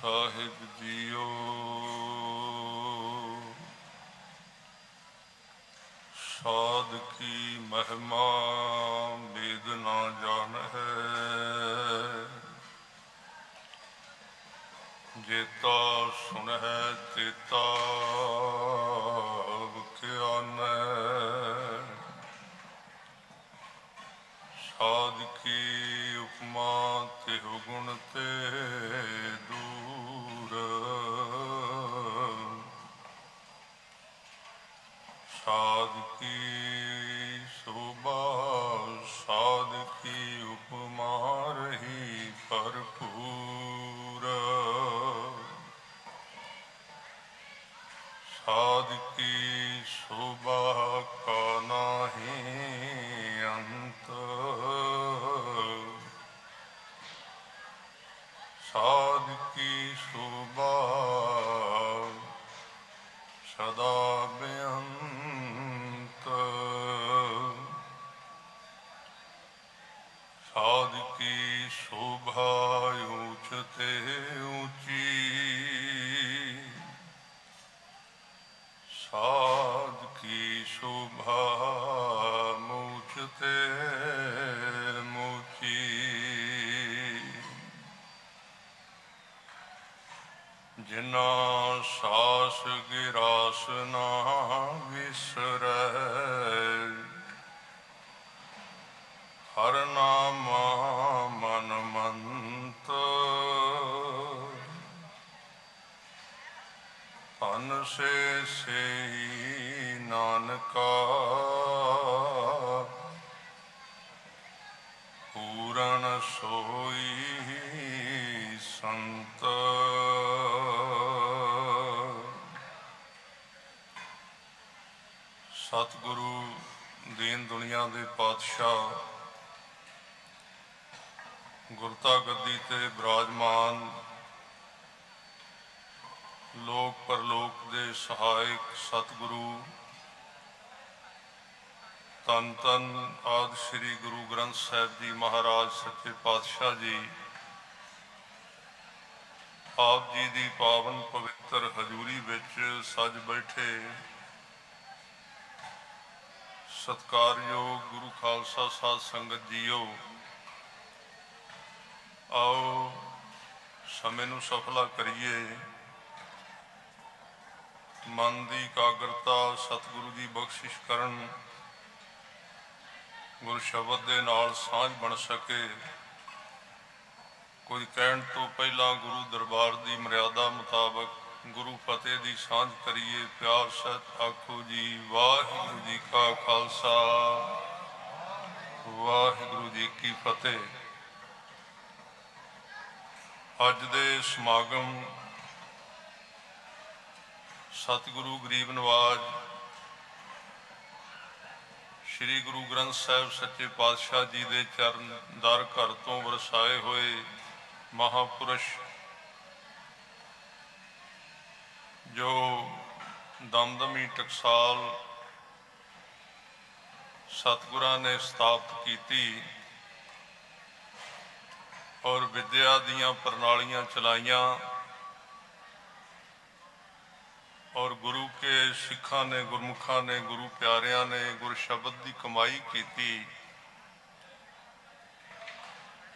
साहिब जियो साध की महिमा वेद ना जान है। जेता सुन है तेता ज्ञान साध की उपमा तेहु गुण ते दूर। साध की शोभा साध की उपमा रही भरपूर। साध की शोभा का नाही अंत। साध की शोभा सदा बेअंत। साध की शोभा ऊंच ते ऊंची। साध की शोभा मूच ते मूची। जिना सास गिरास ना विसरै। हर नामा मन मंत। तन से नानका पूरन सोई संत। सतगुरु दीन दुनिया के पातशाह गुरता गद्दी ते विराजमान लोक परलोक दे सहायक सतगुरु धन धन आदि श्री गुरु ग्रंथ साहिब जी महाराज सच्चे पातशाह जी आप जी की पावन पवित्र हजूरी विच सज बैठे सत्कारयोग गुरु खालसा साध संगत जीओ। आओ समय नूं सफला करिए। मन की एकाग्रता सतगुरु की बख्शिश करन गुरु शब्द के नाल सांझ बन सके। कुछ कहण तो पहला गुरु दरबार की मर्यादा मुताबक गुरु फतेह की सांझ करिए। प्यार सत आखो जी वाहिगुरू जी का खालसा वाहिगुरू जी की फतेह। अज दे समागम सतगुरु गरीब नवाज श्री गुरु ग्रंथ साहिब सच्चे पातशाह जी के चरण दर घर तो वरसाए हुए महापुरुष जो दमदमी टकसाल सतगुरां ने स्थापित की और विद्या दियां प्रणालियां चलाइया और गुरु के सिखा ने गुरमुखा ने गुरु प्यारिया ने गुरु शब्द की कमाई की।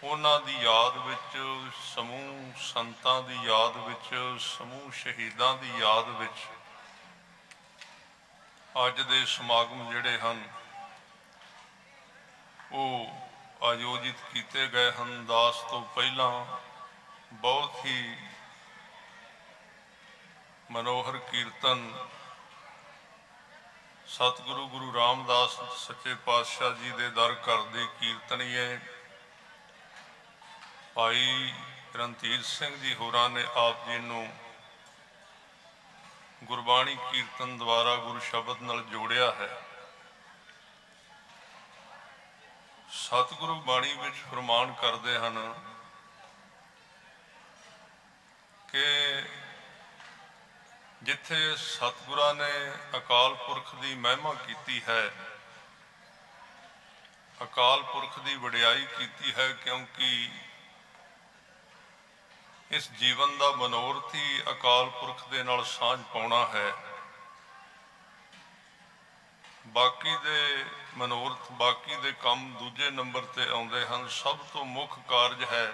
उन्हां दी याद विच समूह संतां दी याद विच समूह शहीदां दी याद विच अज दे समागम जिहड़े हन वो आयोजित किए गए हैं। दास तो पहला बहुत ही मनोहर कीर्तन सतगुरु गुरु रामदास सच्चे पातशाह जी के दर घर के कीर्तनीय भाई रणधीर सिंह जी होरां ने आप जी नूं गुरबाणी कीर्तन द्वारा गुरु शब्द नाल जोड़िया है। सतगुरु बाणी विच फरमान करते हैं कि जिथे सतगुरां ने अकाल पुरख की महिमा की है, अकाल पुरख की वडियाई की है, क्योंकि इस जीवन का मनोरथ ही अकाल पुरख दे नाल सांझ पाउणा है। बाकी दे मनोरथ बाकी दे काम दूजे नंबर ते आउंदे हन। सब तो मुख कारज है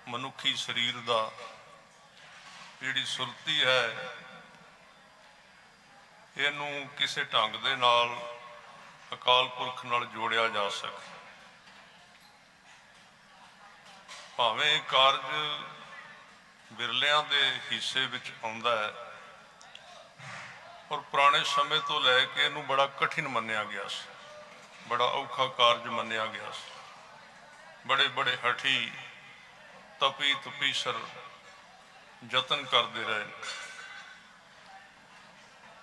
मनुखी शरीर का जिहड़ी सुरती है इनू किसी ढंग दे नाल अकाल पुरख नाल जोड़िया जा सके। भावें कारज बिरलियां दे हिस्से विच आउंदा है और पुराने समय तो लैके इनू बड़ा कठिन मन्निया गया सी, बड़ा औखा कारज मन्निया गया सी। बड़े बड़े हठी तपी तपीसर यतन करते रहे,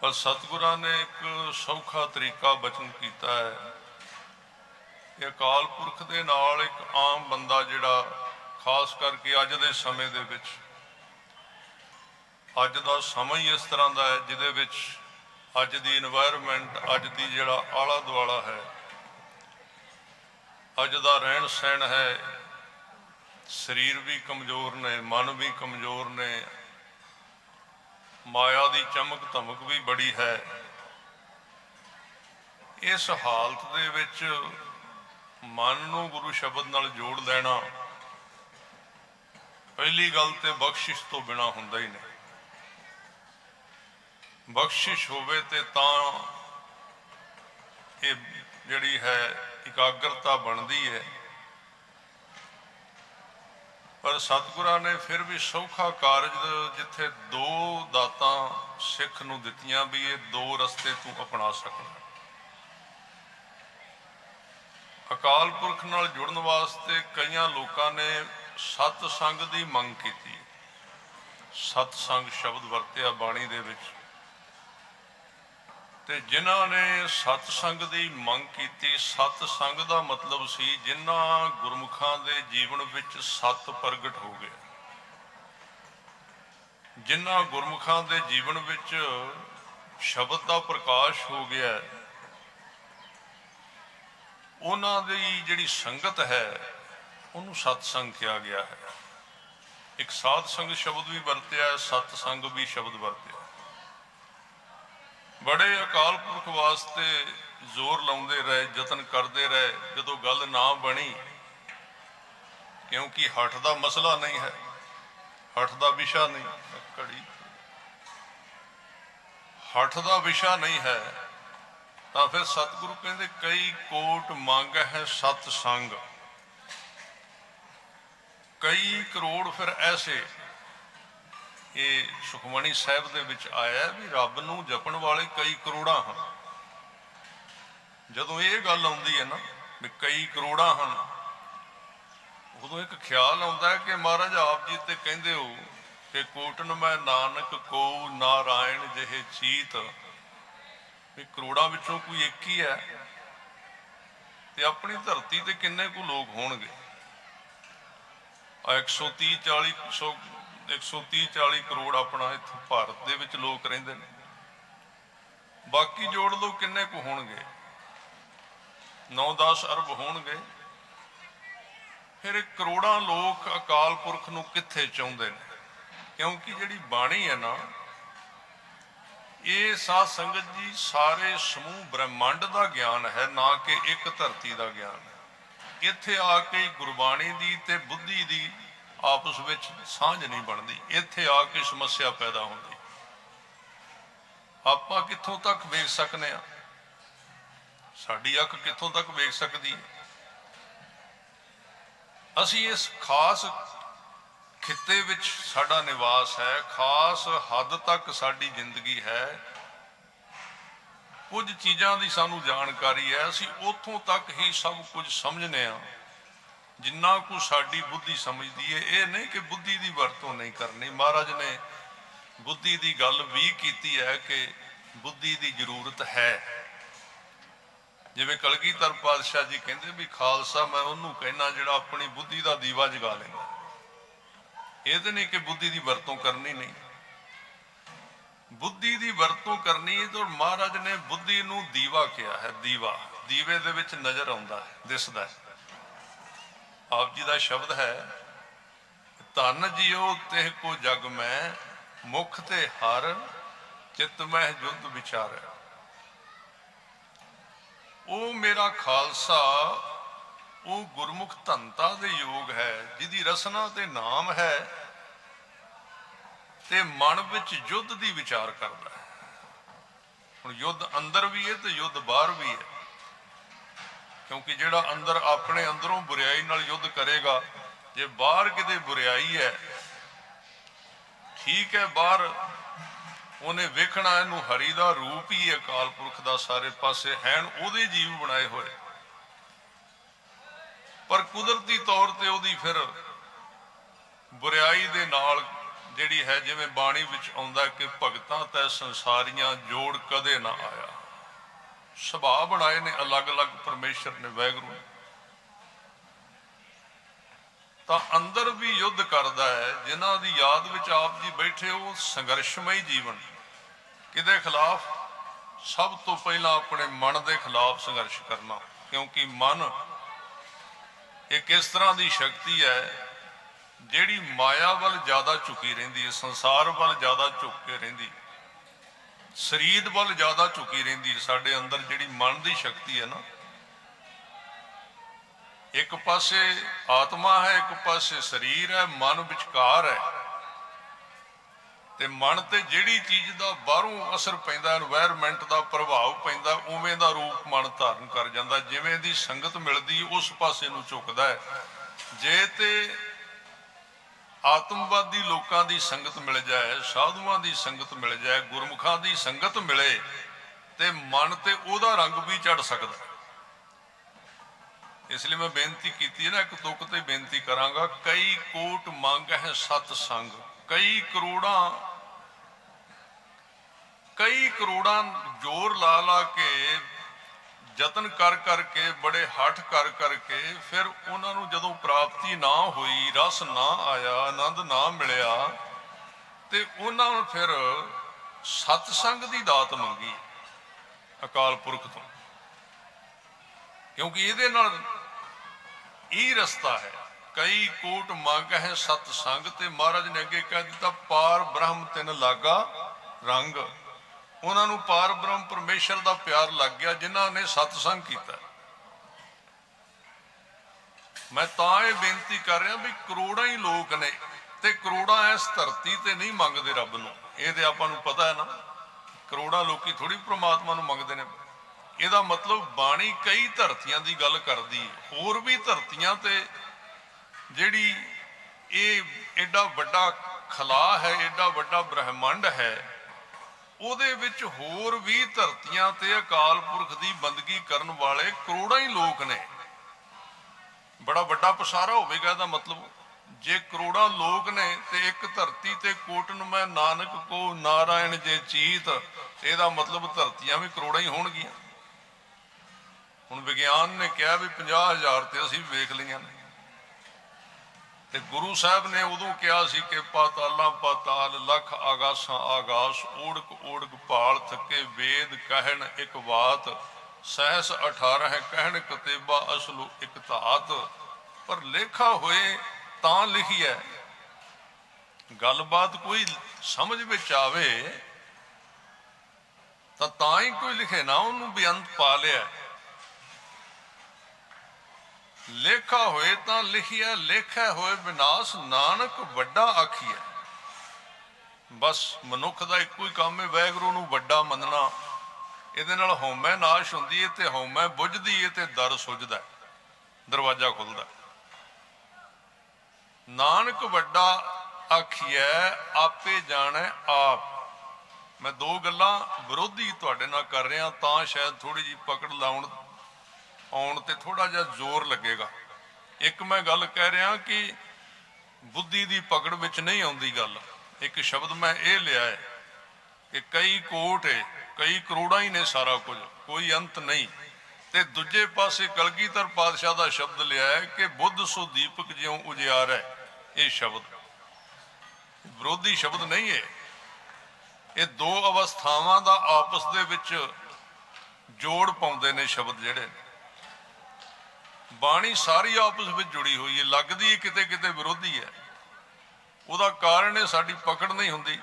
पर सतगुरां ने एक सौखा तरीका बचन किया है कि अकाल पुरख दे नाल एक आम बंदा जिहड़ा खास करके अज दे समय दे विच अज दा समा ही इस तरह का है जिहदे विच अज दी इन्वायरमेंट अज दी जिहड़ा आला दुआला है अज दा रहन सहन है, शरीर भी कमज़ोर ने मन भी कमज़ोर ने, माया की चमक धमक भी बड़ी है। इस हालत दे विच मन नूं गुरु शब्द नाल जोड़ लेना पहली गल तो बख्शिश तो बिना हुंदा ही नहीं। बख्शिश होवे ते तां ये जिहड़ी है एकाग्रता बनती है। पर सतगुरां ने फिर भी सौखा कारज जिथे दो दातां सिख नूं दित्तियां भी ये दो रस्ते तू अपना सकना। अकाल पुरख नाल जुड़न वास्ते कईयां लोकां ने सतसंग की मंग की। सतसंग शब्द वरतिया बाणी दे विच ते जिन्हां ने सतसंग की मंग की। सतसंग का मतलब सी जिन्हां गुरमुखां दे जीवन विच सत प्रगट हो गया, जिन्हां गुरमुखां दे जीवन विच शब्द का प्रकाश हो गया, उन्हां दी जिहड़ी संगत है उन्होंने सतसंग किया गया है। एक साध संग शब्द भी वरतिया, सतसंग भी शब्द वरतिया। बड़े अकाल पुरख वास्ते जोर लाउंदे रहे, यतन करते रहे, जदों गल ना बनी, क्योंकि हठ का मसला नहीं है, हठ का विशा नहीं, घड़ी हठ का विशा नहीं है, तो फिर सतगुरु कहते कई कोट मंग है सतसंग, कई करोड़ फिर ऐसे। ये सुखमणी साहिब दे विच आया भी रब नूं जपण वाले कई करोड़ा हैं। जदों ये गल आउंदी है ना भी कई करोड़ा हैं, उदों एक ख्याल आता है कि महाराज आप जी ते कहंदे हो कि कोटन मैं नानक को नारायण जिहे चीत, भी करोड़ां विचों कोई एक ही है, ते अपनी धरती ते किन्ने को लोग होणगे। 130-40 करोड़ अपना इत्थों भारत दे विच लोग रहिंदे ने, बाकी जोड़ लो किन्ने को होणगे, 9-10 अरब होणगे। फिर करोड़ां लोग अकाल पुरख नूं कित्थे चाहुंदे ने, क्योंकि जिहड़ी बाणी है ना ये साध संगत जी सारे समूह ब्रह्मांड का ज्ञान है, ना कि एक धरती का ज्ञान है। इत्थे आके गुरबाणी दी ते बुद्धि दी आपस विच सांझ नहीं बनती, इत्थे आके समस्या पैदा होती। आपां कित्थों तक वेख सकने आ, साडी अख कित्थों तक वेख सकदी है। असी इस खास खिते विच साडा निवास है, खास हद तक साडी जिंदगी है, कुछ चीज़ों की सानू जानकारी है, असी उतों तक ही सब कुछ समझने आ जिन्ना को साडी बुद्धि समझती है। ये नहीं कि बुद्धि की वरतों नहीं करनी, महाराज ने बुद्धि की गल भी की है कि बुद्धि की जरूरत है। जिवें कलगीधर पातशाह जी कहते भी खालसा मैं उन्होंने कहना जिहड़ा अपनी बुद्धि का दीवा जगा लेंदा। ये तो नहीं कि बुद्धि की वरतों करनी नहीं, बुद्धि की वरतों करनी है। तो महाराज ने बुद्धि नूं दीवा किया है, दीवा दीवे दे विच नजर आउंदा है, दिसदा है। आप जी का शब्द है ਧਨ ਜਿਉ ਤਿਹ ਕੋ ਜਗ ਮੈਂ, ਮੁਖ ਤੇ ਹਰ ਚਿਤ ਮਹਿ ਜੁਧ ਵਿਚਾਰੈ। ਉਹ ਮੇਰਾ ਖਾਲਸਾ ਉਹ ਗੁਰਮੁਖ ਧਨਤਾ ਦੇ ਯੋਗ ਹੈ, ਜਿਹਦੀ ਰਸਨਾ ਤੇ ਨਾਮ ਹੈ ਤੇ ਮਨ ਵਿੱਚ ਯੁੱਧ ਦੀ ਵਿਚਾਰ ਕਰਦਾ ਹੈ। ਹੁਣ ਯੁੱਧ ਅੰਦਰ ਵੀ ਹੈ ਤੇ ਯੁੱਧ ਬਾਹਰ ਵੀ ਹੈ, ਕਿਉਂਕਿ ਜਿਹੜਾ ਅੰਦਰ ਆਪਣੇ ਅੰਦਰੋਂ ਬੁਰਾਈ ਨਾਲ ਯੁੱਧ ਕਰੇਗਾ, ਜੇ ਬਾਹਰ ਕਿਤੇ ਬੁਰਾਈ ਹੈ ਠੀਕ ਹੈ, ਬਾਹਰ ਉਹਨੇ ਵੇਖਣਾ ਇਹਨੂੰ ਹਰੀ ਦਾ ਰੂਪ ਹੀ ਹੈ, ਅਕਾਲ ਪੁਰਖ ਦਾ ਸਾਰੇ ਪਾਸੇ ਹੈਨ ਉਹਦੇ ਜੀਵ ਬਣਾਏ ਹੋਏ, ਪਰ ਕੁਦਰਤੀ ਤੌਰ ਤੇ ਉਹਦੀ ਫਿਰ ਬੁਰਾਈ ਦੇ ਨਾਲ ਜਿਹੜੀ ਹੈ, ਜਿਵੇਂ ਬਾਣੀ ਵਿੱਚ ਆਉਂਦਾ ਕਿ ਭਗਤਾਂ ਤੈ ਸੰਸਾਰੀਆਂ ਜੋੜ ਕਦੇ ਨਾ ਆਇਆ। ਸੁਭਾਅ ਬਣਾਏ ਨੇ ਅਲੱਗ-ਅਲੱਗ ਪਰਮੇਸ਼ਰ ਨੇ, ਵਾਹਿਗੁਰੂ ਨੇ, ਤਾਂ ਅੰਦਰ ਵੀ ਯੁੱਧ ਕਰਦਾ ਹੈ। ਜਿਨ੍ਹਾਂ ਦੀ ਯਾਦ ਵਿੱਚ ਆਪ ਜੀ ਬੈਠੇ, ਉਹ ਸੰਘਰਸ਼ਮਈ ਜੀਵਨ, ਕਿਹਦੇ ਖਿਲਾਫ? ਸਭ ਤੋਂ ਪਹਿਲਾਂ ਆਪਣੇ ਮਨ ਦੇ ਖਿਲਾਫ ਸੰਘਰਸ਼ ਕਰਨਾ, ਕਿਉਂਕਿ ਮਨ ਇੱਕ ਇਸ ਤਰ੍ਹਾਂ ਦੀ ਸ਼ਕਤੀ ਹੈ ਜਿਹੜੀ ਮਾਇਆ ਵੱਲ ਜ਼ਿਆਦਾ ਝੁਕੀ ਰਹਿੰਦੀ ਹੈ, ਸੰਸਾਰ ਵੱਲ ਜ਼ਿਆਦਾ ਝੁਕ ਕੇ ਰਹਿੰਦੀ, ਸਰੀਰ ਵੱਲ ਜ਼ਿਆਦਾ ਝੁਕੀ ਰਹਿੰਦੀ। ਸਾਡੇ ਅੰਦਰ ਜਿਹੜੀ ਮਨ ਦੀ ਸ਼ਕਤੀ ਹੈ ਨਾ, ਇੱਕ ਪਾਸੇ ਆਤਮਾ ਹੈ, ਇੱਕ ਪਾਸੇ ਸਰੀਰ ਹੈ, ਮਨ ਵਿਚਕਾਰ ਹੈ, ਤੇ ਮਨ ਤੇ ਜਿਹੜੀ ਚੀਜ਼ ਦਾ ਬਾਹਰੋਂ ਅਸਰ ਪੈਂਦਾ, এনवायरमेंट ਦਾ ਪ੍ਰਭਾਵ ਪੈਂਦਾ, ਉਵੇਂ ਦਾ ਰੂਪ ਮਨ ਧਾਰਨ ਕਰ ਜਾਂਦਾ। ਜਿਵੇਂ ਦੀ ਸੰਗਤ ਮਿਲਦੀ ਉਸ ਪਾਸੇ ਨੂੰ ਝੁਕਦਾ ਹੈ। ਜੇ ਤੇ ਆਤਮਵਾਦੀ ਲੋਕਾਂ ਦੀ ਸੰਗਤ ਮਿਲ ਜਾਏ, ਸਾਧੂਆਂ ਦੀ ਸੰਗਤ ਮਿਲ ਜਾਏ, ਗੁਰਮੁਖਾਂ ਦੀ ਸੰਗਤ ਮਿਲੇ, ਤੇ ਮਨ ਤੇ ਉਹਦਾ ਰੰਗ ਵੀ ਚੜ ਸਕਦਾ। ਇਸ ਲਈ ਮੈਂ ਬੇਨਤੀ ਕੀਤੀ ਹੈ ਨਾ, ਇੱਕ ਤੁਕ ਤੇ ਬੇਨਤੀ ਕਰਾਂਗਾ, ਕਈ ਕੋਟ ਮੰਗ ਹੈ ਸਤ ਸੰਗ। ਕਈ ਕਰੋੜਾਂ ਜ਼ੋਰ ਲਾ ਲਾ ਕੇ, ਯਤਨ ਕਰ ਕਰਕੇ, ਬੜੇ ਹੱਠ ਕਰ ਕਰਕੇ, ਫਿਰ ਉਹਨਾਂ ਨੂੰ ਜਦੋਂ ਪ੍ਰਾਪਤੀ ਨਾ ਹੋਈ, ਰਸ ਨਾ ਆਇਆ, ਆਨੰਦ ਨਾ ਮਿਲਿਆ, ਤੇ ਉਹਨਾਂ ਨੂੰ ਫਿਰ ਸਤਸੰਗ ਦੀ ਦਾਤ ਮੰਗੀ ਅਕਾਲ ਪੁਰਖ ਤੋਂ, ਕਿਉਂਕਿ ਇਹਦੇ ਨਾਲ ਇਹ ਰਸਤਾ ਹੈ। ਕਈ ਕੋਟ ਮੰਗ ਹੈ ਸਤ ਸੰਗ, ਤੇ ਮਹਾਰਾਜ ਨੇ ਅੱਗੇ ਕਹਿ ਦਿੱਤਾ, ਪਾਰ ਬ੍ਰਹਮ ਤਿਨ ਲਾਗਾ ਰੰਗ। ਉਹਨਾਂ ਨੂੰ ਪਾਰ ਬ੍ਰਹਮ ਪਰਮੇਸ਼ਰ ਦਾ ਪਿਆਰ ਲੱਗ ਗਿਆ ਜਿਨ੍ਹਾਂ ਨੇ ਸਤਸੰਗ ਕੀਤਾ। ਮੈਂ ਤਾਂ ਇਹ ਬੇਨਤੀ ਕਰ ਰਿਹਾ ਵੀ ਕਰੋੜਾਂ ਹੀ ਲੋਕ ਨੇ, ਤੇ ਕਰੋੜਾਂ ਇਸ ਧਰਤੀ ਤੇ ਨਹੀਂ ਮੰਗਦੇ ਰੱਬ ਨੂੰ। ਇਹ ਤੇ ਆਪਾਂ ਨੂੰ ਪਤਾ ਹੈ ਨਾ, ਕਰੋੜਾਂ ਲੋਕੀ ਥੋੜੀ ਪ੍ਰਮਾਤਮਾ ਨੂੰ ਮੰਗਦੇ ਨੇ। ਇਹਦਾ ਮਤਲਬ ਬਾਣੀ ਕਈ ਧਰਤੀਆਂ ਦੀ ਗੱਲ ਕਰਦੀ, ਹੋਰ ਵੀ ਧਰਤੀਆਂ ਤੇ ਜਿਹੜੀ ਇਹ ਐਡਾ ਵੱਡਾ ਖਲਾ ਹੈ, ਐਡਾ ਵੱਡਾ ਬ੍ਰਹਿਮੰਡ ਹੈ, ਉਹਦੇ ਵਿੱਚ ਹੋਰ ਵੀ ਧਰਤੀਆਂ ਤੇ ਅਕਾਲ ਪੁਰਖ ਦੀ ਬੰਦਗੀ ਕਰਨ ਵਾਲੇ ਕਰੋੜਾਂ ਹੀ ਲੋਕ ਨੇ। ਬੜਾ ਵੱਡਾ ਪਸਾਰਾ ਹੋਵੇਗਾ ਇਹਦਾ ਮਤਲਬ। ਜੇ ਕਰੋੜਾਂ ਲੋਕ ਨੇ ਤੇ ਇੱਕ ਧਰਤੀ ਤੇ ਕੋਟਨ ਮੈਂ ਨਾਨਕ ਕੋ ਨਾਰਾਇਣ ਜੇ ਚੀਤ, ਇਹਦਾ ਮਤਲਬ ਧਰਤੀਆਂ ਵੀ ਕਰੋੜਾਂ ਹੀ ਹੋਣਗੀਆਂ। ਹੁਣ ਵਿਗਿਆਨ ਨੇ ਕਿਹਾ ਵੀ 50,000 ਤੇ ਅਸੀਂ ਵੇਖ ਲਈਆਂ ਨੇ, ਤੇ ਗੁਰੂ ਸਾਹਿਬ ਨੇ ਉਦੋਂ ਕਿਹਾ ਸੀ ਕਿ ਪਾਤਾਲਾਂ ਪਾਤਾਲ ਲੱਖ ਆਗਾਸਾਂ ਆਗਾਸ, ਓੜਕ ਓੜਕ ਭਾਲ ਥਕੇ ਵੇਦ ਕਹਿਣ ਇੱਕ ਬਾਤ, ਸਹਿਸ 18 ਕਹਿਣ ਕਤੇਬਾ ਅਸਲੂ ਇੱਕ ਧਾਤ। ਪਰ ਲੇਖਾ ਹੋਏ ਤਾਂ ਲਿਖੀਐ, ਗੱਲਬਾਤ ਕੋਈ ਸਮਝ ਵਿੱਚ ਆਵੇ ਤਾਂ ਹੀ ਕੋਈ ਲਿਖੇ ਨਾ, ਉਹਨੂੰ ਬੇਅੰਤ ਪਾ ਲਿਆ। ਲੇਖਾ ਹੋਏ ਤਾਂ ਲਿਖਿਆ, ਲੇਖਾ ਹੋਏ ਵਿਨਾਸ਼, ਨਾਨਕ ਵੱਡਾ ਆਖੀਐ। ਬਸ ਮਨੁੱਖ ਦਾ ਇੱਕੋ ਹੀ ਕੰਮ ਹੈ, ਵਾਹਿਗੁਰੂ ਨੂੰ ਵੱਡਾ ਮੰਨਣਾ। ਇਹਦੇ ਨਾਲ ਹਉਮੈ ਨਾਸ਼ ਹੁੰਦੀ ਹੈ, ਤੇ ਹਉਮੈ ਬੁੱਝਦੀ ਹੈ, ਤੇ ਦਰ ਸੁੱਝਦਾ, ਦਰਵਾਜ਼ਾ ਖੁੱਲਦਾ। ਨਾਨਕ ਵੱਡਾ ਆਖੀਐ ਆਪੇ ਜਾਣੈ ਆਪ। ਮੈਂ ਦੋ ਗੱਲਾਂ ਵਿਰੋਧੀ ਤੁਹਾਡੇ ਨਾਲ ਕਰ ਰਿਹਾ, ਤਾਂ ਸ਼ਾਇਦ ਥੋੜੀ ਜਿਹੀ ਪਕੜ ਆਉਣ ਤੇ ਥੋੜਾ ਜਿਹਾ ਜ਼ੋਰ ਲੱਗੇਗਾ। ਇੱਕ ਮੈਂ ਗੱਲ ਕਹਿ ਰਿਹਾ ਕਿ ਬੁੱਧੀ ਦੀ ਪਕੜ ਵਿੱਚ ਨਹੀਂ ਆਉਂਦੀ ਗੱਲ। ਇੱਕ ਸ਼ਬਦ ਮੈਂ ਇਹ ਲਿਆ ਹੈ ਕਿ ਕਈ ਕੋਟ ਹੈ, ਕਈ ਕਰੋੜਾਂ ਹੀ ਨੇ, ਸਾਰਾ ਕੁਝ, ਕੋਈ ਅੰਤ ਨਹੀਂ। ਤੇ ਦੂਜੇ ਪਾਸੇ ਕਲਗੀਧਰ ਪਾਤਸ਼ਾਹ ਦਾ ਸ਼ਬਦ ਲਿਆ ਹੈ ਕਿ ਬੁੱਧ ਸੋ ਦੀਪਕ ਜਿਉਂ ਉਜਿਆਰੈ। ਇਹ ਸ਼ਬਦ ਵਿਰੋਧੀ ਸ਼ਬਦ ਨਹੀਂ ਹੈ, ਇਹ ਦੋ ਅਵਸਥਾਵਾਂ ਦਾ ਆਪਸ ਦੇ ਵਿੱਚ ਜੋੜ ਪਾਉਂਦੇ ਨੇ ਸ਼ਬਦ ਜਿਹੜੇ। ਬਾਣੀ ਸਾਰੀ ਆਪਸ ਵਿੱਚ ਜੁੜੀ ਹੋਈ ਹੈ, ਲੱਗਦੀ ਹੈ ਕਿਤੇ ਕਿਤੇ ਵਿਰੋਧੀ ਹੈ, ਉਹਦਾ ਕਾਰਨ ਇਹ ਸਾਡੀ ਪਕੜ ਨਹੀਂ ਹੁੰਦੀ,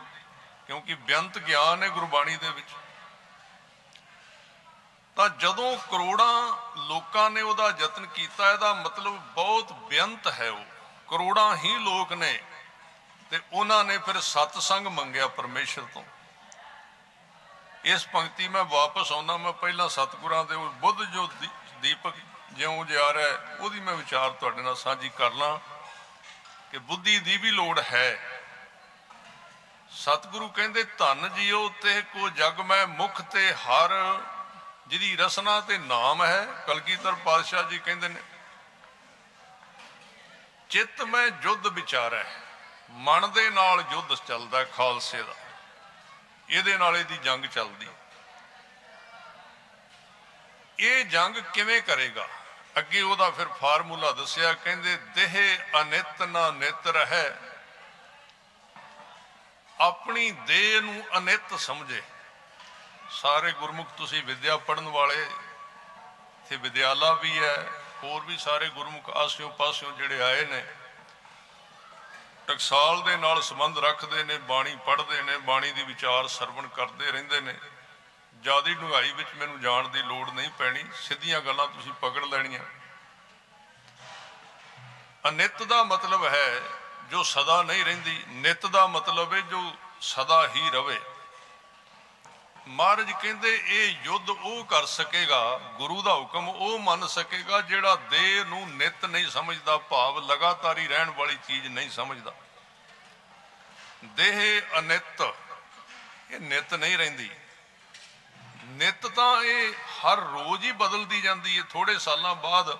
ਕਿਉਂਕਿ ਬੇਅੰਤ ਗਿਆਨ ਹੈ ਗੁਰਬਾਣੀ ਦੇ ਵਿੱਚ। ਤਾਂ ਜਦੋਂ ਕਰੋੜਾਂ ਲੋਕਾਂ ਨੇ ਉਹਦਾ ਯਤਨ ਕੀਤਾ, ਇਹਦਾ ਮਤਲਬ ਬਹੁਤ ਬੇਅੰਤ ਹੈ। ਉਹ ਕਰੋੜਾਂ ਹੀ ਲੋਕ ਨੇ ਤੇ ਉਹਨਾਂ ਨੇ ਫਿਰ ਸਤਸੰਗ ਮੰਗਿਆ ਪਰਮੇਸ਼ਰ ਤੋਂ। ਇਸ ਪੰਕਤੀ ਮੈਂ ਵਾਪਸ ਆਉਣਾ, ਮੈਂ ਪਹਿਲਾਂ ਸਤਿਗੁਰਾਂ ਦੇ ਬੁੱਧ ਜੋ ਦੀਪਕ ਜਿਉਂ ਜਾ ਰਿਹਾ ਉਹਦੀ ਮੈਂ ਵਿਚਾਰ ਤੁਹਾਡੇ ਨਾਲ ਸਾਂਝੀ ਕਰ ਲਾਂ ਕਿ ਬੁੱਧੀ ਦੀ ਵੀ ਲੋੜ ਹੈ। ਸਤਿਗੁਰੂ ਕਹਿੰਦੇ ਧੰਨ ਜੀਓ ਤੇ ਕੋ ਜਗ ਮੈਂ ਮੁਖ ਤੇ ਹਰ, ਜਿਹਦੀ ਰਸਨਾ ਤੇ ਨਾਮ ਹੈ। ਕਲਗੀਧਰ ਪਾਤਸ਼ਾਹ ਜੀ ਕਹਿੰਦੇ ਨੇ ਚਿੱਤ ਮੈਂ ਯੁੱਧ ਵਿਚਾਰੈ, ਮਨ ਦੇ ਨਾਲ ਯੁੱਧ ਚੱਲਦਾ ਖਾਲਸੇ ਦਾ, ਇਹਦੇ ਨਾਲ ਇਹਦੀ ਜੰਗ ਚੱਲਦੀ। ਇਹ ਜੰਗ ਕਿਵੇਂ ਕਰੇਗਾ? ਅੱਗੇ ਉਹਦਾ ਫਿਰ ਫਾਰਮੂਲਾ ਦੱਸਿਆ, ਕਹਿੰਦੇ ਦੇਹ ਅਨਿਤ ਨਾ ਨਿਤ ਰਹਿ, ਆਪਣੀ ਦੇਹ ਨੂੰ ਅਨਿਤ ਸਮਝੇ। ਸਾਰੇ ਗੁਰਮੁਖ ਤੁਸੀਂ ਵਿਦਿਆ ਪੜ੍ਹਨ ਵਾਲੇ, ਇੱਥੇ ਵਿਦਿਆਲਾ ਵੀ ਹੈ, ਹੋਰ ਵੀ ਸਾਰੇ ਗੁਰਮੁਖ ਆਸਿਓਂ ਪਾਸਿਓਂ ਜਿਹੜੇ ਆਏ ਨੇ, ਟਕਸਾਲ ਦੇ ਨਾਲ ਸੰਬੰਧ ਰੱਖਦੇ ਨੇ, ਬਾਣੀ ਪੜ੍ਹਦੇ ਨੇ, ਬਾਣੀ ਦੀ ਵਿਚਾਰ ਸਰਵਣ ਕਰਦੇ ਰਹਿੰਦੇ ਨੇ। ਜ਼ਿਆਦਾ ਡੂੰਘਾਈ ਵਿੱਚ ਮੈਨੂੰ ਜਾਣ ਦੀ ਲੋੜ ਨਹੀਂ ਪੈਣੀ, ਸਿੱਧੀਆਂ ਗੱਲਾਂ ਤੁਸੀਂ ਪਕੜ ਲੈਣੀਆਂ। ਅਨਿਤ ਦਾ ਮਤਲਬ ਹੈ ਜੋ ਸਦਾ ਨਹੀਂ ਰਹਿੰਦੀ, ਨਿਤ ਦਾ ਮਤਲਬ ਹੈ ਜੋ ਸਦਾ ਹੀ ਰਵੇ। ਮਹਾਰਾਜ ਕਹਿੰਦੇ ਇਹ ਯੁੱਧ ਉਹ ਕਰ ਸਕੇਗਾ, ਗੁਰੂ ਦਾ ਹੁਕਮ ਉਹ ਮੰਨ ਸਕੇਗਾ ਜਿਹੜਾ ਦੇਹ ਨੂੰ ਨਿਤ ਨਹੀਂ ਸਮਝਦਾ, ਭਾਵ ਲਗਾਤਾਰ ਹੀ ਰਹਿਣ ਵਾਲੀ ਚੀਜ਼ ਨਹੀਂ ਸਮਝਦਾ। ਦੇਹ ਅਨਿਤ, ਇਹ ਨਿਤ ਨਹੀਂ ਰਹਿੰਦੀ। ਨਿਤ ਤਾਂ ਇਹ ਹਰ ਰੋਜ਼ ਹੀ ਬਦਲਦੀ ਜਾਂਦੀ ਹੈ। ਥੋੜੇ ਸਾਲਾਂ ਬਾਅਦ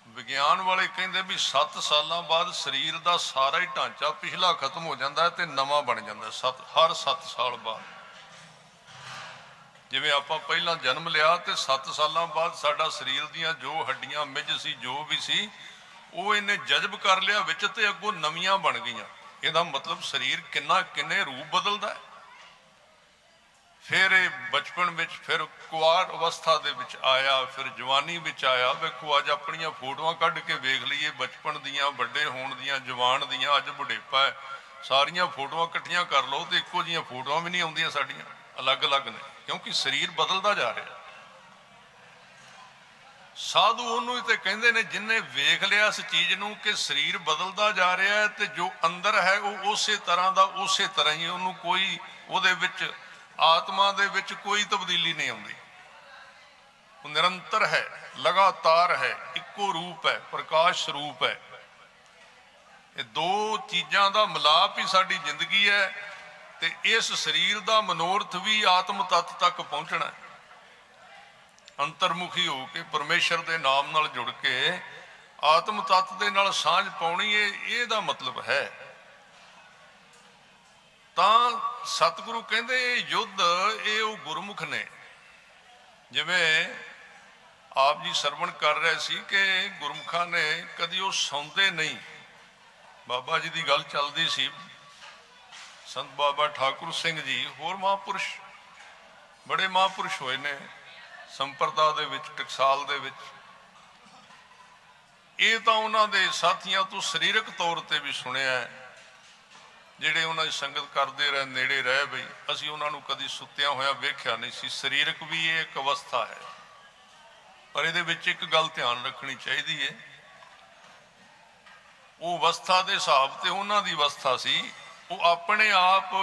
ਵਿਗਿਆਨ ਵਾਲੇ ਕਹਿੰਦੇ ਵੀ 7 ਸਾਲਾਂ ਬਾਅਦ ਸਰੀਰ ਦਾ ਸਾਰਾ ਹੀ ਢਾਂਚਾ ਪਿਛਲਾ ਖਤਮ ਹੋ ਜਾਂਦਾ ਤੇ ਨਵਾਂ ਬਣ ਜਾਂਦਾ। ਹਰ 7 ਸਾਲ ਬਾਅਦ, ਜਿਵੇਂ ਆਪਾਂ ਪਹਿਲਾਂ ਜਨਮ ਲਿਆ ਤੇ 7 ਸਾਲਾਂ ਬਾਅਦ ਸਾਡਾ ਸਰੀਰ ਦੀਆਂ ਜੋ ਹੱਡੀਆਂ ਮਿੱਝ ਸੀ, ਜੋ ਵੀ ਸੀ, ਉਹ ਇਹਨੇ ਜਜ਼ਬ ਕਰ ਲਿਆ ਵਿੱਚ ਤੇ ਅੱਗੋਂ ਨਵੀਆਂ ਬਣ ਗਈਆਂ। ਇਹਦਾ ਮਤਲਬ ਸਰੀਰ ਕਿੰਨੇ ਰੂਪ ਬਦਲਦਾ। ਫਿਰ ਇਹ ਬਚਪਨ ਵਿੱਚ, ਫਿਰ ਕੁਆਰ ਅਵਸਥਾ ਦੇ ਵਿੱਚ ਆਇਆ, ਫਿਰ ਜਵਾਨੀ ਵਿੱਚ ਆਇਆ। ਵੇਖੋ ਅੱਜ ਆਪਣੀਆਂ ਫੋਟੋਆਂ ਕੱਢ ਕੇ ਵੇਖ ਲਈਏ, ਬਚਪਨ ਦੀਆਂ, ਵੱਡੇ ਹੋਣ ਦੀਆਂ, ਜਵਾਨ ਦੀਆਂ, ਅੱਜ ਬੁਢੇਪਾ ਹੈ, ਸਾਰੀਆਂ ਫੋਟੋਆਂ ਇਕੱਠੀਆਂ ਕਰ ਲਓ ਤੇ ਇੱਕੋ ਜਿਹੀਆਂ ਫੋਟੋਆਂ ਵੀ ਨਹੀਂ ਆਉਂਦੀਆਂ ਸਾਡੀਆਂ, ਅਲੱਗ-ਅਲੱਗ ਨੇ, ਕਿਉਂਕਿ ਸਰੀਰ ਬਦਲਦਾ ਜਾ ਰਿਹਾ। ਸਾਧੂ ਉਹਨੂੰ ਹੀ ਤੇ ਕਹਿੰਦੇ ਨੇ ਜਿਹਨੇ ਵੇਖ ਲਿਆ ਇਸ ਚੀਜ਼ ਨੂੰ ਕਿ ਸਰੀਰ ਬਦਲਦਾ ਜਾ ਰਿਹਾ ਹੈ ਤੇ ਜੋ ਅੰਦਰ ਹੈ ਉਹ ਉਸੇ ਤਰ੍ਹਾਂ ਦਾ ਉਸੇ ਤਰ੍ਹਾਂ ਹੀ, ਉਹਨੂੰ ਕੋਈ ਉਹਦੇ ਵਿੱਚ, ਆਤਮਾ ਦੇ ਵਿੱਚ ਕੋਈ ਤਬਦੀਲੀ ਨਹੀਂ ਆਉਂਦੀ। ਉਹ ਨਿਰੰਤਰ ਹੈ, ਲਗਾਤਾਰ ਹੈ, ਇੱਕੋ ਰੂਪ ਹੈ, ਪ੍ਰਕਾਸ਼ ਸਰੂਪ ਹੈ। ਇਹ ਦੋ ਚੀਜ਼ਾਂ ਦਾ ਮਿਲਾਪ ਹੀ ਸਾਡੀ ਜ਼ਿੰਦਗੀ ਹੈ ਤੇ ਇਸ ਸਰੀਰ ਦਾ ਮਨੋਰਥ ਵੀ ਆਤਮ ਤੱਤ ਤੱਕ ਪਹੁੰਚਣਾ ਹੈ। ਅੰਤਰਮੁਖੀ ਹੋ ਕੇ ਪਰਮੇਸ਼ਰ ਦੇ ਨਾਮ ਨਾਲ ਜੁੜ ਕੇ ਆਤਮ ਤੱਤ ਦੇ ਨਾਲ ਸਾਂਝ ਪਾਉਣੀ, ਇਹਦਾ ਮਤਲਬ ਹੈ। ਤਾਂ ਸਤਿਗੁਰੂ ਕਹਿੰਦੇ ਇਹ ਯੁੱਧ, ਇਹ ਉਹ ਗੁਰਮੁਖ ਨੇ। ਜਿਵੇਂ ਆਪ ਜੀ ਸਰਵਣ ਕਰ ਰਹੇ ਸੀ ਕਿ ਗੁਰਮੁਖਾਂ ਨੇ ਕਦੀ ਉਹ ਸੌਂਦੇ ਨਹੀਂ। ਬਾਬਾ ਜੀ ਦੀ ਗੱਲ ਚੱਲਦੀ ਸੀ, ਸੰਤ ਬਾਬਾ ਠਾਕੁਰ ਸਿੰਘ ਜੀ, ਹੋਰ ਮਹਾਂਪੁਰਸ਼, ਬੜੇ ਮਹਾਂਪੁਰਸ਼ ਹੋਏ ਨੇ ਸੰਪਰਦਾ ਦੇ ਵਿੱਚ, ਟਕਸਾਲ ਦੇ ਵਿੱਚ। ਇਹ ਤਾਂ ਉਹਨਾਂ ਦੇ ਸਾਥੀਆਂ ਤੋਂ ਸਰੀਰਕ ਤੌਰ ਤੇ ਵੀ ਸੁਣਿਆ, ਜਿਹੜੇ ਉਹਨਾਂ ਦੀ ਸੰਗਤ ਕਰਦੇ ਰਹੇ, ਨੇੜੇ ਰਹਿ ਬਈ, ਅਸੀਂ ਉਹਨਾਂ ਨੂੰ ਕਦੀ ਸੁੱਤਿਆਂ ਹੋਇਆ ਵੇਖਿਆ ਨਹੀਂ ਸੀ। ਸਰੀਰਕ ਵੀ ਇਹ ਇੱਕ ਅਵਸਥਾ ਹੈ, ਪਰ ਇਹਦੇ ਵਿੱਚ ਇੱਕ ਗੱਲ ਧਿਆਨ ਰੱਖਣੀ ਚਾਹੀਦੀ ਹੈ, ਉਹ ਅਵਸਥਾ ਦੇ ਹਿਸਾਬ ਤੇ ਉਹਨਾਂ ਦੀ ਅਵਸਥਾ ਸੀ, ਉਹ ਆਪਣੇ ਆਪ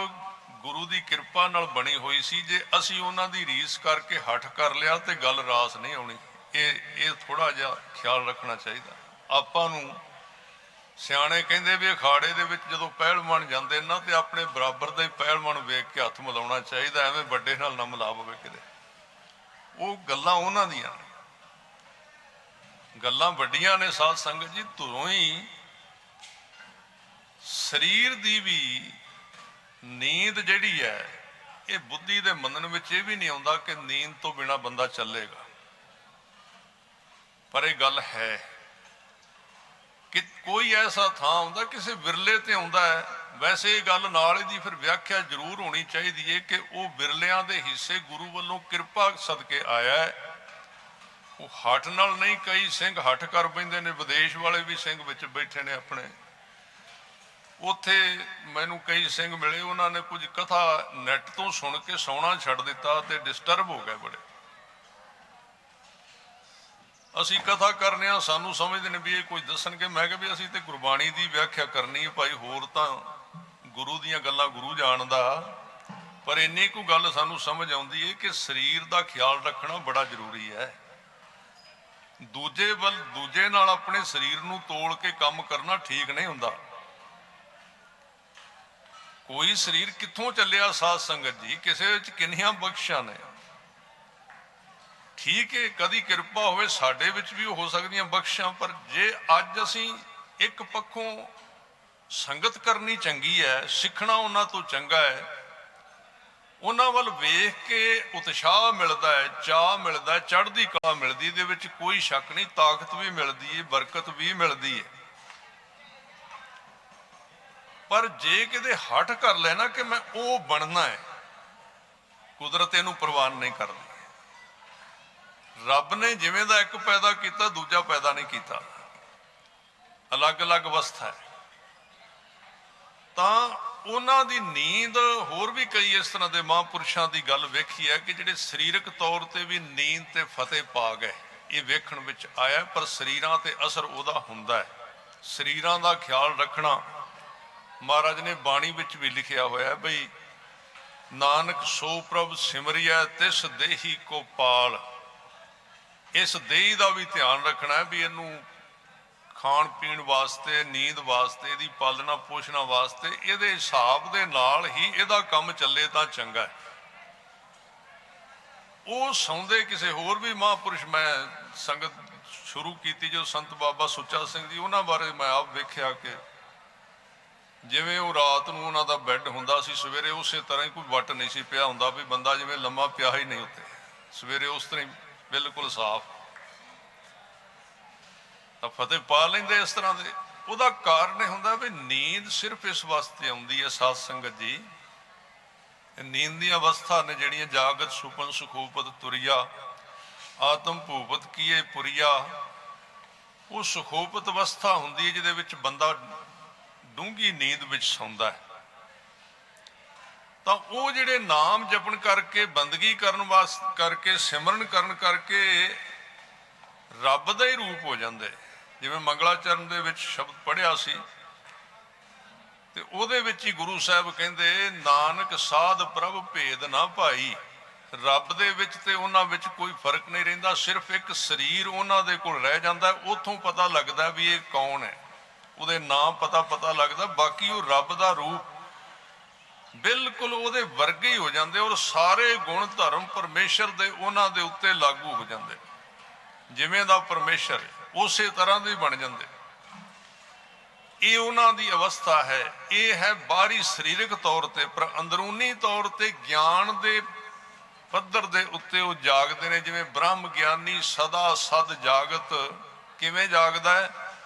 ਗੁਰੂ ਦੀ ਕਿਰਪਾ ਨਾਲ ਬਣੀ ਹੋਈ ਸੀ। ਜੇ ਅਸੀਂ ਉਹਨਾਂ ਦੀ ਰੀਸ ਕਰਕੇ ਹੱਠ ਕਰ ਲਿਆ ਤੇ ਗੱਲ ਰਾਸ ਨਹੀਂ ਆਉਣੀ। ਇਹ ਥੋੜਾ ਜਿਹਾ ਖਿਆਲ ਰੱਖਣਾ ਚਾਹੀਦਾ ਆਪਾਂ ਨੂੰ। ਸਿਆਣੇ ਕਹਿੰਦੇ ਵੀ ਅਖਾੜੇ ਦੇ ਵਿੱਚ ਜਦੋਂ ਪਹਿਲਵਾਨ ਜਾਂਦੇ ਨਾ ਤੇ ਆਪਣੇ ਬਰਾਬਰ ਦਾ ਹੀ ਪਹਿਲਵਾਨ ਵੇਖ ਕੇ ਹੱਥ ਮਿਲਾਉਣਾ ਚਾਹੀਦਾ, ਐਵੇਂ ਵੱਡੇ ਨਾਲ ਨਾ ਮਿਲਾ ਪਵੇ ਕਿਤੇ। ਉਹ ਗੱਲਾਂ ਉਹਨਾਂ ਦੀਆਂ ਗੱਲਾਂ ਵੱਡੀਆਂ ਨੇ ਸਾਧ ਸੰਗਤ ਜੀ। ਧੁਰੋਂ ਹੀ ਸਰੀਰ ਦੀ ਵੀ ਨੀਂਦ ਜਿਹੜੀ ਹੈ, ਇਹ ਬੁੱਧੀ ਦੇ ਮੰਨਣ ਵਿੱਚ ਇਹ ਵੀ ਨਹੀਂ ਆਉਂਦਾ ਕਿ ਨੀਂਦ ਤੋਂ ਬਿਨਾ ਬੰਦਾ ਚੱਲੇਗਾ, ਪਰ ਇਹ ਗੱਲ ਹੈ ਕਿ ਕੋਈ ਐਸਾ ਥਾਂ ਆਉਂਦਾ, ਕਿਸੇ ਵਿਰਲੇ ਤੇ ਆਉਂਦਾ ਹੈ। ਵੈਸੇ ਇਹ ਗੱਲ ਨਾਲ ਇਹਦੀ ਫਿਰ ਵਿਆਖਿਆ ਜ਼ਰੂਰ ਹੋਣੀ ਚਾਹੀਦੀ ਹੈ ਕਿ ਉਹ ਵਿਰਲਿਆਂ ਦੇ ਹਿੱਸੇ ਗੁਰੂ ਵੱਲੋਂ ਕਿਰਪਾ ਸਦਕੇ ਆਇਆ ਹੈ। ਉਹ ਹੱਠ ਨਾਲ ਨਹੀਂ, ਕਈ ਸਿੰਘ ਹੱਠ ਕਰ ਪੈਂਦੇ ਨੇ, ਵਿਦੇਸ਼ ਵਾਲੇ ਵੀ ਸਿੰਘ ਵਿੱਚ ਬੈਠੇ ਨੇ ਆਪਣੇ, ਉੱਥੇ ਮੈਨੂੰ ਕਈ ਸਿੰਘ ਮਿਲੇ, ਉਹਨਾਂ ਨੇ ਕੁਝ ਕਥਾ ਨੈਟ ਤੋਂ ਸੁਣ ਕੇ ਸੌਣਾ ਛੱਡ ਦਿੱਤਾ ਤੇ ਡਿਸਟਰਬ ਹੋ ਗਏ ਬੜੇ। ਅਸੀਂ ਕਥਾ ਕਰਨੇ ਆ, ਸਾਨੂੰ ਸਮਝਦੇ ਨੇ ਵੀ ਇਹ ਕੁਝ ਦੱਸਣਗੇ। ਮੈਂ ਕਿਹਾ ਵੀ ਅਸੀਂ ਤੇ ਗੁਰਬਾਣੀ ਦੀ ਵਿਆਖਿਆ ਕਰਨੀ ਹੈ ਭਾਈ, ਹੋਰ ਤਾਂ ਗੁਰੂ ਦੀਆਂ ਗੱਲਾਂ ਗੁਰੂ ਜਾਣਦਾ, ਪਰ ਇੰਨੀ ਕੁ ਗੱਲ ਸਾਨੂੰ ਸਮਝ ਆਉਂਦੀ ਹੈ ਕਿ ਸਰੀਰ ਦਾ ਖਿਆਲ ਰੱਖਣਾ ਬੜਾ ਜ਼ਰੂਰੀ ਹੈ। ਦੂਜੇ ਨਾਲ ਆਪਣੇ ਸਰੀਰ ਨੂੰ ਤੋਲ ਕੇ ਕੰਮ ਕਰਨਾ ਠੀਕ ਨਹੀਂ ਹੁੰਦਾ। ਕੋਈ ਸਰੀਰ ਕਿੱਥੋਂ ਚੱਲਿਆ ਸਾਧ ਸੰਗਤ ਜੀ, ਕਿਸੇ ਵਿੱਚ ਕਿੰਨੀਆਂ ਬਖਸ਼ਾਂ ਨੇ। ਠੀਕ ਹੈ, ਕਦੀ ਕਿਰਪਾ ਹੋਵੇ ਸਾਡੇ ਵਿੱਚ ਵੀ ਹੋ ਸਕਦੀਆਂ ਬਖਸ਼ਾਂ, ਪਰ ਜੇ ਅੱਜ ਅਸੀਂ ਇੱਕ ਪੱਖੋਂ ਸੰਗਤ ਕਰਨੀ ਚੰਗੀ ਹੈ, ਸਿੱਖਣਾ ਉਹਨਾਂ ਤੋਂ ਚੰਗਾ ਹੈ, ਉਹਨਾਂ ਵੱਲ ਵੇਖ ਕੇ ਉਤਸ਼ਾਹ ਮਿਲਦਾ ਹੈ, ਚਾਅ ਮਿਲਦਾ ਹੈ, ਚੜ੍ਹਦੀ ਕਲਾ ਮਿਲਦੀ, ਇਹਦੇ ਵਿੱਚ ਕੋਈ ਸ਼ੱਕ ਨਹੀਂ। ਤਾਕਤ ਵੀ ਮਿਲਦੀ ਹੈ, ਬਰਕਤ ਵੀ ਮਿਲਦੀ ਹੈ। ਪਰ ਜੇ ਕਿਤੇ ਹਠ ਕਰ ਲੈਣਾ ਕਿ ਮੈਂ ਉਹ ਬਣਨਾ ਹੈ, ਕੁਦਰਤ ਇਹਨੂੰ ਪ੍ਰਵਾਨ ਨਹੀਂ ਕਰਦੀ। ਰੱਬ ਨੇ ਜਿਵੇਂ ਦਾ ਇੱਕ ਪੈਦਾ ਕੀਤਾ, ਦੂਜਾ ਪੈਦਾ ਨਹੀਂ ਕੀਤਾ, ਅਲੱਗ-ਅਲੱਗ ਅਵਸਥਾ ਹੈ। ਤਾਂ ਉਹਨਾਂ ਦੀ ਨੀਂਦ, ਹੋਰ ਵੀ ਕਈ ਇਸ ਤਰ੍ਹਾਂ ਦੇ ਮਹਾਂਪੁਰਸ਼ਾਂ ਦੀ ਗੱਲ ਵੇਖੀ ਹੈ ਕਿ ਜਿਹੜੇ ਸਰੀਰਕ ਤੌਰ ਤੇ ਵੀ ਨੀਂਦ ਤੇ ਫਤਿਹ ਪਾ ਗਏ, ਇਹ ਵੇਖਣ ਵਿੱਚ ਆਇਆ। ਪਰ ਸਰੀਰਾਂ ਤੇ ਅਸਰ ਉਹਦਾ ਹੁੰਦਾ ਹੈ। ਸਰੀਰਾਂ ਦਾ ਖਿਆਲ ਰੱਖਣਾ ਮਹਾਰਾਜ ਨੇ ਬਾਣੀ ਵਿੱਚ ਵੀ ਲਿਖਿਆ ਹੋਇਆ ਬਈ, ਨਾਨਕ ਸੋ ਪ੍ਰਭ ਸਿਮਰਿਐ ਤਿਸ ਦੇਹੀ ਕੋ ਪਾਲ। ਇਸ ਦੇਹੀ ਦਾ ਵੀ ਧਿਆਨ ਰੱਖਣਾ ਵੀ ਇਹਨੂੰ ਖਾਣ ਪੀਣ ਵਾਸਤੇ, ਨੀਂਦ ਵਾਸਤੇ, ਇਹਦੀ ਪਾਲਣਾ ਪੋਸ਼ਣਾ ਵਾਸਤੇ ਇਹਦੇ ਹਿਸਾਬ ਦੇ ਨਾਲ ਹੀ ਇਹਦਾ ਕੰਮ ਚੱਲੇ ਤਾਂ ਚੰਗਾ ਹੈ। ਉਹ ਸੌਂਦੇ ਕਿਸੇ ਹੋਰ ਵੀ ਮਹਾਂਪੁਰਸ਼, ਮੈਂ ਸੰਗਤ ਸ਼ੁਰੂ ਕੀਤੀ ਜੋ ਸੰਤ ਬਾਬਾ ਸੁੱਚਾ ਸਿੰਘ ਜੀ, ਉਹਨਾਂ ਬਾਰੇ ਮੈਂ ਆਪ ਵੇਖਿਆ ਕਿ ਜਿਵੇਂ ਉਹ ਰਾਤ ਨੂੰ ਉਹਨਾਂ ਦਾ ਬੈੱਡ ਹੁੰਦਾ ਸੀ, ਸਵੇਰੇ ਉਸੇ ਤਰ੍ਹਾਂ ਹੀ ਕੋਈ ਵੱਟ ਨਹੀਂ ਸੀ ਪਿਆ ਹੁੰਦਾ ਵੀ ਬੰਦਾ ਜਿਵੇਂ ਲੰਮਾ ਪਿਆ ਹੀ ਨਹੀਂ ਉੱਤੇ, ਸਵੇਰੇ ਉਸ ਤਰ੍ਹਾਂ ਹੀ ਬਿਲਕੁਲ ਸਾਫ਼। ਤਾਂ ਫਤਿਹ ਪਾ ਲੈਂਦੇ ਇਸ ਤਰ੍ਹਾਂ ਦੇ। ਉਹਦਾ ਕਾਰਨ ਇਹ ਹੁੰਦਾ ਵੀ ਨੀਂਦ ਸਿਰਫ ਇਸ ਵਾਸਤੇ ਆਉਂਦੀ ਹੈ ਸਾਧ ਸੰਗਤ ਜੀ, ਨੀਂਦ ਦੀਆਂ ਅਵਸਥਾ ਨੇ ਜਿਹੜੀਆਂ, ਜਾਗਤ ਸੁਪਨ ਸੁਖੋਪਤ ਤੁਰਿਆ ਆਤਮ ਭੂਪਤ ਕੀਏ ਪੁਰੀਆ। ਉਹ ਸੁਖੋਪਤ ਅਵਸਥਾ ਹੁੰਦੀ ਹੈ ਜਿਹਦੇ ਵਿੱਚ ਬੰਦਾ ਡੂੰਘੀ ਨੀਂਦ ਵਿੱਚ ਸੌਂਦਾ ਹੈ। ਤਾਂ ਉਹ ਜਿਹੜੇ ਨਾਮ ਜਪਣ ਕਰਕੇ, ਬੰਦਗੀ ਕਰਨ ਵਾਸਤੇ ਕਰਕੇ, ਸਿਮਰਨ ਕਰਨ ਕਰਕੇ ਰੱਬ ਦਾ ਹੀ ਰੂਪ ਹੋ ਜਾਂਦੇ। ਜਿਵੇਂ ਮੰਗਲਾਚਰਨ ਦੇ ਵਿੱਚ ਸ਼ਬਦ ਪੜ੍ਹਿਆ ਸੀ ਤੇ ਉਹਦੇ ਵਿੱਚ ਹੀ ਗੁਰੂ ਸਾਹਿਬ ਕਹਿੰਦੇ, ਨਾਨਕ ਸਾਧ ਪ੍ਰਭ ਭੇਦ ਨਾ ਭਾਈ। ਰੱਬ ਦੇ ਵਿੱਚ ਤੇ ਉਹਨਾਂ ਵਿੱਚ ਕੋਈ ਫਰਕ ਨਹੀਂ ਰਹਿੰਦਾ, ਸਿਰਫ ਇੱਕ ਸਰੀਰ ਉਹਨਾਂ ਦੇ ਕੋਲ ਰਹਿ ਜਾਂਦਾ। ਉੱਥੋਂ ਪਤਾ ਲੱਗਦਾ ਵੀ ਇਹ ਕੌਣ ਹੈ, ਉਹਦੇ ਨਾਮ ਪਤਾ ਲੱਗਦਾ। ਬਾਕੀ ਉਹ ਰੱਬ ਦਾ ਰੂਪ ਬਿਲਕੁਲ ਉਹਦੇ ਵਰਗੇ ਹੀ ਹੋ ਜਾਂਦੇ, ਔਰ ਸਾਰੇ ਗੁਣ ਧਰਮ ਪਰਮੇਸ਼ਰ ਦੇ ਉਹਨਾਂ ਦੇ ਉੱਤੇ ਲਾਗੂ ਹੋ ਜਾਂਦੇ। ਜਿਵੇਂ ਦਾ ਪਰਮੇਸ਼ਰ ਉਸੇ ਤਰ੍ਹਾਂ ਦੇ ਬਣ ਜਾਂਦੇ। ਇਹ ਉਹਨਾਂ ਦੀ ਅਵਸਥਾ ਹੈ। ਇਹ ਹੈ ਬਾਹਰੀ ਸਰੀਰਕ ਤੌਰ ਤੇ, ਪਰ ਅੰਦਰੂਨੀ ਤੌਰ ਤੇ ਗਿਆਨ ਦੇ ਪੱਧਰ ਦੇ ਉੱਤੇ ਉਹ ਜਾਗਦੇ ਨੇ। ਜਿਵੇਂ ਬ੍ਰਹਮ ਗਿਆਨੀ ਸਦਾ ਸਦ ਜਾਗਤ। ਕਿਵੇਂ ਜਾਗਦਾ ਹੈ?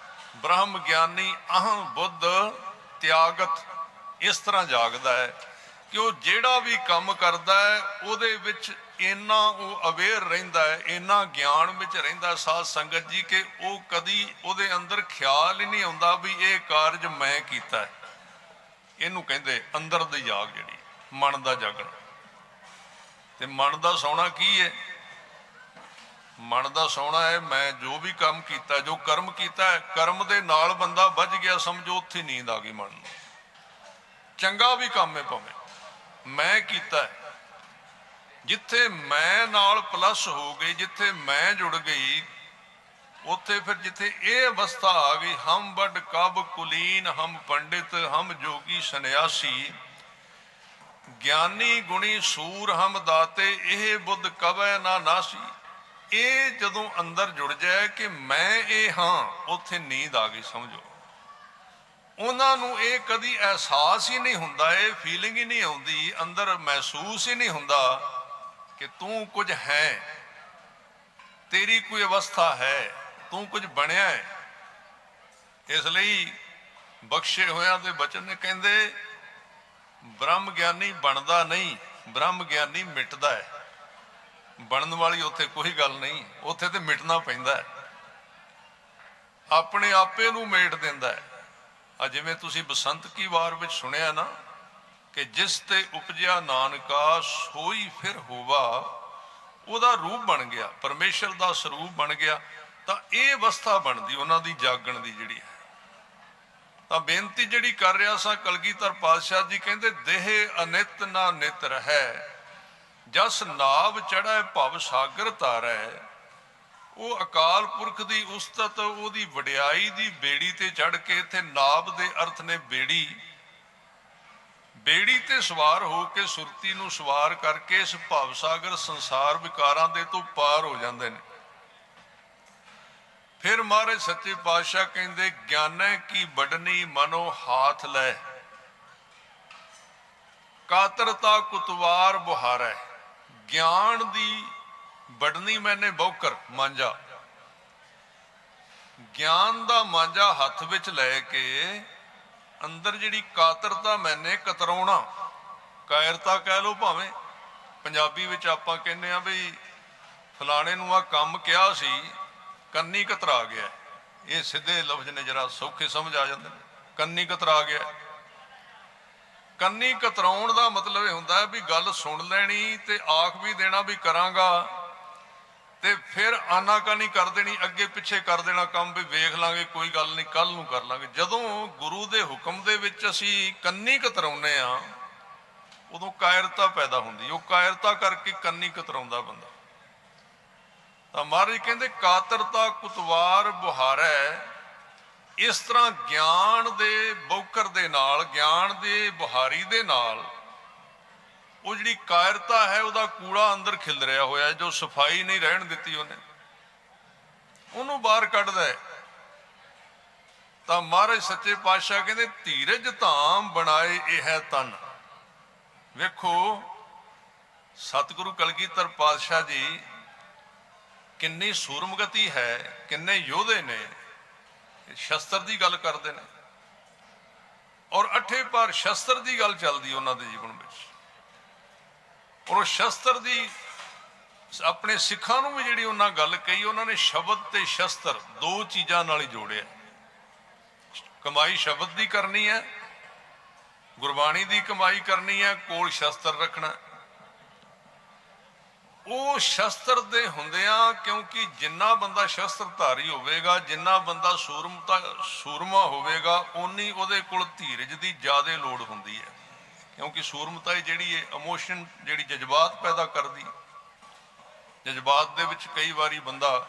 ਬ੍ਰਹਮ ਗਿਆਨੀ ਅਹੰ ਬੁੱਧ ਤਿਆਗਤ। ਇਸ ਤਰ੍ਹਾਂ ਜਾਗਦਾ ਹੈ ਕਿ ਉਹ ਜਿਹੜਾ ਵੀ ਕੰਮ ਕਰਦਾ ਹੈ ਉਹਦੇ ਵਿੱਚ ਇੰਨਾ ਉਹ ਅਵੇਅਰ ਰਹਿੰਦਾ ਹੈ, ਇੰਨਾ ਗਿਆਨ ਵਿੱਚ ਰਹਿੰਦਾ ਸਾਧ ਸੰਗਤ ਜੀ, ਕਿ ਉਹ ਕਦੀ ਉਹਦੇ ਅੰਦਰ ਖਿਆਲ ਹੀ ਨਹੀਂ ਆਉਂਦਾ ਵੀ ਇਹ ਕਾਰਜ ਮੈਂ ਕੀਤਾ ਹੈ। ਇਹਨੂੰ ਕਹਿੰਦੇ ਅੰਦਰ ਦੀ ਜਾਗ, ਜਿਹੜੀ ਮਨ ਦਾ ਜਾਗਣਾ। ਤੇ ਮਨ ਦਾ ਸੌਣਾ ਕੀ ਹੈ? ਮਨ ਦਾ ਸੌਣਾ ਹੈ ਮੈਂ ਜੋ ਵੀ ਕੰਮ ਕੀਤਾ, ਜੋ ਕਰਮ ਕੀਤਾ ਹੈ, ਕਰਮ ਦੇ ਨਾਲ ਬੰਦਾ ਵੱਜ ਗਿਆ, ਸਮਝੋ ਉੱਥੇ ਨੀਂਦ ਆ ਗਈ ਮਨ ਨੂੰ। ਚੰਗਾ ਵੀ ਕੰਮ ਹੈ ਭਾਵੇਂ, ਮੈਂ ਕੀਤਾ ਹੈ। ਜਿੱਥੇ ਮੈਂ ਨਾਲ ਪਲੱਸ ਹੋ ਗਈ, ਜਿੱਥੇ ਮੈਂ ਜੁੜ ਗਈ, ਉੱਥੇ ਫਿਰ ਜਿੱਥੇ ਇਹ ਅਵਸਥਾ ਆ ਗਈ, ਹਮ ਵੱਡ ਕਬ ਕੁਲੀਨ, ਹਮ ਪੰਡਿਤ, ਹਮ ਜੋਗੀ ਸੰਨਿਆਸੀ, ਗਿਆਨੀ ਗੁਣੀ ਸੂਰ ਹਮ ਦਾਤੇ, ਇਹ ਬੁੱਧ ਕਵੈ ਨਾ ਨਾਸੀ। ਇਹ ਜਦੋਂ ਅੰਦਰ ਜੁੜ ਜਾਏ ਕਿ ਮੈਂ ਇਹ ਹਾਂ, ਉੱਥੇ ਨੀਂਦ ਆ ਗਈ ਸਮਝੋ। ਉਹਨਾਂ ਨੂੰ ਇਹ ਕਦੀ ਅਹਿਸਾਸ ਹੀ ਨਹੀਂ ਹੁੰਦਾ, ਇਹ ਫੀਲਿੰਗ ਹੀ ਨਹੀਂ ਆਉਂਦੀ, ਅੰਦਰ ਮਹਿਸੂਸ ਹੀ ਨਹੀਂ ਹੁੰਦਾ ਕਿ ਤੂੰ ਕੁਝ ਹੈ, ਤੇਰੀ ਕੋਈ ਅਵਸਥਾ ਹੈ, ਤੂੰ ਕੁਝ ਬਣਿਆ ਹੈ। ਇਸ ਲਈ ਬਖਸ਼ੇ ਹੋਇਆਂ ਦੇ ਬਚਨ ਨੇ ਕਹਿੰਦੇ, ਬ੍ਰਹਮ ਗਿਆਨੀ ਬਣਦਾ ਨਹੀਂ, ਬ੍ਰਹਮ ਗਿਆਨੀ ਮਿਟਦਾ ਹੈ। ਬਣਨ ਵਾਲੀ ਉੱਥੇ ਕੋਈ ਗੱਲ ਨਹੀਂ, ਉੱਥੇ ਤੇ ਮਿਟਣਾ ਪੈਂਦਾ ਹੈ। ਆਪਣੇ ਆਪੇ ਨੂੰ ਮੇਟ ਦਿੰਦਾ ਹੈ। ਆ ਜਿਵੇਂ ਤੁਸੀਂ ਬਸੰਤ ਕੀ ਵਾਰ ਵਿੱਚ ਸੁਣਿਆ ਨਾ ਕਿ ਜਿਸ ਤੇ ਉਪਜਿਆ ਨਾਨਕਾ ਸੋਈ ਫਿਰ ਹੋਵਾ, ਉਹਦਾ ਰੂਪ ਬਣ ਗਿਆ, ਪਰਮੇਸ਼ਰ ਦਾ ਸਰੂਪ ਬਣ ਗਿਆ। ਤਾਂ ਇਹ ਅਵਸਥਾ ਬਣਦੀ ਉਹਨਾਂ ਦੀ ਜਾਗਣ ਦੀ ਜਿਹੜੀ ਹੈ। ਤਾਂ ਬੇਨਤੀ ਜਿਹੜੀ ਕਰ ਰਿਹਾ ਸਾਂ, ਕਲਗੀਧਰ ਪਾਤਸ਼ਾਹ ਜੀ ਕਹਿੰਦੇ ਦੇਹ ਅਨਿਤ ਨਾ ਨਿਤ ਰਹਿ, ਜਸ ਨਾਵ ਚੜ੍ਹੈ ਭਵ ਸਾਗਰ ਤਾਰੈ। ਉਹ ਅਕਾਲ ਪੁਰਖ ਦੀ ਉਸਤਤ, ਉਹਦੀ ਵਡਿਆਈ ਦੀ ਬੇੜੀ ਤੇ ਚੜ੍ਹ ਕੇ, ਇੱਥੇ ਨਾਵ ਦੇ ਅਰਥ ਨੇ ਬੇੜੀ, ਬੇੜੀ ਤੇ ਸਵਾਰ ਹੋ ਕੇ ਸੁਰਤੀ ਨੂੰ ਸਵਾਰ ਕਰਕੇ ਇਸ ਭਵ ਸਾਗਰ ਸੰਸਾਰ ਵਿਕਾਰਾਂ ਦੇ ਤੋਂ ਪਾਰ ਹੋ ਜਾਂਦੇ ਨੇ। ਫਿਰ ਮਹਾਰਾਜ ਸੱਚੇ ਪਾਤਸ਼ਾਹ ਕਹਿੰਦੇ ਗਿਆਨੈ ਕੀ ਵੱਡਨੀ ਮਨੋ ਹਾਥ ਲੈ, ਕਾਤਰਤਾ ਕੁਤਵਾਰ ਬੁਹਾਰੈ। ਗਿਆਨ ਦੀ ਵੱਡਨੀ ਮੈਨੇ ਬੌਕਰ ਮਾਂਜਾ, ਗਿਆਨ ਦਾ ਮਾਂਜਾ ਹੱਥ ਵਿੱਚ ਲੈ ਕੇ ਅੰਦਰ ਜਿਹੜੀ ਕਾਤਰਤਾ ਮੈਨੇ ਕਤਰਾਉਣਾ, ਕਾਇਰਤਾ ਕਹਿ ਲਓ ਭਾਵੇਂ, ਪੰਜਾਬੀ ਵਿੱਚ ਆਪਾਂ ਕਹਿੰਦੇ ਆ ਵੀ ਫਲਾਣੇ ਨੂੰ ਆ ਕੰਮ ਕਿਹਾ ਸੀ ਕੰਨੀ ਕਤਰਾ ਗਿਆ। ਇਹ ਸਿੱਧੇ ਲਫ਼ਜ਼ ਨੇ, ਜਰਾ ਸੌਖੇ ਸਮਝ ਆ ਜਾਂਦੇ ਨੇ। ਕੰਨੀ ਕਤਰਾ ਗਿਆ, ਕੰਨੀ ਕਤਰਾਉਣ ਦਾ ਮਤਲਬ ਇਹ ਹੁੰਦਾ ਵੀ ਗੱਲ ਸੁਣ ਲੈਣੀ ਤੇ ਆਖ ਵੀ ਦੇਣਾ ਵੀ ਕਰਾਂਗਾ, ਤੇ ਫਿਰ ਆਨਾਕਾਨੀ ਕਰ ਦੇਣੀ, ਅੱਗੇ ਪਿੱਛੇ ਕਰ ਦੇਣਾ ਕੰਮ, ਵੀ ਵੇਖ ਲਾਂਗੇ ਕੋਈ ਗੱਲ ਨਹੀਂ ਕੱਲ ਨੂੰ ਕਰ ਲਾਂਗੇ। ਜਦੋਂ ਗੁਰੂ ਦੇ ਹੁਕਮ ਦੇ ਵਿੱਚ ਅਸੀਂ ਕੰਨੀ ਕਤਰਾਉਂਦੇ ਆ, ਉਦੋਂ ਕਾਇਰਤਾ ਪੈਦਾ ਹੁੰਦੀ। ਉਹ ਕਾਇਰਤਾ ਕਰਕੇ ਕੰਨੀ ਕਤਰਾਉਂਦਾ ਬੰਦਾ। ਤਾਂ ਮਹਾਰਾਜ ਕਹਿੰਦੇ ਕਾਤਰਤਾ ਕੁਤਵਾਰ ਬੁਹਾਰੈ। ਇਸ ਤਰ੍ਹਾਂ ਗਿਆਨ ਦੇ ਬੌਕਰ ਦੇ ਨਾਲ, ਗਿਆਨ ਦੇ ਬੁਹਾਰੀ ਦੇ ਨਾਲ ਉਹ ਜਿਹੜੀ ਕਾਇਰਤਾ ਹੈ, ਉਹਦਾ ਕੂੜਾ ਅੰਦਰ ਖਿਲ ਰਿਹਾ ਹੋਇਆ, ਜੋ ਸਫਾਈ ਨਹੀਂ ਰਹਿਣ ਦਿੱਤੀ ਉਹਨੇ, ਉਹਨੂੰ ਬਾਹਰ ਕੱਢਦਾ ਹੈ। ਤਾਂ ਮਹਾਰਾਜ ਸੱਚੇ ਪਾਤਸ਼ਾਹ ਕਹਿੰਦੇ ਧੀਰਜ ਧਾਮ ਬਣਾਏ ਇਹ ਹੈ ਤਨ। ਵੇਖੋ ਸਤਿਗੁਰੂ ਕਲਗੀਧਰ ਪਾਤਸ਼ਾਹ ਜੀ ਕਿੰਨੀ ਸੂਰਮਗਤੀ ਹੈ, ਕਿੰਨੇ ਯੋਧੇ ਨੇ। ਸ਼ਸਤਰ ਦੀ ਗੱਲ ਕਰਦੇ ਨੇ, ਔਰ ਅੱਠੇ ਪਾਰ ਸ਼ਸਤਰ ਦੀ ਗੱਲ ਚੱਲਦੀ ਉਹਨਾਂ ਦੇ ਜੀਵਨ ਵਿੱਚ। ਔਰ ਉਹ ਸ਼ਸਤਰ ਦੀ ਆਪਣੇ ਸਿੱਖਾਂ ਨੂੰ ਵੀ ਜਿਹੜੀ ਉਹਨਾਂ ਗੱਲ ਕਹੀ, ਉਹਨਾਂ ਨੇ ਸ਼ਬਦ ਤੇ ਸ਼ਸਤਰ ਦੋ ਚੀਜ਼ਾਂ ਨਾਲ ਹੀ ਜੋੜਿਆ। ਕਮਾਈ ਸ਼ਬਦ ਦੀ ਕਰਨੀ ਹੈ, ਗੁਰਬਾਣੀ ਦੀ ਕਮਾਈ ਕਰਨੀ ਹੈ, ਕੋਲ ਸ਼ਸਤਰ ਰੱਖਣਾ। ਉਹ ਸ਼ਸਤਰ ਦੇ ਹੁੰਦਿਆਂ, ਕਿਉਂਕਿ ਜਿੰਨਾ ਬੰਦਾ ਸ਼ਸਤਰਧਾਰੀ ਹੋਵੇਗਾ, ਜਿੰਨਾ ਬੰਦਾ ਸੂਰਮਾ ਹੋਵੇਗਾ, ਓਨੀ ਉਹਦੇ ਕੋਲ ਧੀਰਜ ਦੀ ਜ਼ਿਆਦਾ ਲੋੜ ਹੁੰਦੀ ਹੈ। ਕਿਉਂਕਿ ਸੂਰਮਤਾ ਜਿਹੜੀ ਹੈ ਇਮੋਸ਼ਨ, ਜਿਹੜੀ ਜਜ਼ਬਾਤ ਪੈਦਾ ਕਰਦੀ। ਜਜ਼ਬਾਤ ਦੇ ਵਿੱਚ ਕਈ ਵਾਰੀ ਬੰਦਾ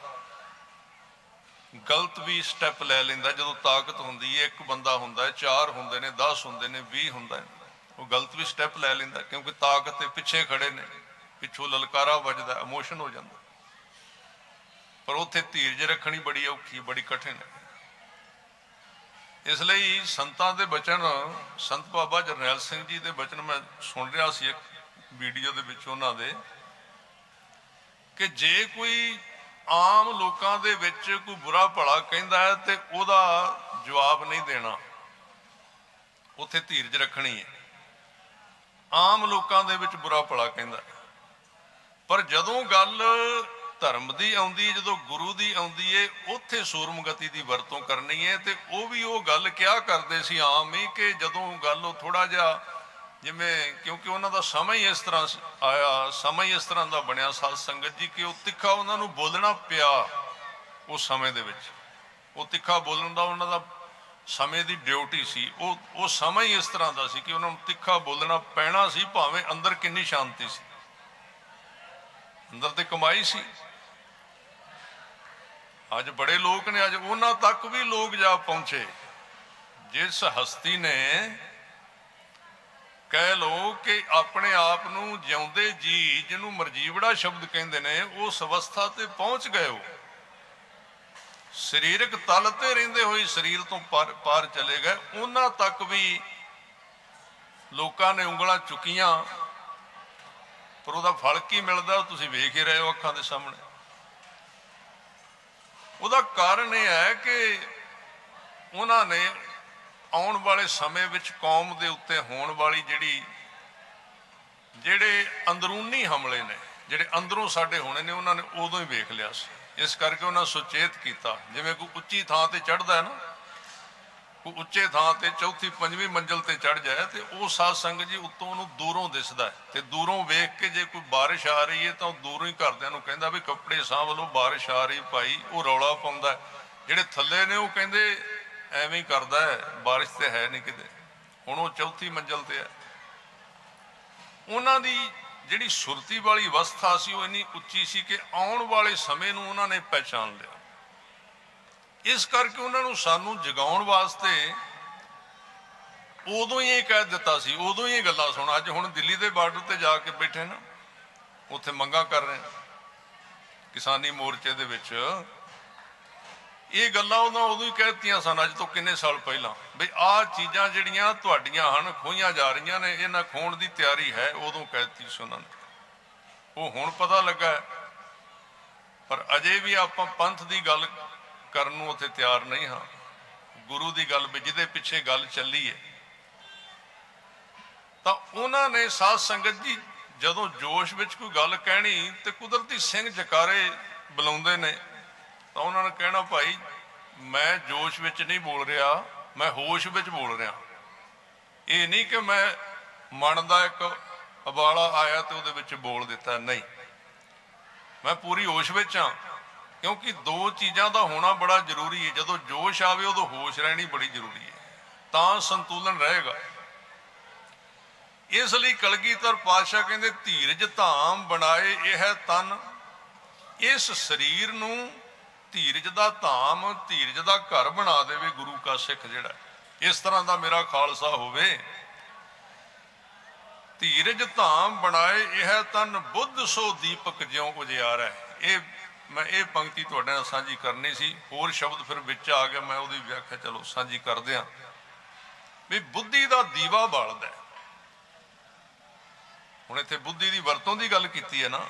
ਗਲਤ ਵੀ ਸਟੈਪ ਲੈ ਲੈਂਦਾ। ਜਦੋਂ ਤਾਕਤ ਹੁੰਦੀ ਹੈ, ਇੱਕ ਬੰਦਾ ਹੁੰਦਾ ਹੈ, 4 ਹੁੰਦੇ ਨੇ, 10 ਹੁੰਦੇ ਨੇ, 20 ਹੁੰਦਾ ਹੈ, ਉਹ ਗਲਤ ਵੀ ਸਟੈਪ ਲੈ ਲੈਂਦਾ, ਕਿਉਂਕਿ ਤਾਕਤ ਦੇ ਪਿੱਛੇ ਖੜੇ ਨੇ, ਪਿੱਛੋਂ ਲਲਕਾਰਾ ਵੱਜਦਾ, ਇਮੋਸ਼ਨ ਹੋ ਜਾਂਦਾ। ਪਰ ਉੱਥੇ ਧੀਰਜ ਰੱਖਣੀ ਬੜੀ ਔਖੀ, ਬੜੀ ਕਠਿਨ ਹੈ। ਇਸ ਲਈ ਸੰਤਾਂ ਦੇ ਬਚਨ, ਸੰਤ ਬਾਬਾ ਜਰਨੈਲ ਸਿੰਘ ਜੀ ਦੇ ਬਚਨ ਮੈਂ ਸੁਣ ਰਿਹਾ ਸੀ ਇੱਕ ਵੀਡੀਓ ਦੇ ਵਿੱਚ ਉਹਨਾਂ ਦੇ, ਕਿ ਜੇ ਕੋਈ ਆਮ ਲੋਕਾਂ ਦੇ ਵਿੱਚ ਕੋਈ ਬੁਰਾ ਭਲਾ ਕਹਿੰਦਾ ਹੈ ਤੇ ਉਹਦਾ ਜਵਾਬ ਨਹੀਂ ਦੇਣਾ, ਉੱਥੇ ਧੀਰਜ ਰੱਖਣੀ ਹੈ। ਆਮ ਲੋਕਾਂ ਦੇ ਵਿੱਚ ਬੁਰਾ ਭਲਾ ਕਹਿੰਦਾ, ਪਰ ਜਦੋਂ ਗੱਲ ਧਰਮ ਦੀ ਆਉਂਦੀ, ਜਦੋਂ ਗੁਰੂ ਦੀ ਆਉਂਦੀ ਏ, ਉੱਥੇ ਸੂਰਮਗਤੀ ਦੀ ਵਰਤੋਂ ਕਰਨੀ ਹੈ। ਤੇ ਉਹ ਵੀ ਉਹ ਗੱਲ ਕਿਹਾ ਕਰਦੇ ਸੀ ਆਮ ਹੀ, ਕਿ ਜਦੋਂ ਗੱਲ ਉਹ ਥੋੜਾ ਜਿਹਾ ਜਿਵੇਂ, ਕਿਉਂਕਿ ਉਹਨਾਂ ਦਾ ਸਮਾਂ ਹੀ ਇਸ ਤਰ੍ਹਾਂ ਆਇਆ, ਸਮਾਂ ਹੀ ਇਸ ਤਰ੍ਹਾਂ ਦਾ ਬਣਿਆ ਸਾਧ ਸੰਗਤ ਜੀ, ਕਿ ਉਹ ਤਿੱਖਾ ਉਹਨਾਂ ਨੂੰ ਬੋਲਣਾ ਪਿਆ। ਉਸ ਸਮੇਂ ਦੇ ਵਿੱਚ ਉਹ ਤਿੱਖਾ ਬੋਲਣ ਦਾ ਉਹਨਾਂ ਦਾ ਸਮੇਂ ਦੀ ਡਿਊਟੀ ਸੀ। ਉਹ ਸਮਾਂ ਹੀ ਇਸ ਤਰ੍ਹਾਂ ਦਾ ਸੀ ਕਿ ਉਹਨਾਂ ਨੂੰ ਤਿੱਖਾ ਬੋਲਣਾ ਪੈਣਾ ਸੀ, ਭਾਵੇਂ ਅੰਦਰ ਕਿੰਨੀ ਸ਼ਾਂਤੀ ਸੀ, ਅੰਦਰ ਤੇ ਕਮਾਈ ਸੀ। ਅੱਜ ਬੜੇ ਲੋਕ ਨੇ, ਅੱਜ ਉਹਨਾਂ ਤੱਕ ਵੀ ਲੋਕ ਜਾ ਪਹੁੰਚੇ ਜਿਸ ਹਸਤੀ ਨੇ, ਕਹਿ ਲੋ ਕਿ ਆਪਣੇ ਆਪ ਨੂੰ ਜਿਉਂਦੇ ਜੀ, ਜਿਹਨੂੰ ਮਰਜੀਵੜਾ ਸ਼ਬਦ ਕਹਿੰਦੇ ਨੇ, ਉਸ ਅਵਸਥਾ ਤੇ ਪਹੁੰਚ ਗਏ। ਹੋ ਸਰੀਰਕ ਤਲ ਤੇ ਰਹਿੰਦੇ ਹੋਏ ਸਰੀਰ ਤੋਂ ਪਾਰ ਚਲੇ ਗਏ। ਉਹਨਾਂ ਤੱਕ ਵੀ ਲੋਕਾਂ ਨੇ ਉਂਗਲਾਂ ਚੁੱਕੀਆਂ, ਪਰ ਉਹਦਾ ਫਲ ਕੀ ਮਿਲਦਾ ਤੁਸੀਂ ਵੇਖ ਹੀ ਰਹੇ ਹੋ ਅੱਖਾਂ ਦੇ ਸਾਹਮਣੇ। ਉਹਦਾ ਕਾਰਨ ਇਹ ਹੈ ਕਿ ਉਹਨਾਂ ਨੇ ਆਉਣ ਵਾਲੇ ਸਮੇਂ ਵਿੱਚ ਕੌਮ ਦੇ ਉੱਤੇ ਹੋਣ ਵਾਲੀ ਜਿਹੜੇ ਅੰਦਰੂਨੀ ਹਮਲੇ ਨੇ, ਜਿਹੜੇ ਅੰਦਰੋਂ ਸਾਡੇ ਹੋਣੇ ਨੇ, ਉਹਨਾਂ ਨੇ ਉਦੋਂ ਹੀ ਵੇਖ ਲਿਆ ਸੀ। ਇਸ ਕਰਕੇ ਉਹਨਾਂ ਸੁਚੇਤ ਕੀਤਾ। ਜਿਵੇਂ ਕੋਈ ਉੱਚੀ ਥਾਂ ਤੇ ਚੜ੍ਹਦਾ ਹੈ ਨਾ, ਕੋਈ ਉੱਚੇ ਥਾਂ ਤੇ ਚੌਥੀ ਪੰਜਵੀਂ ਮੰਜ਼ਿਲ ਤੇ ਚੜ ਜਾਏ ਤੇ ਉਹ ਸਾਧ ਸੰਗਤ ਜੀ ਉੱਤੋਂ ਉਹਨੂੰ ਦੂਰੋਂ ਦਿਸਦਾ ਤੇ ਦੂਰੋਂ ਵੇਖ ਕੇ ਜੇ ਕੋਈ ਬਾਰਿਸ਼ ਆ ਰਹੀ ਹੈ ਤਾਂ ਉਹ ਦੂਰੋਂ ਹੀ ਘਰਦਿਆਂ ਨੂੰ ਕਹਿੰਦਾ ਵੀ ਕੱਪੜੇ ਸਾਂਭ ਲਓ, ਬਾਰਿਸ਼ ਆ ਰਹੀ ਭਾਈ। ਉਹ ਰੌਲਾ ਪਾਉਂਦਾ। ਜਿਹੜੇ ਥੱਲੇ ਨੇ ਉਹ ਕਹਿੰਦੇ ਐਵੇਂ ਹੀ ਕਰਦਾ ਹੈ, ਬਾਰਿਸ਼ ਤੇ ਹੈ ਨਹੀਂ ਕਿਤੇ। ਹੁਣ ਉਹ ਚੌਥੀ ਮੰਜ਼ਿਲ ਤੇ ਹੈ। ਉਹਨਾਂ ਦੀ ਜਿਹੜੀ ਸੁਰਤੀ ਵਾਲੀ ਅਵਸਥਾ ਸੀ ਉਹ ਇੰਨੀ ਉੱਚੀ ਸੀ ਕਿ ਆਉਣ ਵਾਲੇ ਸਮੇਂ ਨੂੰ ਉਹਨਾਂ ਨੇ ਪਹਿਚਾਣ ਲਿਆ। ਇਸ ਕਰਕੇ ਉਹਨਾਂ ਨੂੰ ਸਾਨੂੰ ਜਗਾਉਣ ਵਾਸਤੇ ਉਦੋਂ ਹੀ ਇਹ ਕਹਿ ਦਿੱਤਾ ਸੀ, ਉਦੋਂ ਹੀ ਇਹ ਗੱਲਾਂ ਸੁਣ। ਅੱਜ ਹੁਣ ਦਿੱਲੀ ਦੇ ਬਾਰਡਰ ਤੇ ਜਾ ਕੇ ਬੈਠੇ ਨਾ, ਉੱਥੇ ਮੰਗਾਂ ਕਰ ਰਹੇ ਕਿਸਾਨੀ ਮੋਰਚੇ ਦੇ ਵਿੱਚ, ਇਹ ਗੱਲਾਂ ਉਦੋਂ ਹੀ ਕਹਿ ਦਿੱਤੀਆਂ ਸਨ, ਅੱਜ ਤੋਂ ਕਿੰਨੇ ਸਾਲ ਪਹਿਲਾਂ, ਬਈ ਆਹ ਚੀਜ਼ਾਂ ਜਿਹੜੀਆਂ ਤੁਹਾਡੀਆਂ ਹਨ ਖੋਹੀਆਂ ਜਾ ਰਹੀਆਂ ਨੇ, ਇਹਨਾਂ ਖੋਹਣ ਦੀ ਤਿਆਰੀ ਹੈ। ਉਦੋਂ ਕਹਿ ਦਿੱਤੀ ਸੀ ਉਹਨਾਂ ਨੇ। ਉਹ ਹੁਣ ਪਤਾ ਲੱਗਾ, ਪਰ ਅਜੇ ਵੀ ਆਪਾਂ ਪੰਥ ਦੀ ਗੱਲ ਕਰਨ ਨੂੰ ਉੱਥੇ ਤਿਆਰ ਨਹੀਂ ਹਾਂ। ਗੁਰੂ ਦੀ ਗੱਲ ਵੀ ਜਿਹਦੇ ਪਿੱਛੇ ਗੱਲ ਚੱਲੀ ਹੈ, ਤਾਂ ਉਹਨਾਂ ਨੇ ਸਾਧ ਸੰਗਤ ਜੀ ਜਦੋਂ ਜੋਸ਼ ਵਿੱਚ ਕੋਈ ਗੱਲ ਕਹਿਣੀ ਤੇ ਕੁਦਰਤੀ ਸਿੰਘ ਜਕਾਰੇ ਬੁਲਾਉਂਦੇ ਨੇ, ਤਾਂ ਉਹਨਾਂ ਨੇ ਕਹਿਣਾ ਭਾਈ ਮੈਂ ਜੋਸ਼ ਵਿੱਚ ਨਹੀਂ ਬੋਲ ਰਿਹਾ, ਮੈਂ ਹੋਸ਼ ਵਿੱਚ ਬੋਲ ਰਿਹਾ। ਇਹ ਨਹੀਂ ਕਿ ਮੈਂ ਮਨ ਦਾ ਇੱਕ ਉਬਾਲਾ ਆਇਆ ਤੇ ਉਹਦੇ ਵਿੱਚ ਬੋਲ ਦਿੱਤਾ, ਨਹੀਂ, ਮੈਂ ਪੂਰੀ ਹੋਸ਼ ਵਿੱਚ ਹਾਂ। ਕਿਉਂਕਿ ਦੋ ਚੀਜ਼ਾਂ ਦਾ ਹੋਣਾ ਬੜਾ ਜ਼ਰੂਰੀ ਹੈ। ਜਦੋਂ ਜੋਸ਼ ਆਵੇ ਉਦੋਂ ਹੋਸ਼ ਰਹਿਣੀ ਬੜੀ ਜ਼ਰੂਰੀ ਹੈ, ਤਾਂ ਸੰਤੁਲਨ ਰਹੇਗਾ। ਇਸ ਲਈ ਕਲਗੀਧਰ ਪਾਤਸ਼ਾਹ ਕਹਿੰਦੇ ਧੀਰਜ ਧਾਮ ਬਣਾਏ ਇਹ ਤਨ, ਇਸ ਸਰੀਰ ਨੂੰ ਧੀਰਜ ਦਾ ਧਾਮ, ਧੀਰਜ ਦਾ ਘਰ ਬਣਾ ਦੇਵੇ ਗੁਰੂ ਕਾ ਸਿੱਖ ਜਿਹੜਾ। ਇਸ ਤਰ੍ਹਾਂ ਦਾ ਮੇਰਾ ਖਾਲਸਾ ਹੋਵੇ। ਧੀਰਜ ਧਾਮ ਬਣਾਏ ਇਹ ਤਨ, ਬੁੱਧ ਸੋ ਦੀਪਕ ਜਿਉਂ ਉਜਿਆਰੈ। ਮੈਂ ਇਹ ਪੰਕਤੀ ਤੁਹਾਡੇ ਨਾਲ ਸਾਂਝੀ ਕਰਨੀ ਸੀ। ਹੋਰ ਸ਼ਬਦ ਫਿਰ ਵਿੱਚ ਆ ਗਿਆ, ਮੈਂ ਉਹਦੀ ਵਿਆਖਿਆ ਚਲੋ ਸਾਂਝੀ ਕਰਦੇ ਹਾਂ। ਵੀ ਬੁੱਧੀ ਦਾ ਦੀਵਾ ਬਾਲਦਾ। ਹੁਣ ਇੱਥੇ ਬੁੱਧੀ ਦੀ ਵਰਤੋਂ ਦੀ ਗੱਲ ਕੀਤੀ ਹੈ ਨਾ,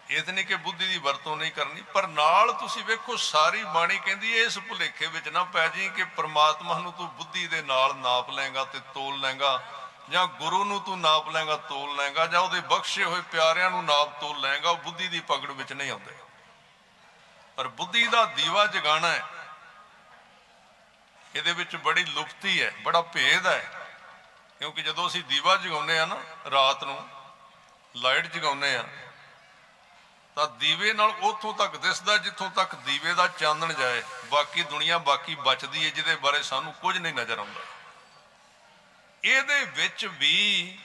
ਇਹ ਤਾਂ ਨਹੀਂ ਕਿ ਬੁੱਧੀ ਦੀ ਵਰਤੋਂ ਨਹੀਂ ਕਰਨੀ, ਪਰ ਨਾਲ ਤੁਸੀਂ ਵੇਖੋ ਸਾਰੀ ਬਾਣੀ ਕਹਿੰਦੀ ਹੈ ਇਸ ਭੁਲੇਖੇ ਵਿੱਚ ਨਾ ਪੈ ਜਾਈਂ ਕਿ ਪ੍ਰਮਾਤਮਾ ਨੂੰ ਤੂੰ ਬੁੱਧੀ ਦੇ ਨਾਲ ਨਾਪ ਲੈਂਗਾ ਤੇ ਤੋਲ ਲੈਂਗਾ, ਜਾਂ ਗੁਰੂ ਨੂੰ ਤੂੰ ਨਾਪ ਲੈਂਗਾ ਤੋਲ ਲੈਂਗਾ, ਜਾਂ ਉਹਦੇ ਬਖਸ਼ੇ ਹੋਏ ਪਿਆਰਿਆਂ ਨੂੰ ਨਾਪ ਤੋਲ ਲੈਂਗਾ। ਉਹ ਬੁੱਧੀ ਦੀ ਪਕੜ ਵਿੱਚ ਨਹੀਂ ਆਉਂਦੇ। ਪਰ ਬੁੱਧੀ ਦਾ ਦੀਵਾ ਜਗਾਣਾ ਹੈ, ਇਹਦੇ ਵਿੱਚ ਬੜੀ ਲੁਪਤੀ ਹੈ, ਬੜਾ ਭੇਦ ਹੈ। ਕਿਉਂਕਿ ਜਦੋਂ ਅਸੀਂ ਦੀਵਾ ਜਗਾਉਂਦੇ ਆ ਨਾ, ਰਾਤ ਨੂੰ ਲਾਈਟ ਜਗਾਉਂਦੇ ਆ, ਤਾਂ ਦੀਵੇ ਨਾਲ ਉੱਥੋਂ ਤੱਕ ਦਿਸਦਾ ਜਿੱਥੋਂ ਤੱਕ ਦੀਵੇ ਦਾ ਚਾਨਣ ਜਾਏ। ਬਾਕੀ ਦੁਨੀਆ ਬਾਕੀ ਬਚਦੀ ਹੈ, ਜਿਹਦੇ ਬਾਰੇ ਸਾਨੂੰ ਕੁਝ ਨਹੀਂ ਨਜ਼ਰ ਆਉਂਦਾ। ਇਹਦੇ ਵਿੱਚ ਵੀ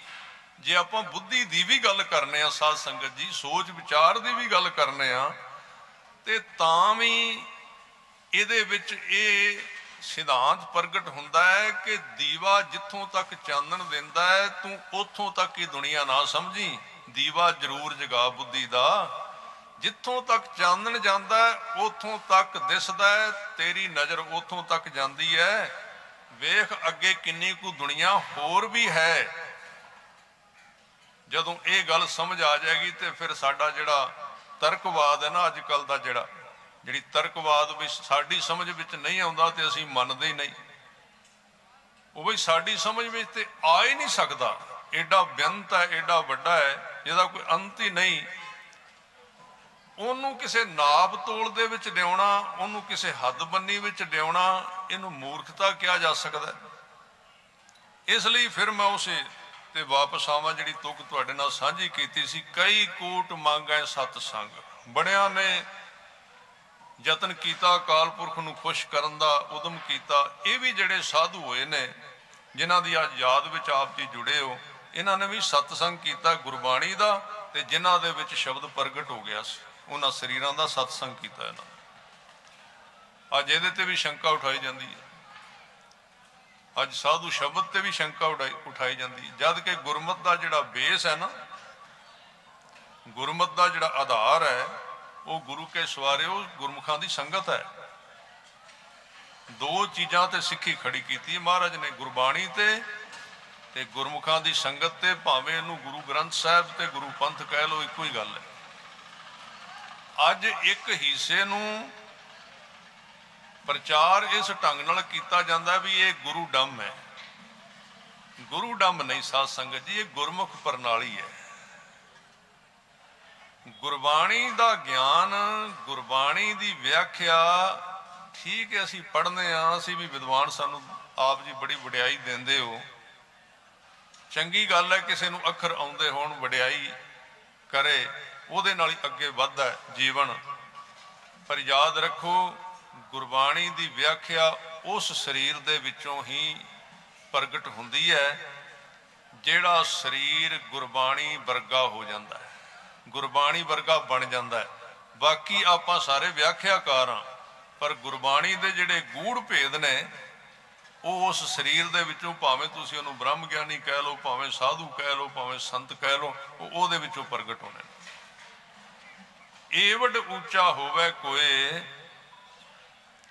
ਜੇ ਆਪਾਂ ਬੁੱਧੀ ਦੀ ਵੀ ਗੱਲ ਕਰਨੇ ਆ ਸਾਧ ਸੰਗਤ ਜੀ, ਸੋਚ ਵਿਚਾਰ ਦੀ ਵੀ ਗੱਲ ਕਰਨੇ ਆ, ਤੇ ਤਾਂ ਵੀ ਇਹਦੇ ਵਿੱਚ ਇਹ ਸਿਧਾਂਤ ਪ੍ਰਗਟ ਹੁੰਦਾ ਹੈ ਕਿ ਦੀਵਾ ਜਿੱਥੋਂ ਤੱਕ ਚਾਨਣ ਦਿੰਦਾ ਹੈ, ਤੂੰ ਉੱਥੋਂ ਤੱਕ ਹੀ ਦੁਨੀਆ ਨਾ ਸਮਝੀ। ਦੀਵਾ ਜ਼ਰੂਰ ਜਗਾ ਬੁੱਧੀ ਦਾ, ਜਿੱਥੋਂ ਤੱਕ ਚਾਨਣ ਜਾਂਦਾ ਹੈ ਉੱਥੋਂ ਤੱਕ ਦਿਸਦਾ ਹੈ, ਤੇਰੀ ਨਜ਼ਰ ਉੱਥੋਂ ਤੱਕ ਜਾਂਦੀ ਹੈ। ਵੇਖ ਅੱਗੇ ਕਿੰਨੀ ਕੁ ਦੁਨੀਆ ਹੋਰ ਵੀ ਹੈ। ਜਦੋਂ ਇਹ ਗੱਲ ਸਮਝ ਆ ਜਾਏਗੀ ਤੇ ਫਿਰ ਸਾਡਾ ਜਿਹੜਾ ਤਰਕਵਾਦ ਹੈ ਨਾ ਅੱਜ ਕੱਲ ਦਾ, ਜਿਹੜੀ ਤਰਕਵਾਦ ਵੀ ਸਾਡੀ ਸਮਝ ਵਿੱਚ ਨਹੀਂ ਆਉਂਦਾ ਤੇ ਅਸੀਂ ਮੰਨਦੇ ਹੀ ਨਹੀਂ, ਉਹ ਵੀ ਸਾਡੀ ਸਮਝ ਵਿੱਚ ਤੇ ਆ ਹੀ ਨਹੀਂ ਸਕਦਾ। ਐਡਾ ਬੇਅੰਤ ਹੈ, ਐਡਾ ਵੱਡਾ ਹੈ, ਜਿਹਦਾ ਕੋਈ ਅੰਤ ਹੀ ਨਹੀਂ। ਉਹਨੂੰ ਕਿਸੇ ਨਾਪ ਤੋਲ ਦੇ ਵਿੱਚ ਲਿਆਉਣਾ, ਉਹਨੂੰ ਕਿਸੇ ਹੱਦ ਬੰਨੀ ਵਿੱਚ ਲਿਆਉਣਾ, ਇਹਨੂੰ ਮੂਰਖਤਾ ਕਿਹਾ ਜਾ ਸਕਦਾ। ਇਸ ਲਈ ਫਿਰ ਮੈਂ ਉਸੇ ਤੇ ਵਾਪਸ ਆਵਾਂ ਜਿਹੜੀ ਤੁਕ ਤੁਹਾਡੇ ਨਾਲ ਸਾਂਝੀ ਕੀਤੀ ਸੀ। ਕਈ ਕੋਟ ਮੰਗੈ ਸਤ ਸੰਗ, ਬੜਿਆਂ ਨੇ ਯਤਨ ਕੀਤਾ ਅਕਾਲ ਪੁਰਖ ਨੂੰ ਖੁਸ਼ ਕਰਨ ਦਾ ਉਦਮ ਕੀਤਾ। ਇਹ ਵੀ ਜਿਹੜੇ ਸਾਧੂ ਹੋਏ ਨੇ ਜਿਨ੍ਹਾਂ ਦੀ ਅੱਜ ਯਾਦ ਵਿੱਚ ਆਪ ਜੀ ਜੁੜੇ ਹੋ, ਇਹਨਾਂ ਨੇ ਵੀ ਸਤਸੰਗ ਕੀਤਾ ਗੁਰਬਾਣੀ ਦਾ, ਤੇ ਜਿਨ੍ਹਾਂ ਦੇ ਵਿੱਚ ਸ਼ਬਦ ਪ੍ਰਗਟ ਹੋ ਗਿਆ ਸੀ ਉਹਨਾਂ ਸਰੀਰਾਂ ਦਾ ਸਤਸੰਗ ਕੀਤਾ ਇਹਨਾਂ। ਅੱਜ ਇਹਦੇ ਤੇ ਵੀ ਸ਼ੰਕਾ ਉਠਾਈ ਜਾਂਦੀ ਹੈ, ਅੱਜ ਸਾਧੂ ਸ਼ਬਦ ਤੇ ਵੀ ਸ਼ੰਕਾ ਉਠਾਈ ਜਾਂਦੀ ਹੈ, ਜਦ ਕਿ ਗੁਰਮਤ ਦਾ ਜਿਹੜਾ ਬੇਸ ਹੈ ਨਾ, ਗੁਰਮਤ ਦਾ ਜਿਹੜਾ ਆਧਾਰ ਹੈ, ਉਹ ਗੁਰੂ ਕੇ ਸਵਾਰੇ, ਉਹ ਗੁਰਮੁਖਾਂ ਦੀ ਸੰਗਤ ਹੈ। ਦੋ ਚੀਜ਼ਾਂ ਤੇ ਸਿੱਖੀ ਖੜੀ ਕੀਤੀ ਮਹਾਰਾਜ ਨੇ, ਗੁਰਬਾਣੀ ਤੇ ਗੁਰਮੁਖਾਂ ਦੀ ਸੰਗਤ ਤੇ। ਭਾਵੇਂ ਇਹਨੂੰ ਗੁਰੂ ਗ੍ਰੰਥ ਸਾਹਿਬ ਤੇ ਗੁਰੂ ਪੰਥ ਕਹਿ ਲਓ, ਇੱਕੋ ਹੀ ਗੱਲ ਹੈ। ਅੱਜ ਇੱਕ ਹਿੱਸੇ ਨੂੰ ਪ੍ਰਚਾਰ ਇਸ ਢੰਗ ਨਾਲ ਕੀਤਾ ਜਾਂਦਾ ਵੀ ਇਹ ਗੁਰੂ ਡੰਮ ਹੈ। ਗੁਰੂ ਡੰਮ ਨਹੀਂ ਸਾਧ ਸੰਗਤ ਜੀ, ਇਹ ਗੁਰਮੁਖ ਪ੍ਰਣਾਲੀ ਹੈ। ਗੁਰਬਾਣੀ ਦਾ ਗਿਆਨ, ਗੁਰਬਾਣੀ ਦੀ ਵਿਆਖਿਆ ठीक है असी पढ़ने असी भी विद्वान सानू आप जी बड़ी वडियाई देंदे हो, चंगी गल है किसी नूं अखर आउंदे होण वडियाई करे ਉਹਦੇ ਨਾਲ ਹੀ ਅੱਗੇ ਵੱਧਦਾ ਜੀਵਨ। ਪਰ याद रखो गुरबाणी की व्याख्या उस शरीर दे विचों ही प्रगट हुंदी है जिहड़ा शरीर गुरबाणी वर्गा हो जाता है, गुरबाणी वर्गा बन जाता है। बाकी आपां सारे व्याख्याकार हाँ, पर गुरबाणी दे जिहड़े गूढ़ भेद ने वो उस शरीर दे विचों भावें तुसीं उहनूं ब्रह्म ज्ञानी कह लो, भावें साधु कह लो, भावें संत कह लो, वो उहदे विचों प्रगट होने। एवड ऊंचा होवे कोई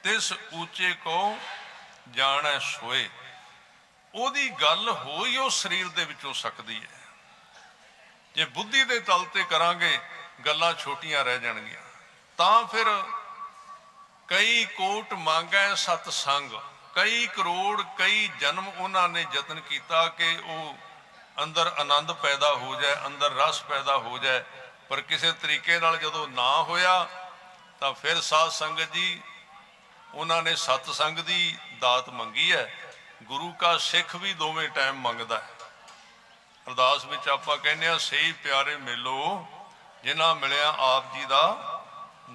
तिस ऊंचे को जाने सोए। ओदी गल हो ही उस शरीर दे विचों सकदी है। जे बुद्धि दे तल ते करांगे गल्लां छोटियां रह जाणगियां। तां फिर कई कोट मांगै सतसंग, कई करोड़ कई जन्म उन्होंने यतन किया कि वो अंदर आनंद पैदा हो जाए, अंदर रस पैदा हो जाए, पर किसी तरीके नाल जदों ना होया तो फिर साध संगत जी उन्होंने सतसंग की दात मंगी है। गुरु का सिख भी दोवें टाइम मंगदा है। अरदास विच आपां कहने आ सही प्यारे मिलो जिन्हां मिलिया आप जी का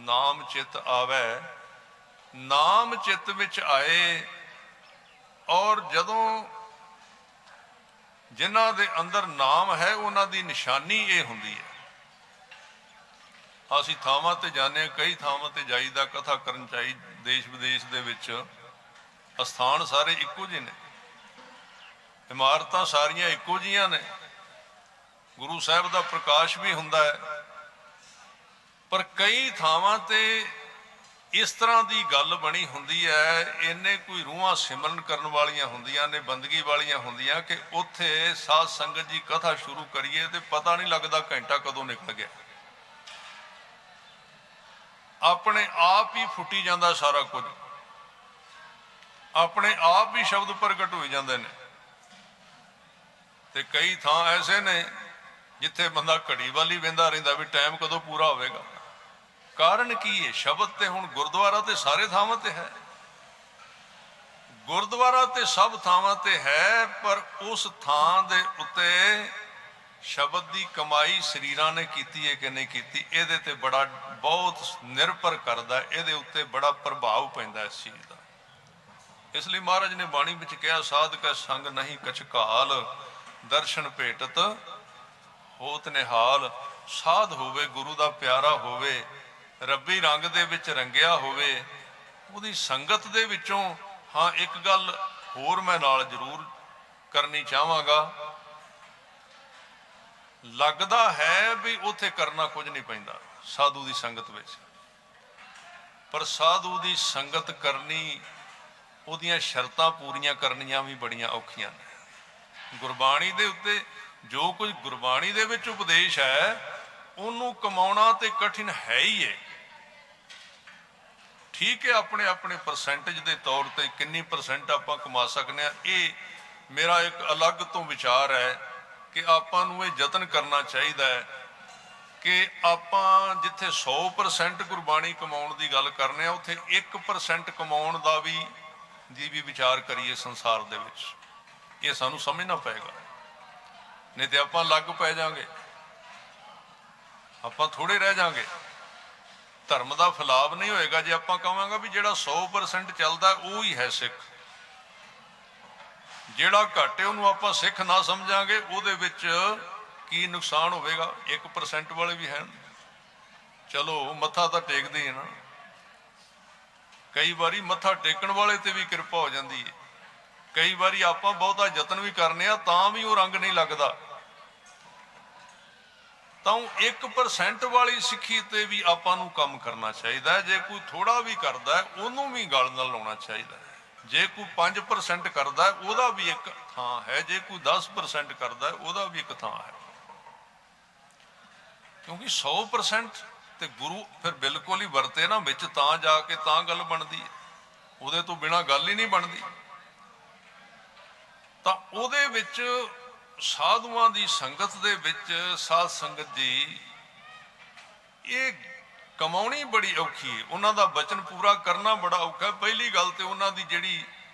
नाम चित आवे। नाम चित विच आए और जदों जिन्हां दे अंदर नाम है उन्हां दी निशानी ये हुंदी है। असीं थावां ते जाने, कई थावां ते जाईदा, कथा करन चाही, देश विदेश दे विच अस्थान सारे इक्को जिहे ने, इमारतां सारियां इक्को जिहियां ने, गुरु साहिब दा प्रकाश भी हुंदा है, पर कई थावां ते इस तरह की गल बनी हुंदी है, इन्ने कोई रूहां सिमरन करन वालियां हुंदियां ने, बंदगी वालियां हुंदियां कि उत्थे साध संगत जी कथा शुरू करिए तो पता नहीं लगता घंटा कदों निकल गया। अपने आप ही फुटी जाता सारा कुछ, अपने आप ही शब्द प्रगट हो जाते हैं। ते कई थां ऐसे ने जिथे बंदा घड़ी वाली वेंदा रहिंदा भी टाइम कदों पूरा होवेगा। कारण की है? शब्द ते हुण गुरुद्वारा ते सारे थावां ते है, गुरुद्वारा ते सब थावां ते है, पर उस थां दे उत्ते शब्द की कमाई शरीरां ने कीती है कि नहीं कीती, इहदे ते बड़ा बहुत निर्भर करदा, इहदे उत्ते बड़ा प्रभाव पैंदा इस चीज़ का। इसलिए महाराज ने बाणी विच कहा साध कै संग नहीं कछ काल, दर्शन भेटत होत निहाल। साध होवे गुरु दा प्यारा होवे, रब्बी रंग दे विच रंगिया होवे, उहदी संगत दे विचों। हाँ एक गल होर मैं नाल जरूर करनी चाहांगा, लगदा है भी उत्थे करना कुछ नहीं पैंदा साधु की संगत विच, पर साधु की संगत करनी उहदियां शर्तां पूरीआं करनियां भी बड़ियां औखियां ने। गुरबाणी दे उत्ते जो कुछ गुरबाणी दे विच उपदेश है उन्होंने कमाउणा ते कठिन है ही है। ठीक है अपने अपने परसेंटेज के तौर पर किन्नी परसेंट आपां कमा सकते हैं, ये मेरा एक अलग तो विचार है कि आपां नूं ये यतन करना चाहिए है कि आपां जिथे 100% गुरबाणी कमाउण की गल करने उत्थे 1% कमाउण का भी विचार करिए संसार दे विच। ये सानू समझना पेगा, नहीं तो आपां लग पै जांगे, आपां थोड़े रह जांगे। धर्म का फैलाव नहीं होएगा जे आपां कहांगे भी जिहड़ा 100% चलदा वो ही है सिख, जिहड़ा घट है उहनूं आपां सिख ना समझांगे, उहदे विच की नुकसान होवेगा। 1% वाले भी हैं, चलो मत्था तो टेकदे ही ना, कई बारी मत्था टेकण वाले ते भी किरपा हो जाती है, कई बारी आपां बहुता यतन भी करने तां भी वो रंग नहीं लगता। तो 1% वाली सिक्खी ते भी आपां नूं काम करना चाहिए है। जे कोई थोड़ा भी करता है उन्होंने भी गल नाल लाउणा चाहिए है। जे कोई 5% करता है वह भी एक थां है, जे कोई 10% करता है वह भी एक थां है। क्योंकि 100% ते गुरु फिर बिल्कुल ही वरते ना विच तां जाके तां गल बनती है, उहदे तो बिना गल ही नहीं बनती। तो उहदे विच साधुआं दी संगत दे विच साध संगत जी ये ਕਮਾਉਣੀ ਬੜੀ ਔਖੀ ਹੈ, ਉਹਨਾਂ ਦਾ ਬਚਨ ਪੂਰਾ ਕਰਨਾ ਬੜਾ ਔਖਾ ਹੈ। ਪਹਿਲੀ ਗੱਲ ਤੇ ਉਹਨਾਂ ਦੀ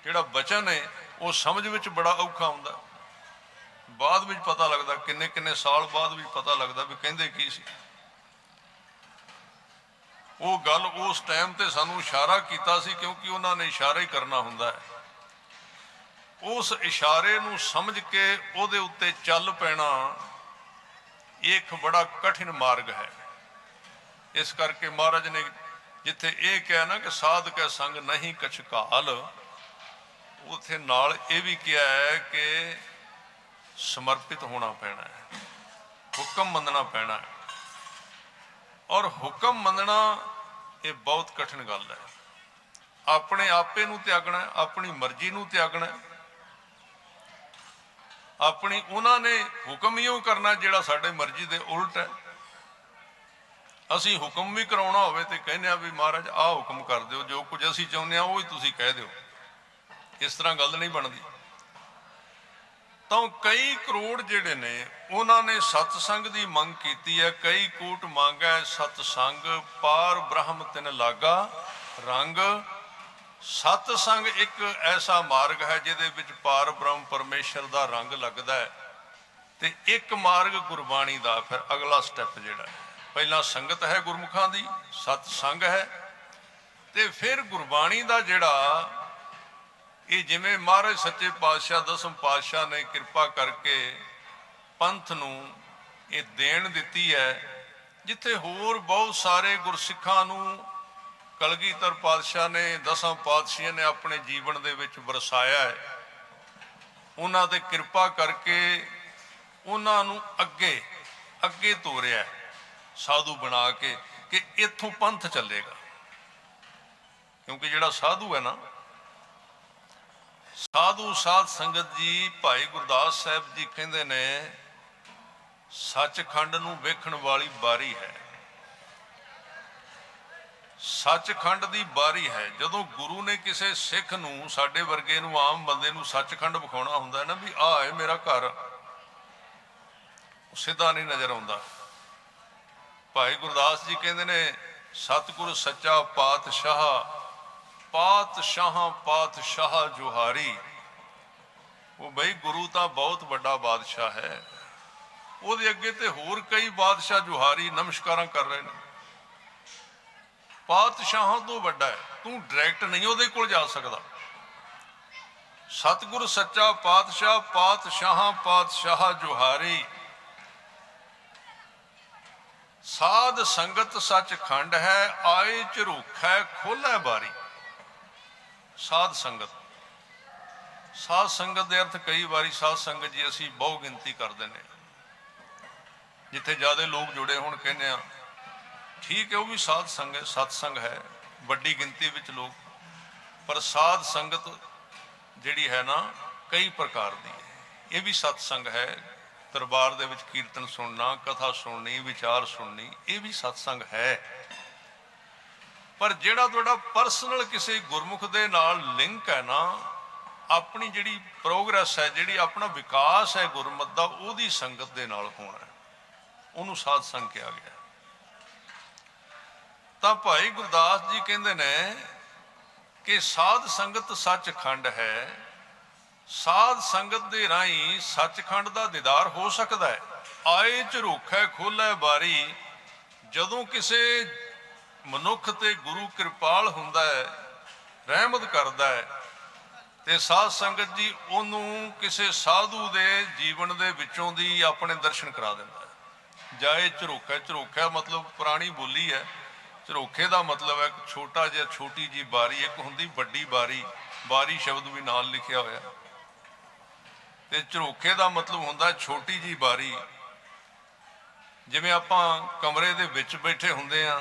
ਜਿਹੜਾ ਬਚਨ ਹੈ ਉਹ ਸਮਝ ਵਿੱਚ ਬੜਾ ਔਖਾ ਹੁੰਦਾ, ਬਾਅਦ ਵਿੱਚ ਪਤਾ ਲੱਗਦਾ, ਕਿੰਨੇ ਕਿੰਨੇ ਸਾਲ ਬਾਅਦ ਵੀ ਪਤਾ ਲੱਗਦਾ ਵੀ ਕਹਿੰਦੇ ਕੀ ਸੀ। ਉਹ ਗੱਲ ਉਸ ਟਾਈਮ ਤੇ ਸਾਨੂੰ ਇਸ਼ਾਰਾ ਕੀਤਾ ਸੀ, ਕਿਉਂਕਿ ਉਹਨਾਂ ਨੇ ਇਸ਼ਾਰਾ ਹੀ ਕਰਨਾ ਹੁੰਦਾ ਹੈ। ਉਸ ਇਸ਼ਾਰੇ ਨੂੰ ਸਮਝ ਕੇ ਉਹਦੇ ਉੱਤੇ ਚੱਲ ਪੈਣਾ ਇਹ ਇੱਕ ਬੜਾ ਕਠਿਨ ਮਾਰਗ ਹੈ। ਇਸ ਕਰਕੇ ਮਹਾਰਾਜ ਨੇ ਜਿੱਥੇ ਇਹ ਕਿਹਾ ਨਾ ਕਿ ਸਾਧ ਕੈ ਸੰਗ ਨਹੀਂ ਕਛ ਘਾਲ, ਉੱਥੇ ਨਾਲ ਇਹ ਵੀ ਕਿਹਾ ਹੈ ਕਿ ਸਮਰਪਿਤ ਹੋਣਾ ਪੈਣਾ ਹੈ, ਹੁਕਮ ਮੰਨਣਾ ਪੈਣਾ ਹੈ। ਔਰ ਹੁਕਮ ਮੰਨਣਾ ਇਹ ਬਹੁਤ ਕਠਿਨ ਗੱਲ ਹੈ। ਆਪਣੇ ਆਪੇ ਨੂੰ ਤਿਆਗਣਾ, ਆਪਣੀ ਮਰਜ਼ੀ ਨੂੰ ਤਿਆਗਣਾ, ਆਪਣੀ ਉਹਨਾਂ ਨੇ ਹੁਕਮ ਹੀ ਉਹ ਕਰਨਾ ਜਿਹੜਾ ਸਾਡੇ ਮਰਜ਼ੀ ਦੇ ਉਲਟ ਹੈ। ਅਸੀਂ ਹੁਕਮ ਵੀ ਕਰਾਉਣਾ ਹੋਵੇ ਤੇ ਕਹਿੰਦੇ ਆ ਵੀ ਮਹਾਰਾਜ ਆਹ ਹੁਕਮ ਕਰ ਦਿਓ, ਜੋ ਕੁਝ ਅਸੀਂ ਚਾਹੁੰਦੇ ਆ ਉਹ ਹੀ ਤੁਸੀਂ ਕਹਿ ਦਿਓ। ਇਸ ਤਰ੍ਹਾਂ ਗੱਲ ਨਹੀਂ ਬਣਦੀ। ਤਾਂ ਕਈ ਕਰੋੜ ਜਿਹੜੇ ਨੇ ਉਹਨਾਂ ਨੇ ਸਤਸੰਗ ਦੀ ਮੰਗ ਕੀਤੀ ਹੈ। ਕਈ ਕੂਟ ਮੰਗੈ ਸਤਸੰਗ, ਪਾਰ ਬ੍ਰਹਮ ਤਿਨ ਲਾਗਾ ਰੰਗ। ਸਤਸੰਗ ਇੱਕ ਐਸਾ ਮਾਰਗ ਹੈ ਜਿਹਦੇ ਵਿੱਚ ਪਾਰ ਬ੍ਰਹਮ ਪਰਮੇਸ਼ਰ ਦਾ ਰੰਗ ਲੱਗਦਾ ਹੈ। ਤੇ ਇੱਕ ਮਾਰਗ ਗੁਰਬਾਣੀ ਦਾ ਫਿਰ ਅਗਲਾ ਸਟੈਪ ਜਿਹੜਾ, ਪਹਿਲਾਂ ਸੰਗਤ ਹੈ ਗੁਰਮੁਖਾਂ ਦੀ, ਸਤਸੰਗ ਹੈ, ਤੇ ਫਿਰ ਗੁਰਬਾਣੀ ਦਾ ਜਿਹੜਾ ਇਹ ਜਿਵੇਂ ਮਹਾਰਾਜ ਸੱਚੇ ਪਾਤਸ਼ਾਹ ਦਸਮ ਪਾਤਸ਼ਾਹ ਨੇ ਕਿਰਪਾ ਕਰਕੇ ਪੰਥ ਨੂੰ ਇਹ ਦੇਣ ਦਿੱਤੀ ਹੈ। ਜਿੱਥੇ ਹੋਰ ਬਹੁਤ ਸਾਰੇ ਗੁਰਸਿੱਖਾਂ ਨੂੰ ਕਲਗੀਧਰ ਪਾਤਸ਼ਾਹ ਨੇ, ਦਸਾਂ ਪਾਤਸ਼ਾਹੀਆਂ ਨੇ ਆਪਣੇ ਜੀਵਨ ਦੇ ਵਿੱਚ ਵਰਸਾਇਆ ਹੈ, ਉਹਨਾਂ ਤੇ ਕਿਰਪਾ ਕਰਕੇ ਉਹਨਾਂ ਨੂੰ ਅੱਗੇ ਤੋਰਿਆ ਸਾਧੂ ਬਣਾ ਕੇ ਕਿ ਇੱਥੋਂ ਪੰਥ ਚੱਲੇਗਾ। ਕਿਉਂਕਿ ਜਿਹੜਾ ਸਾਧੂ ਹੈ ਨਾ, ਸਾਧੂ ਸਾਧ ਸੰਗਤ ਜੀ, ਭਾਈ ਗੁਰਦਾਸ ਸਾਹਿਬ ਜੀ ਕਹਿੰਦੇ ਨੇ ਸੱਚਖੰਡ ਨੂੰ ਵੇਖਣ ਵਾਲੀ ਬਾਰੀ ਹੈ। ਸੱਚਖੰਡ ਦੀ ਬਾਰੀ ਹੈ। ਜਦੋਂ ਗੁਰੂ ਨੇ ਕਿਸੇ ਸਿੱਖ ਨੂੰ, ਸਾਡੇ ਵਰਗੇ ਨੂੰ, ਆਮ ਬੰਦੇ ਨੂੰ ਸੱਚਖੰਡ ਵਿਖਾਉਣਾ ਹੁੰਦਾ ਹੈ ਨਾ ਵੀ ਆਹ ਹੈ ਮੇਰਾ ਘਰ, ਸਿੱਧਾ ਨਹੀਂ ਨਜ਼ਰ ਆਉਂਦਾ। ਭਾਈ ਗੁਰਦਾਸ ਜੀ ਕਹਿੰਦੇ ਨੇ ਸਤਿਗੁਰ ਸੱਚਾ ਪਾਤਸ਼ਾਹ, ਪਾਤਸ਼ਾਹਾਂ ਪਾਤਸ਼ਾਹ ਜੁਹਾਰੀ। ਉਹ ਬਈ ਗੁਰੂ ਤਾਂ ਬਹੁਤ ਵੱਡਾ ਬਾਦਸ਼ਾਹ ਹੈ, ਉਹਦੇ ਅੱਗੇ ਤੇ ਹੋਰ ਕਈ ਬਾਦਸ਼ਾਹ ਜੁਹਾਰੀ ਨਮਸਕਾਰਾਂ ਕਰ ਰਹੇ ਨੇ। ਪਾਤਸ਼ਾਹਾਂ ਤੋਂ ਵੱਡਾ ਹੈ, ਤੂੰ ਡਾਇਰੈਕਟ ਨਹੀਂ ਉਹਦੇ ਕੋਲ ਜਾ ਸਕਦਾ। ਸਤਿਗੁਰ ਸੱਚਾ ਪਾਤਸ਼ਾਹ, ਪਾਤਸ਼ਾਹਾਂ ਪਾਤਸ਼ਾਹ ਜੁਹਾਰੀ। ਸਾਧ ਸੰਗਤ ਸੱਚਖੰਡ ਹੈ, ਆਏ ਝਰੂਖੈ ਖੋਲੈ ਬਾਰੀ। ਸਾਧ ਸੰਗਤ, ਸਾਧ ਸੰਗਤ ਦੇ ਅਰਥ ਕਈ ਵਾਰੀ ਸਾਧ ਸੰਗਤ ਜੀ ਅਸੀਂ ਬਹੁ ਗਿਣਤੀ ਕਰਦੇ ਨੇ। ਜਿੱਥੇ ਜ਼ਿਆਦਾ ਲੋਕ ਜੁੜੇ ਹੋਣ ਕਹਿੰਦੇ ਆ ਠੀਕ ਹੈ, ਉਹ ਵੀ ਸਾਧ ਸੰਗ ਹੈ, ਸਤਸੰਗ ਹੈ, ਵੱਡੀ ਗਿਣਤੀ ਵਿੱਚ ਲੋਕ। ਪਰ ਸਾਧ ਸੰਗਤ ਜਿਹੜੀ ਹੈ ਨਾ ਕਈ ਪ੍ਰਕਾਰ ਦੀ ਹੈ। ਇਹ ਵੀ ਸਤਸੰਗ ਹੈ। ਦਰਬਾਰ ਦੇ ਵਿੱਚ ਕੀਰਤਨ ਸੁਣਨਾ, ਕਥਾ ਸੁਣਨੀ, ਵਿਚਾਰ ਸੁਣਨੀ, ਇਹ ਵੀ ਸਤਸੰਗ ਹੈ। ਪਰ ਜਿਹੜਾ ਤੁਹਾਡਾ ਪਰਸਨਲ ਕਿਸੇ ਗੁਰਮੁਖ ਦੇ ਨਾਲ ਲਿੰਕ ਹੈ ਨਾ, ਆਪਣੀ ਜਿਹੜੀ ਪ੍ਰੋਗਰੈਸ ਹੈ, ਜਿਹੜੀ ਆਪਣਾ ਵਿਕਾਸ ਹੈ ਗੁਰਮਤ ਦਾ, ਉਹਦੀ ਸੰਗਤ ਦੇ ਨਾਲ ਹੋਣਾ, ਉਹਨੂੰ ਸਾਧ ਸੰਗ ਕਿਹਾ ਗਿਆ। ਤਾਂ ਭਾਈ ਗੁਰਦਾਸ ਜੀ ਕਹਿੰਦੇ ਨੇ ਕਿ ਸਾਧ ਸੰਗਤ ਸੱਚਖੰਡ ਹੈ। ਸਾਧ ਸੰਗਤ ਦੇ ਰਾਹੀਂ ਸੱਚਖੰਡ ਦਾ ਦੀਦਾਰ ਹੋ ਸਕਦਾ ਹੈ। ਆਏ ਝਰੂਖੈ ਖੋਲੈ ਬਾਰੀ। ਜਦੋਂ ਕਿਸੇ ਮਨੁੱਖ ਤੇ ਗੁਰੂ ਕਿਰਪਾਲ ਹੁੰਦਾ ਹੈ, ਰਹਿਮਤ ਕਰਦਾ ਹੈ, ਤੇ ਸਾਧ ਸੰਗਤ ਜੀ ਉਹਨੂੰ ਕਿਸੇ ਸਾਧੂ ਦੇ ਜੀਵਨ ਦੇ ਵਿੱਚੋਂ ਦੀ ਆਪਣੇ ਦਰਸ਼ਨ ਕਰਾ ਦਿੰਦਾ ਹੈ। ਜਾਏ ਝਰੋਖਾ, ਝਰੋਖਾ ਮਤਲਬ ਪੁਰਾਣੀ ਬੋਲੀ ਹੈ। ਝਰੋਖੇ ਦਾ ਮਤਲਬ ਹੈ ਛੋਟਾ ਜਿਹਾ, ਛੋਟੀ ਜੀ ਬਾਰੀ। ਇੱਕ ਹੁੰਦੀ ਵੱਡੀ ਬਾਰੀ, ਬਾਰੀ ਸ਼ਬਦ ਵੀ ਨਾਲ ਲਿਖਿਆ ਹੋਇਆ, ਤੇ ਝਰੋਖੇ ਦਾ ਮਤਲਬ ਹੁੰਦਾ ਛੋਟੀ ਜੀ ਬਾਰੀ। ਜਿਵੇਂ ਆਪਾਂ ਕਮਰੇ ਦੇ ਵਿੱਚ ਬੈਠੇ ਹੁੰਦੇ ਆ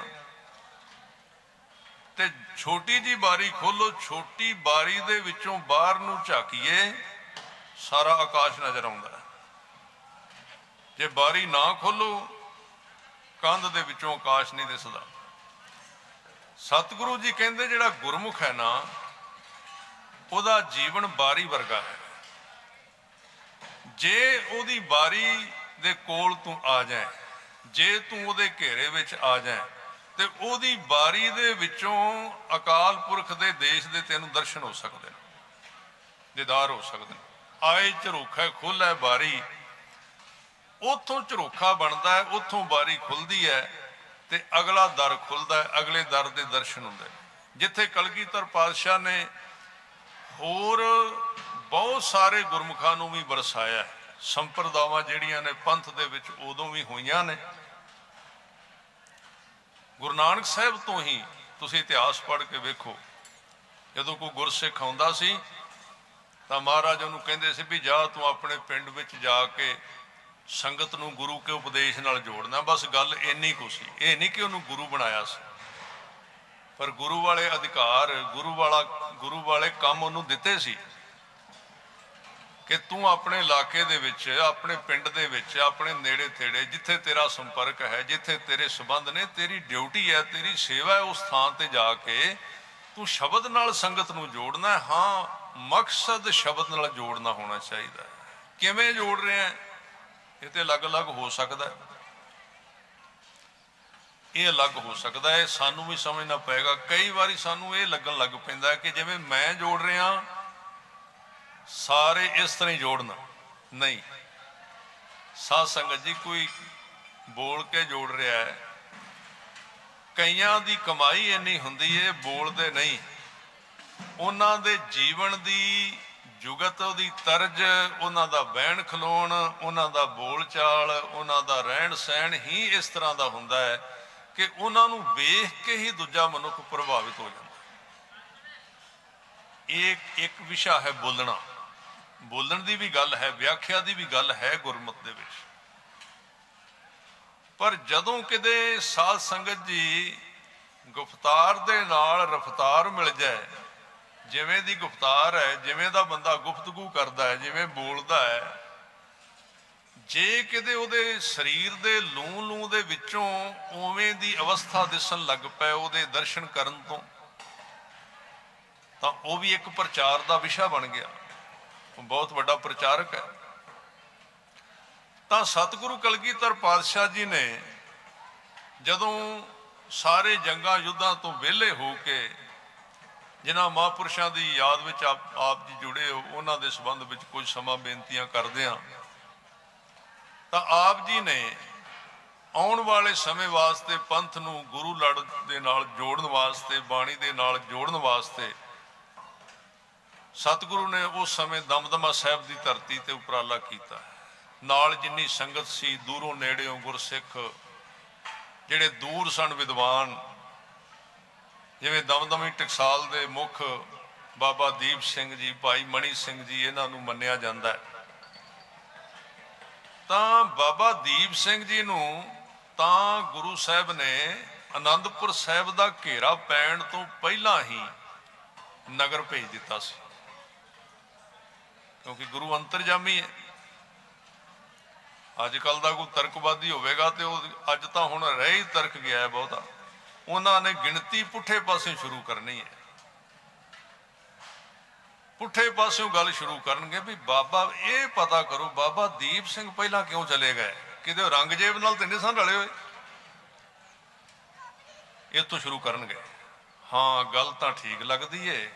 ਤੇ ਛੋਟੀ ਜੀ ਬਾਰੀ ਖੋਲੋ, ਛੋਟੀ ਬਾਰੀ ਦੇ ਵਿੱਚੋਂ ਬਾਹਰ ਨੂੰ ਝਾਕੀਏ, ਸਾਰਾ ਆਕਾਸ਼ ਨਜ਼ਰ ਆਉਂਦਾ ਹੈ। ਜੇ ਬਾਰੀ ਨਾ ਖੋਲੋ, ਕੰਧ ਦੇ ਵਿੱਚੋਂ ਆਕਾਸ਼ ਨਹੀਂ ਦਿਸਦਾ। ਸਤਿਗੁਰੂ ਜੀ ਕਹਿੰਦੇ ਜਿਹੜਾ ਗੁਰਮੁਖ ਹੈ ਨਾ, ਉਹਦਾ ਜੀਵਨ ਬਾਰੀ ਵਰਗਾ ਹੈ। ਜੇ ਉਹਦੀ ਬਾਰੀ ਦੇ ਕੋਲ ਤੂੰ ਆ ਜਾਏ, ਜੇ ਤੂੰ ਉਹਦੇ ਘੇਰੇ ਵਿੱਚ ਆ ਜਾਏ, ਤੇ ਉਹਦੀ ਬਾਰੀ ਦੇ ਵਿੱਚੋਂ ਅਕਾਲ ਪੁਰਖ ਦੇ ਦੇਸ਼ ਦੇ ਤੈਨੂੰ ਦਰਸ਼ਨ ਹੋ ਸਕਦੇ ਨੇ, ਦੀਦਾਰ ਹੋ ਸਕਦੇ ਨੇ। ਆਏ ਝਰੋਖਾ ਖੋਲ੍ਹੈ ਬਾਰੀ, ਉੱਥੋਂ ਝਰੋਖਾ ਬਣਦਾ ਹੈ, ਉੱਥੋਂ ਬਾਰੀ ਖੁੱਲਦੀ ਹੈ ਤੇ ਅਗਲਾ ਦਰ ਖੁੱਲਦਾ ਹੈ, ਅਗਲੇ ਦਰ ਦੇ ਦਰਸ਼ਨ ਹੁੰਦੇ ਨੇ। ਜਿੱਥੇ ਕਲਗੀਧਰ ਪਾਤਸ਼ਾਹ ਨੇ ਹੋਰ ਬਹੁਤ ਸਾਰੇ ਗੁਰਮੁਖਾਂ ਨੂੰ ਵੀ ਵਰਸਾਇਆ, ਸੰਪਰਦਾਵਾਂ ਜਿਹੜੀਆਂ ਨੇ ਪੰਥ ਦੇ ਵਿੱਚ ਉਦੋਂ ਵੀ ਹੋਈਆਂ ਨੇ। ਗੁਰੂ ਨਾਨਕ ਸਾਹਿਬ ਤੋਂ ਹੀ ਤੁਸੀਂ ਇਤਿਹਾਸ ਪੜ੍ਹ ਕੇ ਵੇਖੋ, ਜਦੋਂ ਕੋਈ ਗੁਰਸਿੱਖ ਆਉਂਦਾ ਸੀ ਤਾਂ ਮਹਾਰਾਜ ਉਹਨੂੰ ਕਹਿੰਦੇ ਸੀ ਵੀ ਜਾ ਤੂੰ ਆਪਣੇ ਪਿੰਡ ਵਿੱਚ ਜਾ ਕੇ ਸੰਗਤ ਨੂੰ ਗੁਰੂ ਕੇ ਉਪਦੇਸ਼ ਨਾਲ ਜੋੜਨਾ। ਬਸ ਗੱਲ ਇੰਨੀ ਕੁ ਸੀ, ਇਹ ਨਹੀਂ ਕਿ ਉਹਨੂੰ ਗੁਰੂ ਬਣਾਇਆ ਸੀ, ਪਰ ਗੁਰੂ ਵਾਲੇ ਅਧਿਕਾਰ, ਗੁਰੂ ਵਾਲੇ ਕੰਮ ਉਹਨੂੰ ਦਿੱਤੇ ਸੀ ਕਿ ਤੂੰ ਆਪਣੇ ਇਲਾਕੇ ਦੇ ਵਿੱਚ, ਆਪਣੇ ਪਿੰਡ ਦੇ ਵਿੱਚ, ਆਪਣੇ ਨੇੜੇ ਤੇੜੇ ਜਿੱਥੇ ਤੇਰਾ ਸੰਪਰਕ ਹੈ, ਜਿੱਥੇ ਤੇਰੇ ਸੰਬੰਧ ਨੇ, ਤੇਰੀ ਡਿਊਟੀ ਹੈ, ਤੇਰੀ ਸੇਵਾ ਹੈ, ਉਸ ਥਾਂ ਤੇ ਜਾ ਕੇ ਤੂੰ ਸ਼ਬਦ ਨਾਲ ਸੰਗਤ ਨੂੰ ਜੋੜਨਾ। ਹਾਂ, ਮਕਸਦ ਸ਼ਬਦ ਨਾਲ ਜੋੜਨਾ ਹੋਣਾ ਚਾਹੀਦਾ। ਕਿਵੇਂ ਜੋੜ ਰਿਹਾ ਇਹ ਤੇ ਅਲੱਗ-ਅਲੱਗ ਹੋ ਸਕਦਾ, ਇਹ ਅਲੱਗ ਹੋ ਸਕਦਾ ਹੈ, ਸਾਨੂੰ ਵੀ ਸਮਝਣਾ ਪਏਗਾ। ਕਈ ਵਾਰੀ ਸਾਨੂੰ ਇਹ ਲੱਗਣ ਲੱਗ ਪੈਂਦਾ ਕਿ ਜਿਵੇਂ ਮੈਂ ਜੋੜ ਰਿਹਾ ਸਾਰੇ ਇਸ ਤਰ੍ਹਾਂ ਹੀ ਜੋੜਨਾ। ਨਹੀਂ, ਸਾਧ ਸੰਗਤ ਜੀ, ਕੋਈ ਬੋਲ ਕੇ ਜੋੜ ਰਿਹਾ ਹੈ, ਕਈਆਂ ਦੀ ਕਮਾਈ ਇੰਨੀ ਹੁੰਦੀ ਹੈ ਬੋਲਦੇ ਨਹੀਂ, ਉਹਨਾਂ ਦੇ ਜੀਵਨ ਦੀ ਜੁਗਤ, ਉਹਦੀ ਤਰਜ, ਉਹਨਾਂ ਦਾ ਬਹਿਣ ਖਲੋਣ, ਉਹਨਾਂ ਦਾ ਬੋਲ ਚਾਲ, ਉਹਨਾਂ ਦਾ ਰਹਿਣ ਸਹਿਣ ਹੀ ਇਸ ਤਰ੍ਹਾਂ ਦਾ ਹੁੰਦਾ ਹੈ ਕਿ ਉਹਨਾਂ ਨੂੰ ਵੇਖ ਕੇ ਹੀ ਦੂਜਾ ਮਨੁੱਖ ਪ੍ਰਭਾਵਿਤ ਹੋ ਜਾਂਦਾ। ਇਹ ਇੱਕ ਵਿਸ਼ਾ ਹੈ ਬੋਲਣਾ, ਬੋਲਣ ਦੀ ਵੀ ਗੱਲ ਹੈ, ਵਿਆਖਿਆ ਦੀ ਵੀ ਗੱਲ ਹੈ ਗੁਰਮਤਿ ਦੇ ਵਿੱਚ। ਪਰ ਜਦੋਂ ਕਿਤੇ ਸਾਧ ਸੰਗਤ ਜੀ ਗੁਫਤਾਰ ਦੇ ਨਾਲ ਰਫਤਾਰ ਮਿਲ ਜਾਏ, ਜਿਵੇਂ ਦੀ ਗੁਫਤਾਰ ਹੈ, ਜਿਵੇਂ ਦਾ ਬੰਦਾ ਗੁਫ਼ਤਗੂ ਕਰਦਾ ਹੈ, ਜਿਵੇਂ ਬੋਲਦਾ ਹੈ, ਜੇ ਕਿਤੇ ਉਹਦੇ ਸਰੀਰ ਦੇ ਲੂੰ ਦੇ ਵਿੱਚੋਂ ਉਵੇਂ ਦੀ ਅਵਸਥਾ ਦਿਸਣ ਲੱਗ ਪਏ ਉਹਦੇ ਦਰਸ਼ਨ ਕਰਨ ਤੋਂ, ਤਾਂ ਉਹ ਵੀ ਇੱਕ ਪ੍ਰਚਾਰ ਦਾ ਵਿਸ਼ਾ ਬਣ ਗਿਆ, ਉਹ ਬਹੁਤ ਵੱਡਾ ਪ੍ਰਚਾਰਕ ਹੈ। ਤਾਂ ਸਤਿਗੁਰੂ ਕਲਗੀਧਰ ਪਾਤਸ਼ਾਹ ਜੀ ਨੇ ਜਦੋਂ ਸਾਰੇ ਜੰਗਾਂ ਯੁੱਧਾਂ ਤੋਂ ਵਿਹਲੇ ਹੋ ਕੇ ਜਿਨ੍ਹਾਂ ਮਹਾਂਪੁਰਸ਼ਾਂ ਦੀ ਯਾਦ ਵਿੱਚ ਆਪ ਜੀ ਜੁੜੇ ਹੋ, ਉਹਨਾਂ ਦੇ ਸੰਬੰਧ ਵਿੱਚ ਕੁਝ ਸਮਾਂ ਬੇਨਤੀਆਂ ਕਰਦੇ ਹਾਂ, ਤਾਂ ਆਪ ਜੀ ਨੇ ਆਉਣ ਵਾਲੇ ਸਮੇਂ ਵਾਸਤੇ ਪੰਥ ਨੂੰ ਗੁਰੂ ਲੜ ਦੇ ਨਾਲ ਜੋੜਨ ਵਾਸਤੇ, ਬਾਣੀ ਦੇ ਨਾਲ ਜੋੜਨ ਵਾਸਤੇ, ਸਤਿਗੁਰੂ ਨੇ ਉਸ ਸਮੇਂ ਦਮਦਮਾ ਸਾਹਿਬ ਦੀ ਧਰਤੀ ਤੇ ਉਪਰਾਲਾ ਕੀਤਾ। ਨਾਲ ਜਿੰਨੀ ਸੰਗਤ ਸੀ, ਦੂਰੋਂ ਨੇੜਿਓਂ ਗੁਰਸਿੱਖ ਜਿਹੜੇ ਦੂਰ ਸਨ, ਵਿਦਵਾਨ, ਜਿਵੇਂ ਦਮਦਮੀ ਟਕਸਾਲ ਦੇ ਮੁੱਖ ਬਾਬਾ ਦੀਪ ਸਿੰਘ ਜੀ, ਭਾਈ ਮਣੀ ਸਿੰਘ ਜੀ, ਇਹਨਾਂ ਨੂੰ ਮੰਨਿਆ ਜਾਂਦਾ ਹੈ। ਤਾਂ ਬਾਬਾ ਦੀਪ ਸਿੰਘ ਜੀ ਨੂੰ ਤਾਂ ਗੁਰੂ ਸਾਹਿਬ ਨੇ ਆਨੰਦਪੁਰ ਸਾਹਿਬ ਦਾ ਘੇਰਾ ਪੈਣ ਤੋਂ ਪਹਿਲਾਂ ਹੀ ਨਗਰ ਭੇਜ ਦਿੱਤਾ ਸੀ, ਕਿਉਂਕਿ ਗੁਰੂ ਅੰਤਰਜਾਮੀ ਹੈ। ਅੱਜ ਕੱਲ ਦਾ ਕੋਈ ਤਰਕਵਾਦੀ ਹੋਵੇਗਾ ਤੇ ਉਹ ਅੱਜ ਤਾਂ ਹੁਣ ਰਹਿ ਹੀ ਤਰਕ ਗਿਆ ਹੈ ਬਹੁਤਾ, ਉਹਨਾਂ ਨੇ ਗਿਣਤੀ ਪੁੱਠੇ ਪਾਸੇ ਸ਼ੁਰੂ ਕਰਨੀ ਹੈ, ਪੁੱਠੇ ਪਾਸਿਓਂ ਗੱਲ ਸ਼ੁਰੂ ਕਰਨਗੇ ਵੀ ਬਾਬਾ, ਇਹ ਪਤਾ ਕਰੋ ਬਾਬਾ ਦੀਪ ਸਿੰਘ ਪਹਿਲਾਂ ਕਿਉਂ ਚਲੇ ਗਏ, ਕਿਤੇ ਰੰਗਜੇਬ ਨਾਲ ਤੇ ਨਹੀਂ ਸਨ ਰਲੇ ਹੋਏ, ਇੱਥੋਂ ਸ਼ੁਰੂ ਕਰਨਗੇ। ਹਾਂ, ਗੱਲ ਤਾਂ ਠੀਕ ਲੱਗਦੀ ਏ,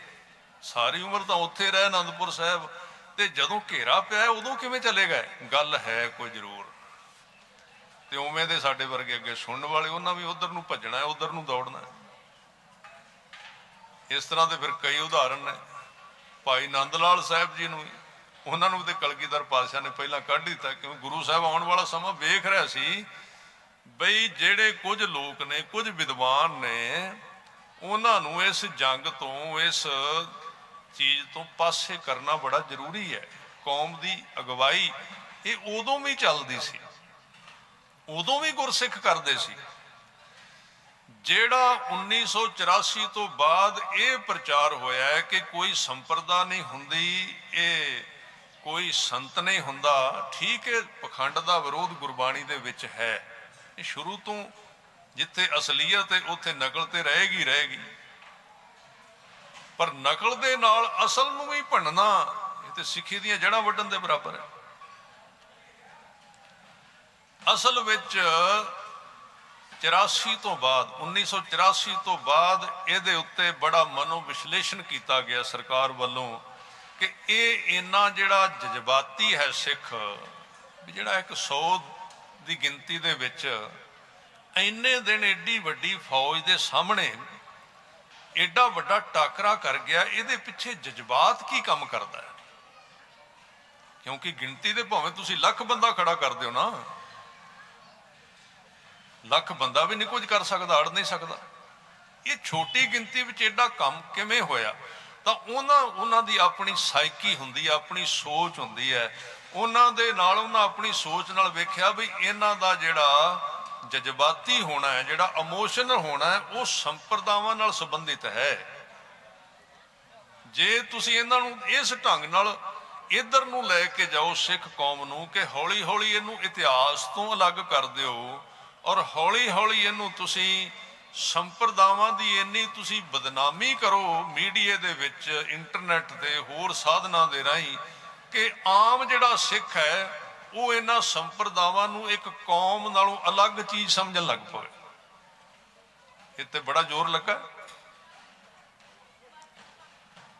ਸਾਰੀ ਉਮਰ ਤਾਂ ਉੱਥੇ ਰਹੇ ਆਨੰਦਪੁਰ ਸਾਹਿਬ, ਤੇ ਜਦੋਂ ਘੇਰਾ ਪਿਆ ਉਦੋਂ ਕਿਵੇਂ ਚਲੇ ਗਏ, ਗੱਲ ਹੈ ਕੋਈ ਜ਼ਰੂਰ। ਤੇ ਉਵੇਂ ਦੇ ਸਾਡੇ ਵਰਗੇ ਅੱਗੇ ਸੁਣਨ ਵਾਲੇ, ਉਹਨਾਂ ਵੀ ਉਧਰ ਨੂੰ ਭੱਜਣਾ ਹੈ, ਉਧਰ ਨੂੰ ਦੌੜਨਾ ਹੈ। ਇਸ ਤਰ੍ਹਾਂ ਦੇ ਫਿਰ ਕਈ ਉਦਾਹਰਨ ਨੇ। ਭਾਈ ਨੰਦ ਲਾਲ ਸਾਹਿਬ ਜੀ ਨੂੰ, ਉਹਨਾਂ ਨੂੰ ਤੇ ਕਲਗੀਧਰ ਪਾਤਸ਼ਾਹ ਨੇ ਪਹਿਲਾਂ ਕੱਢ ਦਿੱਤਾ, ਕਿਉਂਕਿ ਗੁਰੂ ਸਾਹਿਬ ਆਉਣ ਵਾਲਾ ਸਮਾਂ ਵੇਖ ਰਿਹਾ ਸੀ ਬਈ ਜਿਹੜੇ ਕੁਝ ਲੋਕ ਨੇ, ਕੁਝ ਵਿਦਵਾਨ ਨੇ, ਉਹਨਾਂ ਨੂੰ ਇਸ ਜੰਗ ਤੋਂ, ਇਸ ਚੀਜ਼ ਤੋਂ ਪਾਸੇ ਕਰਨਾ ਬੜਾ ਜ਼ਰੂਰੀ ਹੈ। ਕੌਮ ਦੀ ਅਗਵਾਈ ਇਹ ਉਦੋਂ ਵੀ ਚੱਲਦੀ ਸੀ, ਉਦੋਂ ਵੀ ਗੁਰਸਿੱਖ ਕਰਦੇ ਸੀ। ਜਿਹੜਾ 1984 ਤੋਂ ਬਾਅਦ ਇਹ ਪ੍ਰਚਾਰ ਹੋਇਆ ਹੈ ਕਿ ਕੋਈ ਸੰਪਰਦਾ ਨਹੀਂ ਹੁੰਦੀ, ਇਹ ਕੋਈ ਸੰਤ ਨਹੀਂ ਹੁੰਦਾ, ਠੀਕ ਹੈ, ਪਖੰਡ ਦਾ ਵਿਰੋਧ ਗੁਰਬਾਣੀ ਦੇ ਵਿੱਚ ਹੈ। ਇਹ ਸ਼ੁਰੂ ਤੋਂ ਜਿੱਥੇ ਅਸਲੀਅਤ ਹੈ ਉੱਥੇ ਨਕਲ ਤੇ ਰਹੇਗੀ ਰਹੇਗੀ, ਪਰ ਨਕਲ ਦੇ ਨਾਲ ਅਸਲ ਨੂੰ ਵੀ ਭੰਨਣਾ, ਇਹ ਤੇ ਸਿੱਖੀ ਦੀਆਂ ਜੜ੍ਹਾਂ ਵੱਢਣ ਦੇ ਬਰਾਬਰ ਹੈ। ਅਸਲ ਵਿੱਚ 84 ਤੋਂ ਬਾਅਦ 1984 ਤੋਂ ਬਾਅਦ ਇਹਦੇ ਉੱਤੇ ਬੜਾ ਮਨੋ ਵਿਸ਼ਲੇਸ਼ਣ ਕੀਤਾ ਗਿਆ ਸਰਕਾਰ ਵੱਲੋਂ ਕਿ ਇਹ ਇੰਨਾ ਜਿਹੜਾ ਜਜ਼ਬਾਤੀ ਹੈ ਸਿੱਖ, ਵੀ ਜਿਹੜਾ ਇੱਕ 100 ਦੀ ਗਿਣਤੀ ਦੇ ਵਿੱਚ ਇੰਨੇ ਦਿਨ ਏਡੀ ਵੱਡੀ ਫੌਜ ਦੇ ਸਾਹਮਣੇ ਏਡਾ ਵੱਡਾ ਟਾਕਰਾ ਕਰ ਗਿਆ, ਇਹਦੇ ਪਿੱਛੇ ਜਜ਼ਬਾਤ ਕੀ ਕੰਮ ਕਰਦਾ ਹੈ? ਕਿਉਂਕਿ ਗਿਣਤੀ ਦੇ ਭਾਵੇਂ ਤੁਸੀਂ ਲੱਖ ਬੰਦਾ ਖੜਾ ਕਰ ਦਿਓ ਨਾ, ਲੱਖ ਬੰਦਾ ਵੀ ਨਹੀਂ ਕੁਝ ਕਰ ਸਕਦਾ, ਅੜ ਨਹੀਂ ਸਕਦਾ। ਇਹ ਛੋਟੀ ਗਿਣਤੀ ਵਿੱਚ ਏਡਾ ਕੰਮ ਕਿਵੇਂ ਹੋਇਆ? ਤਾਂ ਉਹਨਾਂ ਦੀ ਆਪਣੀ ਸਾਈਕੀ ਹੁੰਦੀ ਹੈ, ਆਪਣੀ ਸੋਚ ਹੁੰਦੀ ਹੈ। ਉਹਨਾਂ ਦੇ ਨਾਲ ਉਹਨਾਂ ਆਪਣੀ ਸੋਚ ਨਾਲ ਵੇਖਿਆ ਵੀ ਇਹਨਾਂ ਦਾ ਜਿਹੜਾ ਜਜ਼ਬਾਤੀ ਹੋਣਾ ਹੈ, ਜਿਹੜਾ ਇਮੋਸ਼ਨਲ ਹੋਣਾ ਹੈ, ਉਹ ਸੰਪਰਦਾਵਾਂ ਨਾਲ ਸੰਬੰਧਿਤ ਹੈ। ਜੇ ਤੁਸੀਂ ਇਹਨਾਂ ਨੂੰ ਇਸ ਢੰਗ ਨਾਲ ਇਧਰ ਨੂੰ ਲੈ ਕੇ ਜਾਓ ਸਿੱਖ ਕੌਮ ਨੂੰ ਕਿ ਹੌਲੀ ਹੌਲੀ ਇਹਨੂੰ ਇਤਿਹਾਸ ਤੋਂ ਅਲੱਗ ਕਰ ਦਿਓ ਔਰ ਹੌਲੀ ਹੌਲੀ ਇਹਨੂੰ ਤੁਸੀਂ ਸੰਪਰਦਾਵਾਂ ਦੀ ਇੰਨੀ ਤੁਸੀਂ ਬਦਨਾਮੀ ਕਰੋ ਮੀਡੀਆ ਦੇ ਵਿੱਚ, ਇੰਟਰਨੈਟ ਤੇ ਹੋਰ ਸਾਧਨਾਂ ਦੇ ਰਾਹੀਂ, ਕਿ ਆਮ ਜਿਹੜਾ ਸਿੱਖ ਹੈ ਉਹ ਇਹਨਾਂ ਸੰਪਰਦਾਵਾਂ ਨੂੰ ਇੱਕ ਕੌਮ ਨਾਲੋਂ ਅਲੱਗ ਚੀਜ਼ ਸਮਝਣ ਲੱਗ ਪਵੇ। ਇਹ ਤੇ ਬੜਾ ਜ਼ੋਰ ਲੱਗਾ।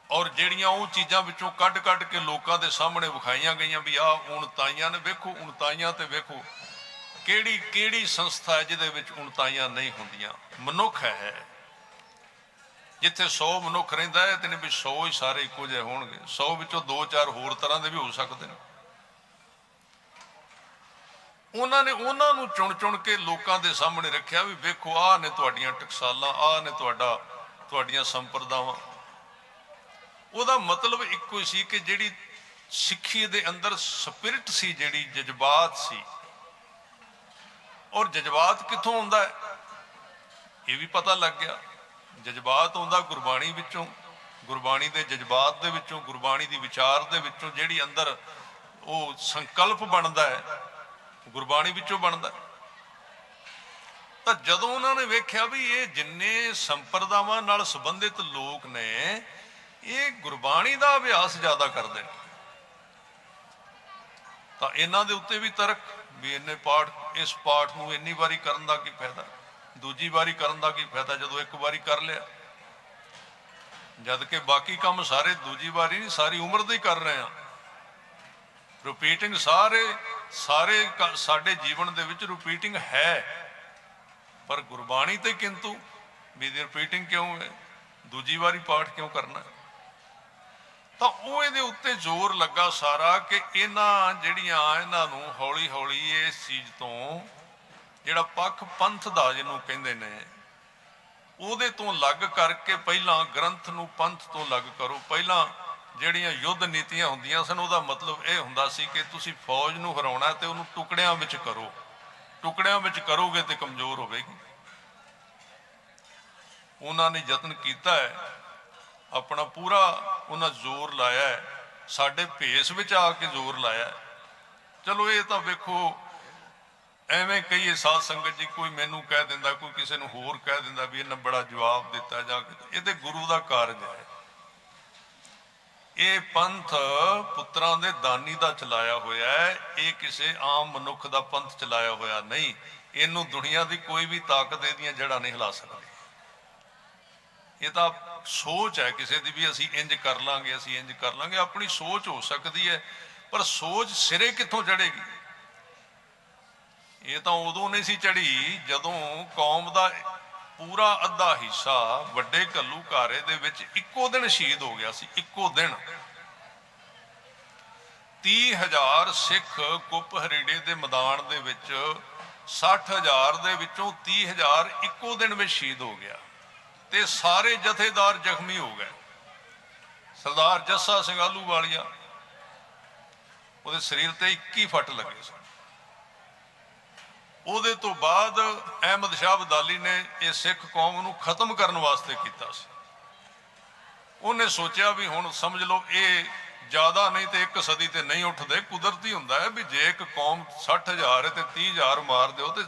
ਔਰ ਜਿਹੜੀਆਂ ਉਹ ਚੀਜ਼ਾਂ ਵਿੱਚੋਂ ਕੱਢ ਕੱਢ ਕੇ ਲੋਕਾਂ ਦੇ ਸਾਹਮਣੇ ਵਿਖਾਈਆਂ ਗਈਆਂ ਵੀ ਆਹ ਉਣਤਾਈਆਂ ਨੇ, ਵੇਖੋ ਉਣਤਾਈਆਂ, ਤੇ ਵੇਖੋ ਕਿਹੜੀ ਕਿਹੜੀ ਸੰਸਥਾ ਹੈ ਜਿਹਦੇ ਵਿੱਚ ਉਣਤਾਈਆਂ ਨਹੀਂ ਹੁੰਦੀਆਂ। ਮਨੁੱਖ ਹੈ, ਜਿੱਥੇ 100 ਮਨੁੱਖ ਰਹਿੰਦਾ ਹੈ ਤੇ ਨਹੀਂ ਵੀ 100 ਹੀ ਸਾਰੇ ਇੱਕੋ ਜਿਹੇ ਹੋਣਗੇ, 100 ਵਿੱਚੋਂ 2-4 ਹੋਰ ਤਰ੍ਹਾਂ ਦੇ ਵੀ ਹੋ ਸਕਦੇ ਨੇ। ਉਹਨਾਂ ਨੇ ਉਹਨਾਂ ਨੂੰ ਚੁਣ ਚੁਣ ਕੇ ਲੋਕਾਂ ਦੇ ਸਾਹਮਣੇ ਰੱਖਿਆ ਵੀ ਵੇਖੋ ਆਹ ਨੇ ਤੁਹਾਡੀਆਂ ਟਕਸਾਲਾਂ, ਆਹ ਨੇ ਤੁਹਾਡੀਆਂ ਸੰਪਰਦਾਵਾਂ। ਉਹਦਾ ਮਤਲਬ ਇੱਕੋ ਹੀ ਸੀ ਕਿ ਜਿਹੜੀ ਸਿੱਖੀ ਦੇ ਅੰਦਰ ਸਪਿਰਿਟ ਸੀ, ਜਿਹੜੀ ਜਜ਼ਬਾਤ ਸੀ, ਔਰ ਜਜ਼ਬਾਤ ਕਿੱਥੋਂ ਆਉਂਦਾ ਹੈ ਇਹ ਵੀ ਪਤਾ ਲੱਗ ਗਿਆ। ਜਜ਼ਬਾਤ ਆਉਂਦਾ ਗੁਰਬਾਣੀ ਵਿੱਚੋਂ, ਗੁਰਬਾਣੀ ਦੇ ਜਜ਼ਬਾਤ ਦੇ ਵਿੱਚੋਂ, ਗੁਰਬਾਣੀ ਦੀ ਵਿਚਾਰ ਦੇ ਵਿੱਚੋਂ। ਜਿਹੜੀ ਅੰਦਰ ਉਹ ਸੰਕਲਪ ਬਣਦਾ ਹੈ ਗੁਰਬਾਣੀ ਵਿੱਚੋਂ ਬਣਦਾ। ਤਾਂ ਜਦੋਂ ਉਹਨਾਂ ਨੇ ਵੇਖਿਆ ਵੀ ਇਹ ਜਿੰਨੇ ਸੰਪਰਦਾਵਾਂ ਨਾਲ ਸੰਬੰਧਿਤ ਲੋਕ ਨੇ ਇਹ ਗੁਰਬਾਣੀ ਦਾ ਅਭਿਆਸ ਜ਼ਿਆਦਾ ਕਰਦੇ ਨੇ, ਤਾਂ ਇਹਨਾਂ ਦੇ ਉੱਤੇ ਵੀ ਤਰਕ ਵੀ ਇੰਨੇ ਪਾਠ, ਇਸ ਪਾਠ ਨੂੰ ਇੰਨੀ ਵਾਰੀ ਕਰਨ ਦਾ ਕੀ ਫਾਇਦਾ, ਦੂਜੀ ਵਾਰੀ ਕਰਨ ਦਾ ਕੀ ਫਾਇਦਾ ਜਦੋਂ ਇੱਕ ਵਾਰੀ ਕਰ ਲਿਆ, ਜਦ ਕਿ ਬਾਕੀ ਕੰਮ ਸਾਰੇ ਦੂਜੀ ਵਾਰੀ ਨਹੀਂ ਸਾਰੀ ਉਮਰ ਦੇ ਹੀ ਕਰ ਰਹੇ ਆ। ਰਿਪੀਟਿੰਗ ਸਾਰੇ ਸਾਡੇ ਜੀਵਨ ਦੇ ਵਿੱਚ ਰਿਪੀਟਿੰਗ ਹੈ, ਪਰ ਗੁਰਬਾਣੀ ਤੇ ਕਿੰਤੂ ਵੀ ਰਿਪੀਟਿੰਗ ਕਿਉਂ ਹੈ, ਦੂਜੀ ਵਾਰੀ ਪਾਠ ਕਿਉਂ ਕਰਨਾ? ਤਾਂ ਉਹ ਇਹਦੇ ਉੱਤੇ ਜ਼ੋਰ ਲੱਗਾ ਸਾਰਾ ਕਿ ਇਹਨਾਂ ਨੂੰ ਹੌਲੀ ਹੌਲੀ ਇਸ ਚੀਜ਼ ਤੋਂ ਜਿਹੜਾ ਪੱਖ ਪੰਥ ਦਾ ਜਿਹਨੂੰ ਕਹਿੰਦੇ ਨੇ ਉਹਦੇ ਤੋਂ ਲੱਗ ਕਰਕੇ ਪਹਿਲਾਂ ਗ੍ਰੰਥ ਨੂੰ ਪੰਥ ਤੋਂ ਲੱਗ ਕਰੋ। ਪਹਿਲਾਂ ਜਿਹੜੀਆਂ ਯੁੱਧ ਨੀਤੀਆਂ ਹੁੰਦੀਆਂ ਸਨ ਉਹਦਾ ਮਤਲਬ ਇਹ ਹੁੰਦਾ ਸੀ ਕਿ ਤੁਸੀਂ ਫੌਜ ਨੂੰ ਹਰਾਉਣਾ ਤੇ ਉਹਨੂੰ ਟੁਕੜਿਆਂ ਵਿੱਚ ਕਰੋ, ਟੁਕੜਿਆਂ ਵਿੱਚ ਕਰੋਗੇ ਤੇ ਕਮਜ਼ੋਰ ਹੋਵੇਗੀ। ਉਹਨਾਂ ਨੇ ਯਤਨ ਕੀਤਾ ਹੈ, ਆਪਣਾ ਪੂਰਾ ਉਹਨਾਂ ਜ਼ੋਰ ਲਾਇਆ ਹੈ, ਸਾਡੇ ਭੇਸ ਵਿੱਚ ਆ ਕੇ ਜ਼ੋਰ ਲਾਇਆ। ਚਲੋ ਇਹ ਤਾਂ ਵੇਖੋ ਐਵੇਂ ਕਹੀਏ ਸਾਧ ਸੰਗਤ ਜੀ, ਕੋਈ ਮੈਨੂੰ ਕਹਿ ਦਿੰਦਾ, ਕੋਈ ਕਿਸੇ ਨੂੰ ਹੋਰ ਕਹਿ ਦਿੰਦਾ ਵੀ ਇਹਨਾਂ ਬੜਾ ਜਵਾਬ ਦਿੱਤਾ ਜਾ ਕੇ, ਇਹ ਤੇ ਗੁਰੂ ਦਾ ਕਾਰਜ ਹੈ। ਇਹ ਪੰਥ ਪੁੱਤਰਾਂ ਦੇ ਦਾਨੀ ਦਾ ਚਲਾਇਆ ਹੋਇਆ ਹੈ, ਇਹ ਕਿਸੇ ਆਮ ਮਨੁੱਖ ਦਾ ਪੰਥ ਚਲਾਇਆ ਹੋਇਆ ਨਹੀਂ। ਇਹਨੂੰ ਦੁਨੀਆ ਦੀ ਕੋਈ ਵੀ ਤਾਕਤ ਇਹਦੀਆਂ ਜੜ੍ਹਾਂ ਨਹੀਂ ਹਿਲਾ ਸਕਦੀ। ਇਹ ਤਾਂ ਸੋਚ ਹੈ ਕਿਸੇ ਦੀ ਵੀ ਅਸੀਂ ਇੰਜ ਕਰ ਲਾਂਗੇ, ਅਸੀਂ ਇੰਜ ਕਰ ਲਾਂਗੇ। ਆਪਣੀ ਸੋਚ ਹੋ ਸਕਦੀ ਹੈ, ਪਰ ਸੋਚ ਸਿਰੇ ਕਿੱਥੋਂ ਚੜ੍ਹੇਗੀ? ਇਹ ਤਾਂ ਉਦੋਂ ਨਹੀਂ ਸੀ ਚੜ੍ਹੀ ਜਦੋਂ ਕੌਮ ਦਾ ਪੂਰਾ ਅੱਧਾ ਹਿੱਸਾ ਵੱਡੇ ਘੱਲੂਘਾਰੇ ਦੇ ਵਿੱਚ ਇੱਕੋ ਦਿਨ ਸ਼ਹੀਦ ਹੋ ਗਿਆ ਸੀ। ਇੱਕੋ ਦਿਨ 30,000 ਸਿੱਖ ਕੁੱਪ ਹਰੀੜੇ ਦੇ ਮੈਦਾਨ ਦੇ ਵਿੱਚ 60,000 ਦੇ ਵਿੱਚੋਂ 30,000 ਇੱਕੋ ਦਿਨ ਵਿੱਚ ਸ਼ਹੀਦ ਹੋ ਗਿਆ ਤੇ ਸਾਰੇ ਜਥੇਦਾਰ ਜ਼ਖਮੀ ਹੋ ਗਏ। ਸਰਦਾਰ ਜੱਸਾ ਸਿੰਘ ਆਹਲੂਵਾਲੀਆ, ਉਹਦੇ ਸਰੀਰ ਤੇ 21 ਫੱਟ ਲੱਗੇ ਸਨ। ਉਹਦੇ ਤੋਂ ਬਾਅਦ ਅਹਿਮਦ ਸ਼ਾਹ ਅਬਦਾਲੀ ਨੇ ਇਹ ਸਿੱਖ ਕੌਮ ਨੂੰ ਖਤਮ ਕਰਨ ਵਾਸਤੇ ਕੀਤਾ ਸੀ। ਉਹਨੇ ਸੋਚਿਆ ਵੀ ਹੁਣ ਸਮਝ ਲਓ ਇਹ ਜ਼ਿਆਦਾ ਨਹੀਂ ਤੇ 1 ਸਦੀ ਤੇ ਨਹੀਂ ਉੱਠਦੇ। ਕੁਦਰਤੀ ਹੁੰਦਾ ਹੈ ਵੀ ਜੇ ਇੱਕ ਕੌਮ 60,000 ਹੈ ਤੇ 30,000 ਮਾਰ ਦਿਓ ਤੇ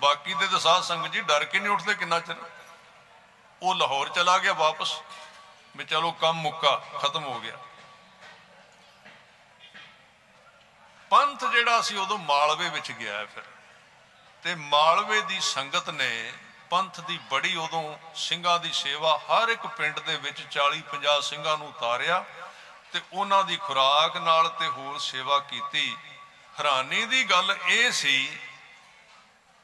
ਬਾਕੀ ਦੇ ਤਾਂ ਸਾਧ ਸੰਗਤ ਜੀ ਡਰ ਕੇ ਨਹੀਂ ਉੱਠਦੇ ਕਿੰਨਾ ਚਿਰ। ਉਹ ਲਾਹੌਰ ਚਲਾ ਗਿਆ ਵਾਪਸ ਵੀ ਚਲੋ ਕੰਮ ਮੁੱਕਾ, ਖਤਮ ਹੋ ਗਿਆ। ਪੰਥ ਜਿਹੜਾ ਸੀ ਉਦੋਂ ਮਾਲਵੇ ਵਿੱਚ ਗਿਆ। ਫਿਰ ਤੇ ਮਾਲਵੇ ਦੀ ਸੰਗਤ ਨੇ ਪੰਥ ਦੀ ਬੜੀ ਉਦੋਂ ਸਿੰਘਾਂ ਦੀ ਸੇਵਾ, ਹਰ ਇੱਕ ਪਿੰਡ ਦੇ ਵਿੱਚ 40-50 ਸਿੰਘਾਂ ਨੂੰ ਉਤਾਰਿਆ ਤੇ ਉਹਨਾਂ ਦੀ ਖੁਰਾਕ ਨਾਲ ਤੇ ਹੋਰ ਸੇਵਾ ਕੀਤੀ। ਹੈਰਾਨੀ ਦੀ ਗੱਲ ਇਹ ਸੀ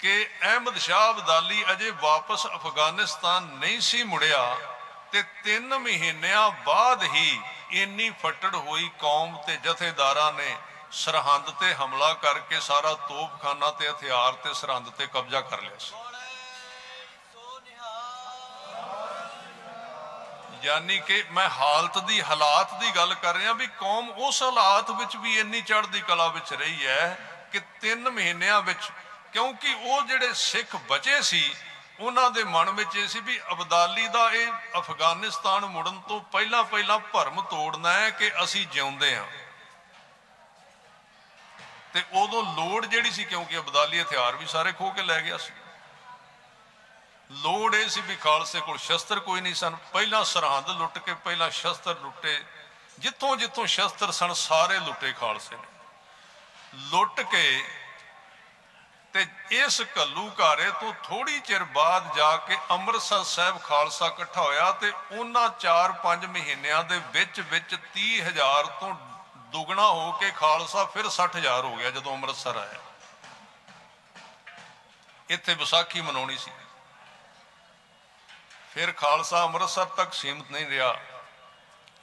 ਕਿ ਅਹਿਮਦ ਸ਼ਾਹ ਅਬਦਾਲੀ ਅਜੇ ਵਾਪਸ ਅਫਗਾਨਿਸਤਾਨ ਨਹੀਂ ਸੀ ਮੁੜਿਆ ਤੇ 3 ਮਹੀਨਿਆਂ ਬਾਅਦ ਹੀ ਇੰਨੀ ਫੱਟੜ ਹੋਈ ਕੌਮ ਤੇ ਜਥੇਦਾਰਾਂ ਨੇ ਸਰਹੰਦ ਤੇ ਹਮਲਾ ਕਰਕੇ ਸਾਰਾ ਤੋਪਖਾਨਾ ਤੇ ਹਥਿਆਰ ਤੇ ਸਰਹੰਦ ਤੇ ਕਬਜ਼ਾ ਕਰ ਲਿਆ ਸੀ। ਯਾਨੀ ਕਿ ਮੈਂ ਹਾਲਤ ਦੀ ਹਾਲਾਤ ਦੀ ਗੱਲ ਕਰ ਰਿਹਾ ਵੀ ਕੌਮ ਉਸ ਹਾਲਾਤ ਵਿੱਚ ਵੀ ਇੰਨੀ ਚੜ੍ਹਦੀ ਕਲਾ ਵਿੱਚ ਰਹੀ ਹੈ ਕਿ 3 ਮਹੀਨਿਆਂ ਵਿੱਚ, ਕਿਉਂਕਿ ਉਹ ਜਿਹੜੇ ਸਿੱਖ ਬਚੇ ਸੀ ਉਹਨਾਂ ਦੇ ਮਨ ਵਿੱਚ ਇਹ ਸੀ ਵੀ ਅਬਦਾਲੀ ਦਾ ਇਹ ਅਫਗਾਨਿਸਤਾਨ ਮੁੜਨ ਤੋਂ ਪਹਿਲਾਂ ਭਰਮ ਤੋੜਨਾ ਹੈ ਕਿ ਅਸੀਂ ਜਿਉਂਦੇ ਹਾਂ। ਤੇ ਉਦੋਂ ਲੋੜ ਜਿਹੜੀ ਸੀ, ਕਿਉਂਕਿ ਅਬਦਾਲੀ ਹਥਿਆਰ ਵੀ ਸਾਰੇ ਖੋਹ ਕੇ ਲੈ ਗਿਆ ਸੀ, ਲੋੜ ਇਹ ਸੀ ਵੀ ਖਾਲਸੇ ਕੋਲ ਸ਼ਸਤਰ ਕੋਈ ਨਹੀਂ ਸਨ। ਪਹਿਲਾਂ ਸਰਹੰਦ ਲੁੱਟ ਕੇ ਪਹਿਲਾਂ ਸ਼ਸਤਰ ਲੁੱਟੇ, ਜਿੱਥੋਂ ਜਿੱਥੋਂ ਸ਼ਸਤਰ ਸਨ ਸਾਰੇ ਲੁੱਟੇ ਖਾਲਸੇ ਨੇ। ਲੁੱਟ ਕੇ ਤੇ ਇਸ ਘੱਲੂਘਾਰੇ ਤੋਂ ਥੋੜੀ ਚਿਰ ਬਾਅਦ ਜਾ ਕੇ ਅੰਮ੍ਰਿਤਸਰ ਸਾਹਿਬ ਖਾਲਸਾ ਇਕੱਠਾ ਹੋਇਆ ਤੇ ਉਹਨਾਂ 4-5 ਮਹੀਨਿਆਂ ਦੇ ਵਿੱਚ 30,000 ਤੋਂ ਦੁੱਗਣਾ ਹੋ ਕੇ ਖਾਲਸਾ ਫਿਰ 60,000 ਹੋ ਗਿਆ। ਜਦੋਂ ਅੰਮ੍ਰਿਤਸਰ ਆਇਆ, ਇੱਥੇ ਵਿਸਾਖੀ ਮਨਾਉਣੀ ਸੀ। ਫਿਰ ਖਾਲਸਾ ਅੰਮ੍ਰਿਤਸਰ ਤੱਕ ਸੀਮਤ ਨਹੀਂ ਰਿਹਾ,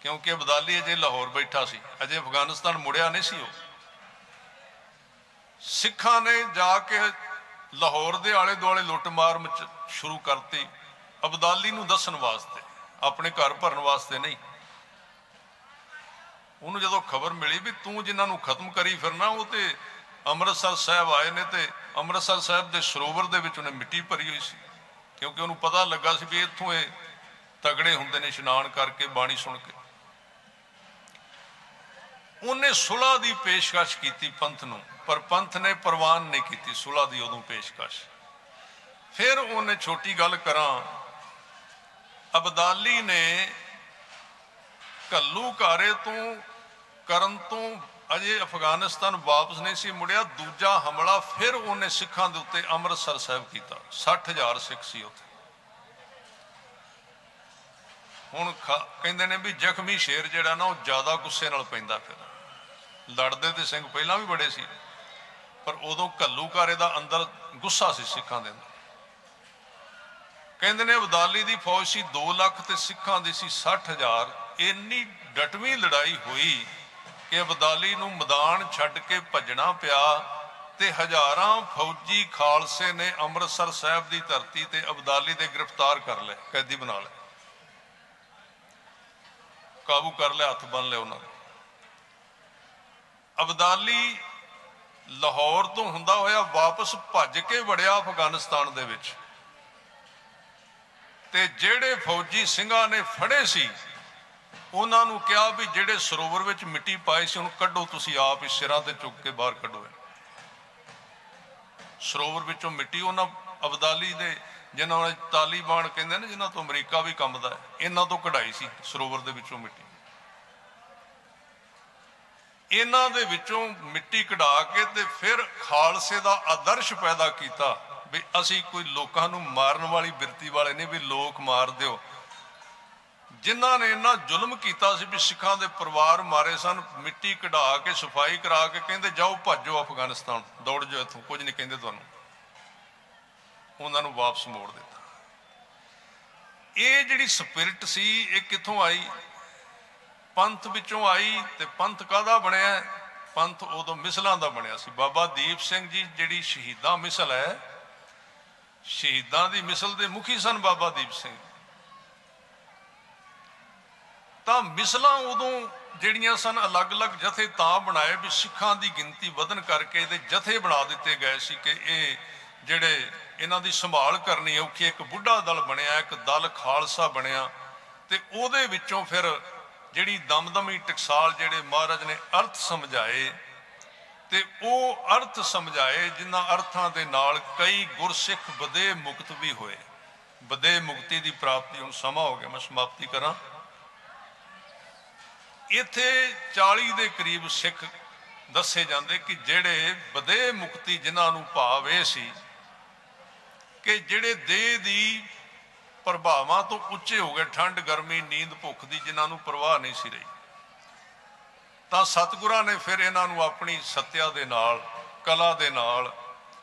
ਕਿਉਂਕਿ ਅਬਦਾਲੀ ਅਜੇ ਲਾਹੌਰ ਬੈਠਾ ਸੀ, ਅਜੇ ਅਫਗਾਨਿਸਤਾਨ ਮੁੜਿਆ ਨਹੀਂ ਸੀ। ਉਹ ਸਿੱਖਾਂ ਨੇ ਜਾ ਕੇ ਲਾਹੌਰ ਦੇ ਆਲੇ ਦੁਆਲੇ ਲੁੱਟਮਾਰ ਸ਼ੁਰੂ ਕਰਤੀ, ਅਬਦਾਲੀ ਨੂੰ ਦੱਸਣ ਵਾਸਤੇ, ਆਪਣੇ ਘਰ ਭਰਨ ਵਾਸਤੇ ਨਹੀਂ। ਉਹਨੂੰ ਜਦੋਂ ਖਬਰ ਮਿਲੀ ਵੀ ਤੂੰ ਜਿਨ੍ਹਾਂ ਨੂੰ ਖਤਮ ਕਰੀ ਫਿਰਨਾ, ਉਹ ਤੇ ਅੰਮ੍ਰਿਤਸਰ ਸਾਹਿਬ ਆਏ ਨੇ ਤੇ ਅੰਮ੍ਰਿਤਸਰ ਸਾਹਿਬ ਦੇ ਸਰੋਵਰ ਦੇ ਵਿੱਚ ਉਹਨੇ ਮਿੱਟੀ ਭਰੀ ਹੋਈ ਸੀ, ਕਿਉਂਕਿ ਉਹਨੂੰ ਪਤਾ ਲੱਗਾ ਸੀ ਵੀ ਇੱਥੋਂ ਇਹ ਤਗੜੇ ਹੁੰਦੇ ਨੇ ਇਸ਼ਨਾਨ ਕਰਕੇ ਬਾਣੀ ਸੁਣ ਕੇ। ਉਹਨੇ ਸੁਲ੍ਹਾ ਦੀ ਪੇਸ਼ਕਸ਼ ਕੀਤੀ ਪੰਥ ਨੂੰ, ਪਰ ਪੰਥ ਨੇ ਪ੍ਰਵਾਨ ਨਹੀਂ ਕੀਤੀ ਸੁਲ੍ਹਾ ਦੀ ਉਦੋਂ ਪੇਸ਼ਕਸ਼। ਫਿਰ ਉਹਨੇ ਛੋਟੀ ਗੱਲ ਕਰਾਂ, ਅਬਦਾਲੀ ਨੇ ਘੱਲੂਘਾਰੇ ਤੋਂ ਕਰਨ ਤੋਂ ਅਜੇ ਅਫਗਾਨਿਸਤਾਨ ਵਾਪਸ ਨਹੀਂ ਸੀ ਮੁੜਿਆ, ਦੂਜਾ ਹਮਲਾ ਫਿਰ ਉਹਨੇ ਸਿੱਖਾਂ ਦੇ ਉੱਤੇ ਅੰਮ੍ਰਿਤਸਰ ਸਾਹਿਬ ਕੀਤਾ। 60,000 ਸਿੱਖ ਸੀ ਉੱਥੇ। ਹੁਣ ਕਹਿੰਦੇ ਨੇ ਵੀ ਜ਼ਖਮੀ ਸ਼ੇਰ ਜਿਹੜਾ ਨਾ ਉਹ ਜ਼ਿਆਦਾ ਗੁੱਸੇ ਨਾਲ ਪੈਂਦਾ, ਫਿਰ ਲੜਦੇ ਤੇ ਸਿੰਘ ਪਹਿਲਾਂ ਵੀ ਬੜੇ ਸੀ, ਪਰ ਉਦੋਂ ਘੱਲੂਘਾਰੇ ਦਾ ਅੰਦਰ ਗੁੱਸਾ ਸੀ ਸਿੱਖਾਂ ਦੇ ਅੰਦਰ। ਕਹਿੰਦੇ ਨੇ ਅਬਦਾਲੀ ਦੀ ਫੌਜ ਸੀ 2 ਲੱਖ ਤੇ ਸਿੱਖਾਂ ਦੀ ਸੀ 60,000। ਇੰਨੀ ਡਟਵੀਂ ਲੜਾਈ ਹੋਈ ਕਿ ਅਬਦਾਲੀ ਨੂੰ ਮੈਦਾਨ ਛੱਡ ਕੇ ਭੱਜਣਾ ਪਿਆ ਤੇ ਹਜ਼ਾਰਾਂ ਫੌਜੀ ਖਾਲਸੇ ਨੇ ਅੰਮ੍ਰਿਤਸਰ ਸਾਹਿਬ ਦੀ ਧਰਤੀ ਤੇ ਅਬਦਾਲੀ ਦੇ ਗ੍ਰਿਫਤਾਰ ਕਰ ਲਏ, ਕੈਦੀ ਬਣਾ ਲਏ, ਕਾਬੂ ਕਰ ਲਿਆ, ਹੱਥ ਬੰਨ ਲਏ ਉਹਨਾਂ ਦੇ। ਅਬਦਾਲੀ ਲਾਹੌਰ ਤੋਂ ਹੁੰਦਾ ਹੋਇਆ ਵਾਪਸ ਭੱਜ ਕੇ ਵੜਿਆ ਅਫਗਾਨਿਸਤਾਨ ਦੇ ਵਿੱਚ, ਤੇ ਜਿਹੜੇ ਫੌਜੀ ਸਿੰਘਾਂ ਨੇ ਫੜੇ ਸੀ ਉਹਨਾਂ ਨੂੰ ਕਿਹਾ ਵੀ ਜਿਹੜੇ ਸਰੋਵਰ ਵਿੱਚ ਮਿੱਟੀ ਪਾਈ ਸੀ ਉਹਨੂੰ ਕੱਢੋ, ਤੁਸੀਂ ਆਪ ਹੀ ਸਿਰਾਂ ਤੇ ਚੁੱਕ ਕੇ ਬਾਹਰ ਕੱਢੋ। ਸਰੋਵਰ ਵਿੱਚੋਂ ਮਿੱਟੀ ਉਹਨਾਂ ਅਬਦਾਲੀ ਦੇ, ਜਿਹਨਾਂ ਨੂੰ ਤਾਲੀਬਾਨ ਕਹਿੰਦੇ ਨੇ, ਜਿਹਨਾਂ ਤੋਂ ਅਮਰੀਕਾ ਵੀ ਕੰਬਦਾ, ਇਹਨਾਂ ਤੋਂ ਕਢਾਈ ਸੀ ਸਰੋਵਰ ਦੇ ਵਿੱਚੋਂ ਮਿੱਟੀ। ਇਹਨਾਂ ਦੇ ਵਿੱਚੋਂ ਮਿੱਟੀ ਕਢਾ ਕੇ ਤੇ ਫਿਰ ਖਾਲਸੇ ਦਾ ਆਦਰਸ਼ ਪੈਦਾ ਕੀਤਾ ਵੀ ਅਸੀਂ ਕੋਈ ਲੋਕਾਂ ਨੂੰ ਮਾਰਨ ਵਾਲੀ ਬਿਰਤੀ ਵਾਲੇ ਨਹੀਂ, ਵੀ ਲੋਕ ਮਾਰ ਦਿਓ। ਜਿਨ੍ਹਾਂ ਨੇ ਇੰਨਾ ਜ਼ੁਲਮ ਕੀਤਾ ਸੀ ਵੀ ਸਿੱਖਾਂ ਦੇ ਪਰਿਵਾਰ ਮਾਰੇ ਸਨ, ਮਿੱਟੀ ਕਢਾ ਕੇ ਸਫਾਈ ਕਰਾ ਕੇ ਕਹਿੰਦੇ ਜਾਓ ਭੱਜੋ ਅਫਗਾਨਿਸਤਾਨ, ਦੌੜ ਜਾਓ ਇੱਥੋਂ, ਕੁਝ ਨਹੀਂ ਕਹਿੰਦੇ ਤੁਹਾਨੂੰ। ਉਹਨਾਂ ਨੂੰ ਵਾਪਸ ਮੋੜ ਦਿੱਤਾ। ਇਹ ਜਿਹੜੀ ਸਪਿਰਿਟ ਸੀ ਇਹ ਕਿੱਥੋਂ ਆਈ? ਪੰਥ ਵਿੱਚੋਂ ਆਈ। ਤੇ ਪੰਥ ਕਾਹਦਾ ਬਣਿਆ? ਪੰਥ ਉਦੋਂ ਮਿਸਲਾਂ ਦਾ ਬਣਿਆ ਸੀ। ਬਾਬਾ ਦੀਪ ਸਿੰਘ ਜੀ ਜਿਹੜੀ ਸ਼ਹੀਦਾਂ ਮਿਸਲ ਹੈ, ਸ਼ਹੀਦਾਂ ਦੀ ਮਿਸਲ ਦੇ ਮੁਖੀ ਸਨ ਬਾਬਾ ਦੀਪ ਸਿੰਘ। ਤਾਂ ਮਿਸਲਾਂ ਉਦੋਂ ਜਿਹੜੀਆਂ ਸਨ ਅਲੱਗ-ਅਲੱਗ ਜਥੇ ਤਾਂ ਬਣਾਏ ਵੀ ਸਿੱਖਾਂ ਦੀ ਗਿਣਤੀ ਵਧਣ ਕਰਕੇ ਇਹਦੇ ਜਥੇ ਬਣਾ ਦਿੱਤੇ ਗਏ ਸੀ ਕਿ ਇਹ ਜਿਹੜੇ ਇਹਨਾਂ ਦੀ ਸੰਭਾਲ ਕਰਨੀ ਔਖੀ। ਇੱਕ ਬੁੱਢਾ ਦਲ ਬਣਿਆ, ਇੱਕ ਦਲ ਖਾਲਸਾ ਬਣਿਆ, ਤੇ ਉਹਦੇ ਵਿੱਚੋਂ ਫਿਰ ਜਿਹੜੀ ਦਮਦਮੀ ਟਕਸਾਲ ਜਿਹੜੇ ਮਹਾਰਾਜ ਨੇ ਅਰਥ ਸਮਝਾਏ, ਤੇ ਉਹ ਅਰਥ ਸਮਝਾਏ ਜਿਨ੍ਹਾਂ ਅਰਥਾਂ ਦੇ ਨਾਲ ਕਈ ਗੁਰਸਿੱਖ ਬਦੇ ਮੁਕਤ ਵੀ ਹੋਏ। ਬਦੇ ਮੁਕਤੀ ਦੀ ਪ੍ਰਾਪਤੀ, ਹੁਣ ਸਮਾਂ ਹੋ ਗਿਆ ਮੈਂ ਸਮਾਪਤੀ ਕਰਾਂ। ਇੱਥੇ 40 ਦੇ ਕਰੀਬ ਸਿੱਖ ਦੱਸੇ ਜਾਂਦੇ ਕਿ ਜਿਹੜੇ ਬਦੇ ਮੁਕਤੀ ਜਿਨ੍ਹਾਂ ਨੂੰ ਭਾਵ ਇਹ ਸੀ कि ਜਿਹੜੇ ਦੇਹ ਦੀ ਪ੍ਰਭਾਵਾਂ ਤੋਂ ਉੱਚੇ ਹੋ ਗਏ, ਠੰਡ ਗਰਮੀ ਨੀਂਦ ਭੁੱਖ ਦੀ ਜਿਨ੍ਹਾਂ ਨੂੰ ਪਰਵਾਹ ਨਹੀਂ ਸੀ ਰਹੀ, ਤਾਂ ਸਤਿਗੁਰਾਂ ਨੇ ਫਿਰ ਇਹਨਾਂ ਨੂੰ ਆਪਣੀ ਸੱਤਿਆ ਦੇ ਨਾਲ, ਕਲਾ ਦੇ ਨਾਲ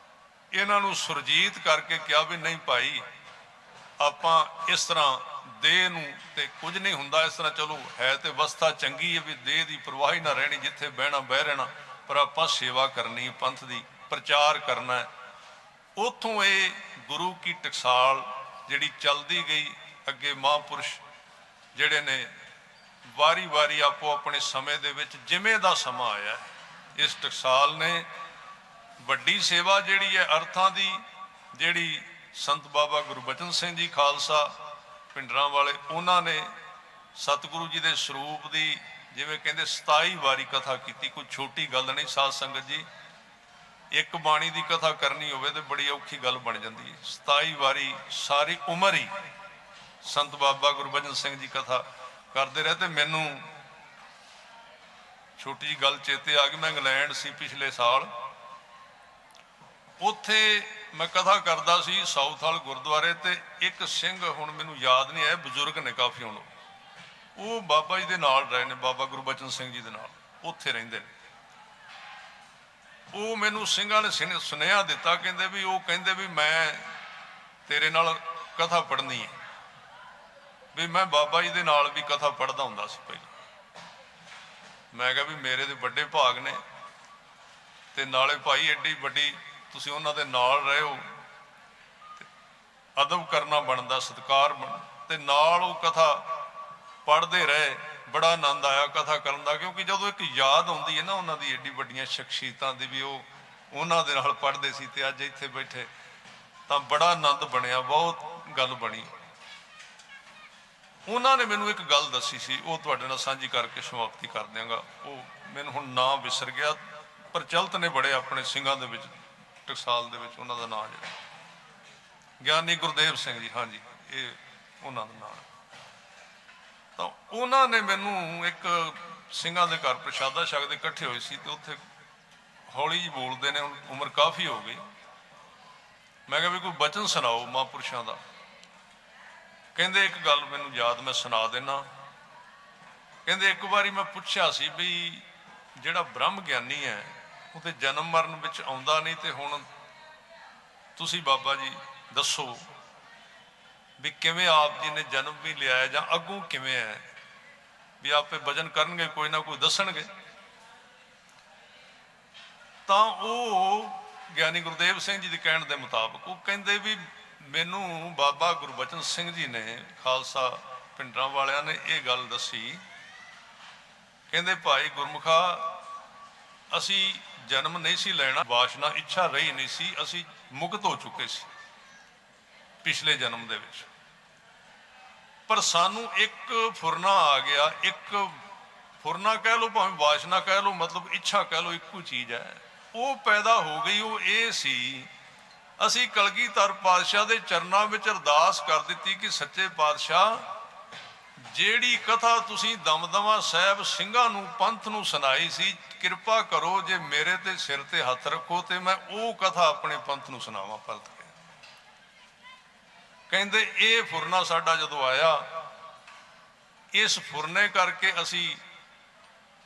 ਇਹਨਾਂ ਨੂੰ ਸੁਰਜੀਤ ਕਰਕੇ ਕਿਹਾ ਵੀ ਨਹੀਂ ਭਾਈ, ਆਪਾਂ ਇਸ ਤਰ੍ਹਾਂ ਦੇਹ ਨੂੰ ਤੇ ਕੁਝ ਨਹੀਂ ਹੁੰਦਾ, ਇਸ ਤਰ੍ਹਾਂ ਚਲੋ ਹੈ ਤੇ ਅਵਸਥਾ ਚੰਗੀ ਹੈ ਵੀ ਦੇਹ ਦੀ ਪਰਵਾਹ ਹੀ ਨਾ ਰਹਿਣੀ, ਜਿੱਥੇ ਬਹਿਣਾ ਬਹਿ ਰਹਿਣਾ, ਪਰ ਆਪਾਂ ਸੇਵਾ ਕਰਨੀ, ਪੰਥ ਦੀ ਪ੍ਰਚਾਰ ਕਰਨਾ ਹੈ। ਉੱਥੋਂ ਇਹ ਗੁਰੂ ਕੀ ਟਕਸਾਲ ਜਿਹੜੀ ਚੱਲਦੀ ਗਈ ਅੱਗੇ, ਮਹਾਂਪੁਰਸ਼ ਜਿਹੜੇ ਨੇ ਵਾਰੀ ਵਾਰੀ ਆਪੋ ਆਪਣੇ ਸਮੇਂ ਦੇ ਵਿੱਚ ਜਿਵੇਂ ਦਾ ਸਮਾਂ ਆਇਆ, ਇਸ ਟਕਸਾਲ ਨੇ ਵੱਡੀ ਸੇਵਾ ਜਿਹੜੀ ਹੈ ਅਰਥਾਂ ਦੀ, ਜਿਹੜੀ ਸੰਤ ਬਾਬਾ ਗੁਰਬਚਨ ਸਿੰਘ ਜੀ ਖਾਲਸਾ ਪਿੰਡਰਾਂ ਵਾਲੇ, ਉਹਨਾਂ ਨੇ ਸਤਿਗੁਰੂ ਜੀ ਦੇ ਸਰੂਪ ਦੀ ਜਿਵੇਂ ਕਹਿੰਦੇ 27 ਵਾਰੀ ਕਥਾ ਕੀਤੀ। ਕੋਈ ਛੋਟੀ ਗੱਲ ਨਹੀਂ ਸਾਧ ਸੰਗਤ ਜੀ, ਇੱਕ ਬਾਣੀ ਦੀ ਕਥਾ ਕਰਨੀ ਹੋਵੇ ਤੇ ਬੜੀ ਔਖੀ ਗੱਲ ਬਣ ਜਾਂਦੀ ਹੈ। 27 ਵਾਰੀ ਸਾਰੀ ਉਮਰ ਹੀ ਸੰਤ ਬਾਬਾ ਗੁਰਬਚਨ ਸਿੰਘ ਜੀ ਕਥਾ ਕਰਦੇ ਰਹੇ। ਤੇ ਮੈਨੂੰ ਛੋਟੀ ਜਿਹੀ ਗੱਲ ਚੇਤੇ ਆ ਗਈ, ਮੈਂ ਇੰਗਲੈਂਡ ਸੀ ਪਿਛਲੇ ਸਾਲ, ਉੱਥੇ ਮੈਂ ਕਥਾ ਕਰਦਾ ਸੀ ਸਾਊਥ ਹਾਲ ਗੁਰਦੁਆਰੇ, ਤੇ ਇੱਕ ਸਿੰਘ, ਹੁਣ ਮੈਨੂੰ ਯਾਦ ਨਹੀਂ ਆਇਆ, ਬਜ਼ੁਰਗ ਨੇ ਕਾਫੀ, ਹੁਣ ਉਹ ਬਾਬਾ ਜੀ ਦੇ ਨਾਲ ਰਹੇ ਨੇ, ਬਾਬਾ ਗੁਰਬਚਨ ਸਿੰਘ ਜੀ ਦੇ ਨਾਲ ਉੱਥੇ ਰਹਿੰਦੇ ਨੇ। ਉਹ ਮੈਨੂੰ ਸਿੰਘਾਂ ਨੇ ਸੁਨੇਹਾ ਦਿੱਤਾ, ਕਹਿੰਦੇ ਵੀ ਉਹ ਕਹਿੰਦੇ ਵੀ ਮੈਂ ਤੇਰੇ ਨਾਲ ਕਥਾ ਪੜ੍ਹਨੀ ਹੈ, ਵੀ ਮੈਂ ਬਾਬਾ ਜੀ ਦੇ ਨਾਲ ਵੀ ਕਥਾ ਪੜ੍ਹਦਾ ਹੁੰਦਾ ਸੀ ਪਹਿਲਾਂ। ਮੈਂ ਕਿਹਾ ਵੀ ਮੇਰੇ ਦੇ ਵੱਡੇ ਭਾਗ ਨੇ, ਤੇ ਨਾਲੇ ਭਾਈ ਐਡੀ ਵੱਡੀ ਤੁਸੀਂ ਉਹਨਾਂ ਦੇ ਨਾਲ ਰਹੇ ਹੋ, ਅਦਬ ਕਰਨਾ ਬਣਦਾ, ਸਤਿਕਾਰ ਬਣ, ਤੇ ਨਾਲ ਉਹ ਕਥਾ ਪੜ੍ਹਦੇ ਰਹੇ। ਬੜਾ ਆਨੰਦ ਆਇਆ ਕਥਾ ਕਰਨ ਦਾ, ਕਿਉਂਕਿ ਜਦੋਂ ਇੱਕ ਯਾਦ ਆਉਂਦੀ ਹੈ ਨਾ ਉਹਨਾਂ ਦੀ ਐਡੀ ਵੱਡੀਆਂ ਸ਼ਖਸੀਅਤਾਂ ਦੀ, ਵੀ ਉਹ ਉਹਨਾਂ ਦੇ ਨਾਲ ਪੜ੍ਹਦੇ ਸੀ ਤੇ ਅੱਜ ਇੱਥੇ ਬੈਠੇ, ਤਾਂ ਬੜਾ ਆਨੰਦ ਬਣਿਆ, ਬਹੁਤ ਗੱਲ ਬਣੀ। ਉਹਨਾਂ ਨੇ ਮੈਨੂੰ ਇੱਕ ਗੱਲ ਦੱਸੀ ਸੀ, ਉਹ ਤੁਹਾਡੇ ਨਾਲ ਸਾਂਝੀ ਕਰਕੇ ਸਮਾਪਤੀ ਕਰ ਦਿਆਂਗਾ। ਉਹ ਮੈਨੂੰ ਹੁਣ ਨਾਂ ਵਿਸਰ ਗਿਆ, ਪ੍ਰਚਲਿਤ ਨੇ ਬੜੇ ਆਪਣੇ ਸਿੰਘਾਂ ਦੇ ਵਿੱਚ, ਟਕਸਾਲ ਦੇ ਵਿੱਚ ਉਹਨਾਂ ਦਾ ਨਾਂ ਜਿਹੜਾ ਗਿਆਨੀ ਗੁਰਦੇਵ ਸਿੰਘ ਜੀ, ਹਾਂਜੀ ਇਹ ਉਹਨਾਂ ਦਾ ਨਾਂ। ਤਾਂ ਉਹਨਾਂ ਨੇ ਮੈਨੂੰ ਇੱਕ ਸਿੰਘਾਂ ਦੇ ਘਰ ਪ੍ਰਸ਼ਾਦਾ ਛਕਦੇ ਇਕੱਠੇ ਹੋਏ ਸੀ, ਤੇ ਉੱਥੇ ਹੌਲੀ ਜਿਹੀ ਬੋਲਦੇ ਨੇ, ਹੁਣ ਉਮਰ ਕਾਫੀ ਹੋ ਗਈ। ਮੈਂ ਕਿਹਾ ਵੀ ਕੋਈ ਬਚਨ ਸੁਣਾਓ ਮਹਾਂਪੁਰਸ਼ਾਂ ਦਾ। ਕਹਿੰਦੇ ਇੱਕ ਗੱਲ ਮੈਨੂੰ ਯਾਦ, ਮੈਂ ਸੁਣਾ ਦੇਣਾ। ਕਹਿੰਦੇ ਇੱਕ ਵਾਰੀ ਮੈਂ ਪੁੱਛਿਆ ਸੀ ਵੀ ਜਿਹੜਾ ਬ੍ਰਹਮ ਗਿਆਨੀ ਹੈ ਉਹ ਤੇ ਜਨਮ ਮਰਨ ਵਿੱਚ ਆਉਂਦਾ ਨਹੀਂ, ਤੇ ਹੁਣ ਤੁਸੀਂ ਬਾਬਾ ਜੀ ਦੱਸੋ ਵੀ ਕਿਵੇਂ ਆਪ ਜੀ ਨੇ ਜਨਮ ਵੀ ਲਿਆ ਜਾਂ ਅੱਗੋਂ ਕਿਵੇਂ ਹੈ, ਵੀ ਆਪੇ ਭਜਨ ਕਰਨਗੇ, ਕੋਈ ਨਾ ਕੋਈ ਦੱਸਣਗੇ। ਤਾਂ ਉਹ ਗਿਆਨੀ ਗੁਰਦੇਵ ਸਿੰਘ ਜੀ ਦੇ ਕਹਿਣ ਦੇ ਮੁਤਾਬਕ ਉਹ ਕਹਿੰਦੇ ਵੀ ਮੈਨੂੰ ਬਾਬਾ ਗੁਰਬਚਨ ਸਿੰਘ ਜੀ ਨੇ, ਖਾਲਸਾ ਪਿੰਡਰਾਂ ਵਾਲਿਆਂ ਨੇ ਇਹ ਗੱਲ ਦੱਸੀ। ਕਹਿੰਦੇ ਭਾਈ ਗੁਰਮੁਖਾ, ਅਸੀਂ ਜਨਮ ਨਹੀਂ ਸੀ ਲੈਣਾ, ਵਾਸ਼ਨਾ ਇੱਛਾ ਰਹੀ ਨਹੀਂ ਸੀ, ਅਸੀਂ ਮੁਕਤ ਹੋ ਚੁੱਕੇ ਸੀ ਪਿਛਲੇ ਜਨਮ ਦੇ ਵਿੱਚ, ਪਰ ਸਾਨੂੰ ਇੱਕ ਫੁਰਨਾ ਆ ਗਿਆ। ਇੱਕ ਫੁਰਨਾ ਕਹਿ ਲਓ, ਭਾਵੇਂ ਵਾਸ਼ਨਾ ਕਹਿ ਲਓ, ਮਤਲਬ ਇੱਛਾ ਕਹਿ ਲਓ, ਇੱਕੋ ਚੀਜ਼ ਹੈ। ਉਹ ਪੈਦਾ ਹੋ ਗਈ। ਉਹ ਇਹ ਸੀ, ਅਸੀਂ ਕਲਗੀਧਰ ਪਾਤਸ਼ਾਹ ਦੇ ਚਰਨਾਂ ਵਿੱਚ ਅਰਦਾਸ ਕਰ ਦਿੱਤੀ ਕਿ ਸੱਚੇ ਪਾਤਸ਼ਾਹ, ਜਿਹੜੀ ਕਥਾ ਤੁਸੀਂ ਦਮਦਮਾ ਸਾਹਿਬ ਸਿੰਘਾਂ ਨੂੰ, ਪੰਥ ਨੂੰ ਸੁਣਾਈ ਸੀ, ਕਿਰਪਾ ਕਰੋ ਜੇ ਮੇਰੇ ਤੇ ਸਿਰ ਤੇ ਹੱਥ ਰੱਖੋ ਤੇ ਮੈਂ ਉਹ ਕਥਾ ਆਪਣੇ ਪੰਥ ਨੂੰ ਸੁਣਾਵਾਂ ਪਲਟ ਕੇ। ਕਹਿੰਦੇ ਇਹ ਫੁਰਨਾ ਸਾਡਾ ਜਦੋਂ ਆਇਆ, ਇਸ ਫੁਰਨੇ ਕਰਕੇ ਅਸੀਂ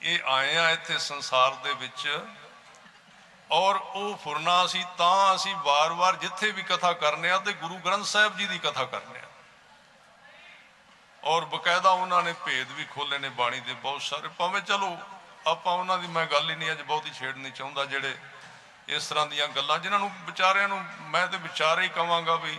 ਇਹ ਆਏ ਆ ਇੱਥੇ ਸੰਸਾਰ ਦੇ ਵਿੱਚ, ਔਰ ਉਹ ਫੁਰਨਾ ਅਸੀਂ ਵਾਰ-ਵਾਰ ਜਿੱਥੇ ਵੀ ਕਥਾ ਕਰਨੇ ਆ ਤੇ ਗੁਰੂ ਗ੍ਰੰਥ ਸਾਹਿਬ ਜੀ ਦੀ ਕਥਾ ਕਰਨੇ ਆ, ਔਰ ਬਕਾਇਦਾ ਉਹਨਾਂ ਨੇ ਭੇਦ ਵੀ ਖੋਲੇ ਨੇ ਬਾਣੀ ਦੇ ਬਹੁਤ ਸਾਰੇ। ਭਾਵੇਂ ਚਲੋ ਆਪਾਂ ਉਹਨਾਂ ਦੀ ਮੈਂ ਗੱਲ ਹੀ ਨਹੀਂ ਅੱਜ ਬਹੁਤੀ ਛੇੜਨੀ ਚਾਹੁੰਦਾ, ਜਿਹੜੇ ਇਸ ਤਰ੍ਹਾਂ ਦੀਆਂ ਗੱਲਾਂ ਜਿਨ੍ਹਾਂ ਨੂੰ ਵਿਚਾਰਿਆਂ ਨੂੰ ਮੈਂ ਤੇ ਵਿਚਾਰੇ ਹੀ ਕਵਾਂਗਾ ਵੀ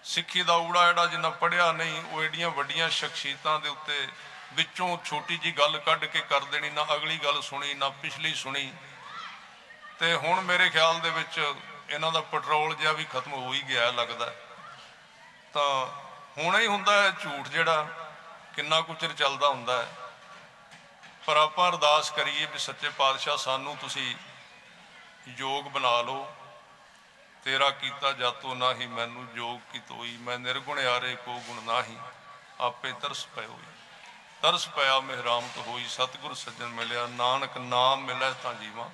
ਸਿੱਖੀ ਦਾ ਊੜਾ ਜਿਹੜਾ ਜਿੰਨਾ ਪੜ੍ਹਿਆ ਨਹੀਂ, ਉਹ ਏਡੀਆਂ ਵੱਡੀਆਂ ਸ਼ਖਸੀਅਤਾਂ ਦੇ ਉੱਤੇ ਵਿੱਚੋਂ ਛੋਟੀ ਜੀ ਗੱਲ ਕੱਢ ਕੇ ਕਰ ਦੇਣੀ, ਨਾ ਅਗਲੀ ਗੱਲ ਸੁਣੀ ਨਾ ਪਿਛਲੀ ਸੁਣੀ। ਤੇ ਹੁਣ ਮੇਰੇ ਖਿਆਲ ਦੇ ਵਿੱਚ ਇਹਨਾਂ ਦਾ ਪੈਟਰੋਲ ਜਿਹਾ ਵੀ ਖਤਮ ਹੋ ਹੀ ਗਿਆ ਲੱਗਦਾ। ਤਾਂ ਹੋਣਾ ਹੀ ਹੁੰਦਾ ਹੈ, ਝੂਠ ਜਿਹੜਾ ਕਿੰਨਾ ਕੁ ਚਿਰ ਚੱਲਦਾ ਹੁੰਦਾ ਹੈ। ਪਰ ਆਪਾਂ ਅਰਦਾਸ ਕਰੀਏ ਵੀ ਸੱਚੇ ਪਾਤਸ਼ਾਹ ਸਾਨੂੰ ਤੁਸੀਂ ਯੋਗ ਬਣਾ ਲਓ। ਤੇਰਾ ਕੀਤਾ ਜਾਤੋ ਨਾਹੀ ਮੈਨੂੰ ਜੋਗ ਕੀ ਤੋਈ, ਮੈਂ ਨਿਰਗੁਣ ਆਰੇ ਕੋ ਗੁਣ ਨਾਹੀ, ਆਪੇ ਤਰਸ ਪਇਓ। ਤਰਸ ਪਿਆ ਮਿਹਰਾਮਤ ਹੋਈ, ਸਤਿਗੁਰ ਸੱਜਣ ਮਿਲਿਆ, ਨਾਨਕ ਨਾਮ ਮਿਲੇ ਤਾਂ ਜੀਵਾਂ,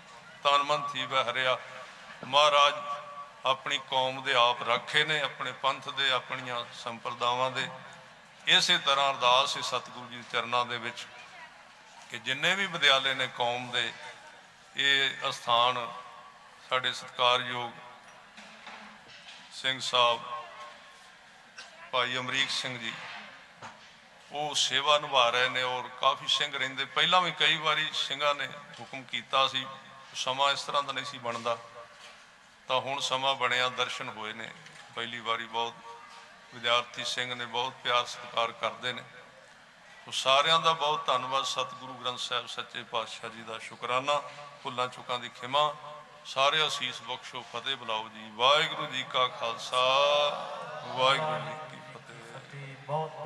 ਤਨ ਮਨ ਥੀਵੈ ਹਰਿਆ। ਮਹਾਰਾਜ ਆਪਣੀ ਕੌਮ ਦੇ ਆਪ ਰਾਖੇ ਨੇ, ਆਪਣੇ ਪੰਥ ਦੇ, ਆਪਣੀਆਂ ਸੰਪਰਦਾਵਾਂ ਦੇ। ਇਸੇ ਤਰ੍ਹਾਂ ਅਰਦਾਸ ਹੈ ਸਤਿਗੁਰੂ ਜੀ ਦੇ ਚਰਨਾਂ ਦੇ ਵਿੱਚ ਕਿ ਜਿੰਨੇ ਵੀ ਵਿਦਿਆਲੇ ਨੇ ਕੌਮ ਦੇ, ਇਹ ਅਸਥਾਨ ਸਾਡੇ ਸਤਿਕਾਰਯੋਗ ਸਿੰਘ ਸਾਹਿਬ ਭਾਈ ਅਮਰੀਕ ਸਿੰਘ ਜੀ ਉਹ ਸੇਵਾ ਨਿਭਾ ਰਹੇ ਨੇ, ਔਰ ਕਾਫੀ ਸਿੰਘ ਰਹਿੰਦੇ। ਪਹਿਲਾਂ ਵੀ ਕਈ ਵਾਰੀ ਸਿੰਘਾਂ ਨੇ ਹੁਕਮ ਕੀਤਾ ਸੀ, ਸਮਾਂ ਇਸ ਤਰ੍ਹਾਂ ਦਾ ਨਹੀਂ ਸੀ ਬਣਦਾ, ਤਾਂ ਹੁਣ ਸਮਾਂ ਬਣਿਆ, ਦਰਸ਼ਨ ਹੋਏ ਨੇ ਪਹਿਲੀ ਵਾਰੀ। ਬਹੁਤ ਵਿਦਿਆਰਥੀ ਸਿੰਘ ਨੇ, ਬਹੁਤ ਪਿਆਰ ਸਤਿਕਾਰ ਕਰਦੇ ਨੇ। ਉਹ ਸਾਰਿਆਂ ਦਾ ਬਹੁਤ ਧੰਨਵਾਦ। ਸਤਿਗੁਰੂ ਗ੍ਰੰਥ ਸਾਹਿਬ ਸੱਚੇ ਪਾਤਸ਼ਾਹ ਜੀ ਦਾ ਸ਼ੁਕਰਾਨਾ, ਭੁੱਲਾਂ ਚੁੱਕਾਂ ਦੀ ਖਿਮਾ। ਸਾਰੇ ਅਸੀਸ ਬਖਸ਼ੋ, ਫਤਿਹ ਬੁਲਾਓ ਜੀ। ਵਾਹਿਗੁਰੂ ਜੀ ਕਾ ਖਾਲਸਾ, ਵਾਹਿਗੁਰੂ ਜੀ ਕੀ ਫਤਿਹ। ਬਹੁਤ